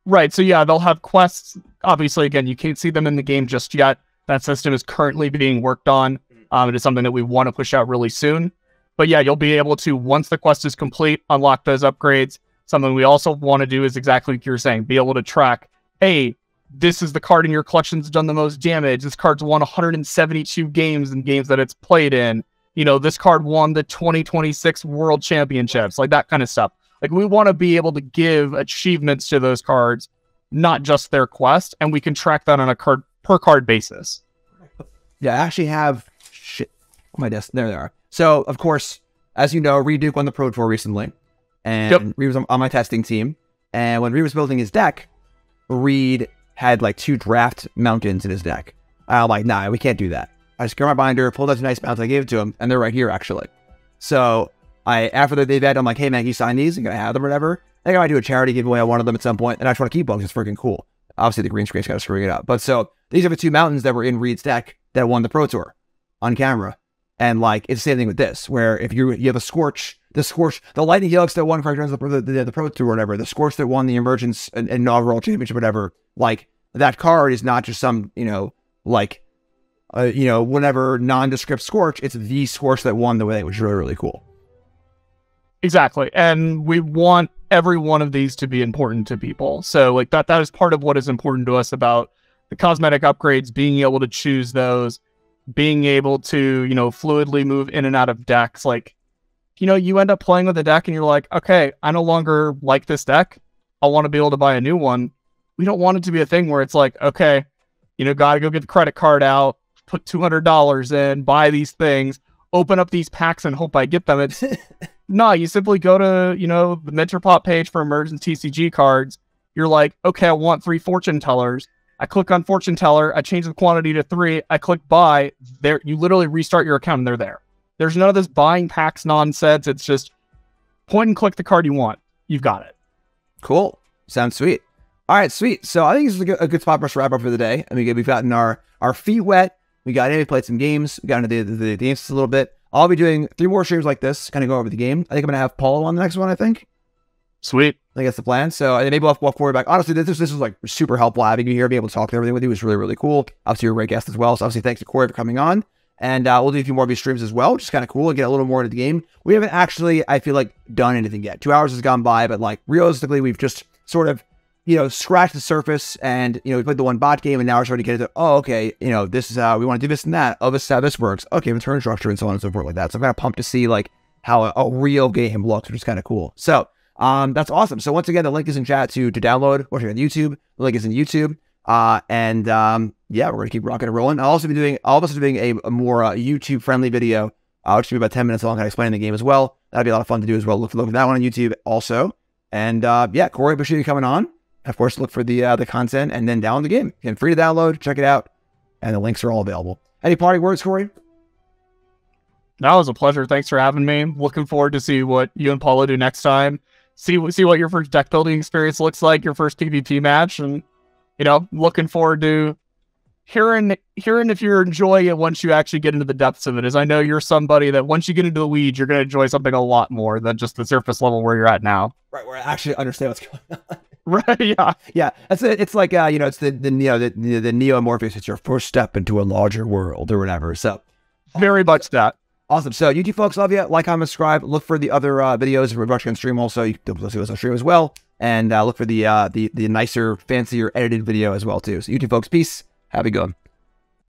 Right. So yeah, they'll have quests. Obviously, again, you can't see them in the game just yet. That system is currently being worked on. It is something that we want to push out really soon. But yeah, you'll be able to, once the quest is complete, unlock those upgrades. Something we also want to do is exactly like you're saying, be able to track, hey, this is the card in your collection that's done the most damage. This card's won 172 games in games that it's played in. You know, this card won the 2026 World Championships, like that kind of stuff. Like, we want to be able to give achievements to those cards, not just their quest, and we can track that on a card per card basis. Yeah, I actually have shit on my desk. There they are. So, of course, as you know, Reed Duke won the Pro Tour recently, and Reed was on my testing team. And when Reed was building his deck, Reed had like 2 draft mountains in his deck. I'm like, nah, we can't do that. I just grabbed my binder, pulled out 2 nice mountains, I gave it to him, and they're right here actually. So after the event, I'm like, hey man, can you sign these? I'm gonna have them or whatever. I think I might do a charity giveaway on one of them at some point, and I just want to keep one because it's freaking cool. Obviously, the green screen's kind of screwing it up. But so these are the 2 mountains that were in Reed's deck that won the Pro Tour on camera. And like, it's the same thing with this, where if you have a Scorch, the Lightning Helix that won for the Pro Tour or whatever, the Scorch that won the Emergence inaugural championship, whatever, like that card is not just some, whatever nondescript Scorch. It's the Scorch that won the way, which is really, really cool. Exactly. And we want every one of these to be important to people. So like that is part of what is important to us about the cosmetic upgrades, being able to choose those, being able to, fluidly move in and out of decks. Like, you end up playing with a deck and you're like, okay, I no longer like this deck. I want to be able to buy a new one. We don't want it to be a thing where it's like, okay, gotta go get the credit card out, put $200 in, buy these things, open up these packs and hope I get them. It's no, you simply go to, the Metropop page for Emergence TCG cards. You're like, okay, I want 3 Fortune Tellers. I click on Fortune Teller. I change the quantity to 3. I click buy. There, you literally restart your account and they're there. There's none of this buying packs nonsense. It's just point and click the card you want. You've got it. Cool. Sounds sweet. All right, sweet. So I think this is a good spot for us to wrap up for the day. I mean, we've gotten our feet wet. We played some games. We got into the games a little bit. I'll be doing 3 more streams like this, kind of go over the game. I think I'm going to have Paul on the next one, I think. Sweet. I think that's the plan. So maybe we'll have Corey back. Honestly, this was like super helpful having you here, be able to talk to everything with you. It was really, really cool. Obviously, you're a great guest as well. So obviously, thanks to Corey for coming on. And we'll do a few more of these streams as well, which is kind of cool and get a little more into the game. We haven't actually, I feel like, done anything yet. 2 hours has gone by, but like realistically, we've just sort of, scratched the surface and, we played the one bot game and now we're starting to get into, oh, okay, this is how we want to do this and that. Oh, this is how this works. Okay, return structure and so on and so forth like that. So I'm kind of pumped to see like how a real game looks, which is kind of cool. So that's awesome. So once again, the link is in chat to download, watching on YouTube. The link is in YouTube. Yeah, we're going to keep rocking and rolling. I'll also be doing a more YouTube friendly video, which will be about 10 minutes long, kind of explaining the game as well. That'd be a lot of fun to do as well. Look for that one on YouTube also. And yeah, Corey, appreciate you coming on. Of course, look for the content and then download the game. Again, free to download, check it out, and the links are all available. Any parting words, Corey? That was a pleasure. Thanks for having me. Looking forward to see what you and Paula do next time. See what your first deck building experience looks like, your first PvP match, and looking forward to hearing if you enjoy it once you actually get into the depths of it. As I know you're somebody that once you get into the weeds, you're going to enjoy something a lot more than just the surface level where you're at now. Right, where I actually understand what's going on. Right, yeah. Yeah, that's it. It's like, it's the Neo Morpheus. It's your first step into a larger world or whatever. So very much that. Awesome. So YouTube folks, love you. Like, comment, subscribe. Look for the other videos we're watching on stream also. You can see us on stream as well. And look for the nicer, fancier edited video as well too. So YouTube folks, peace. Have a good one.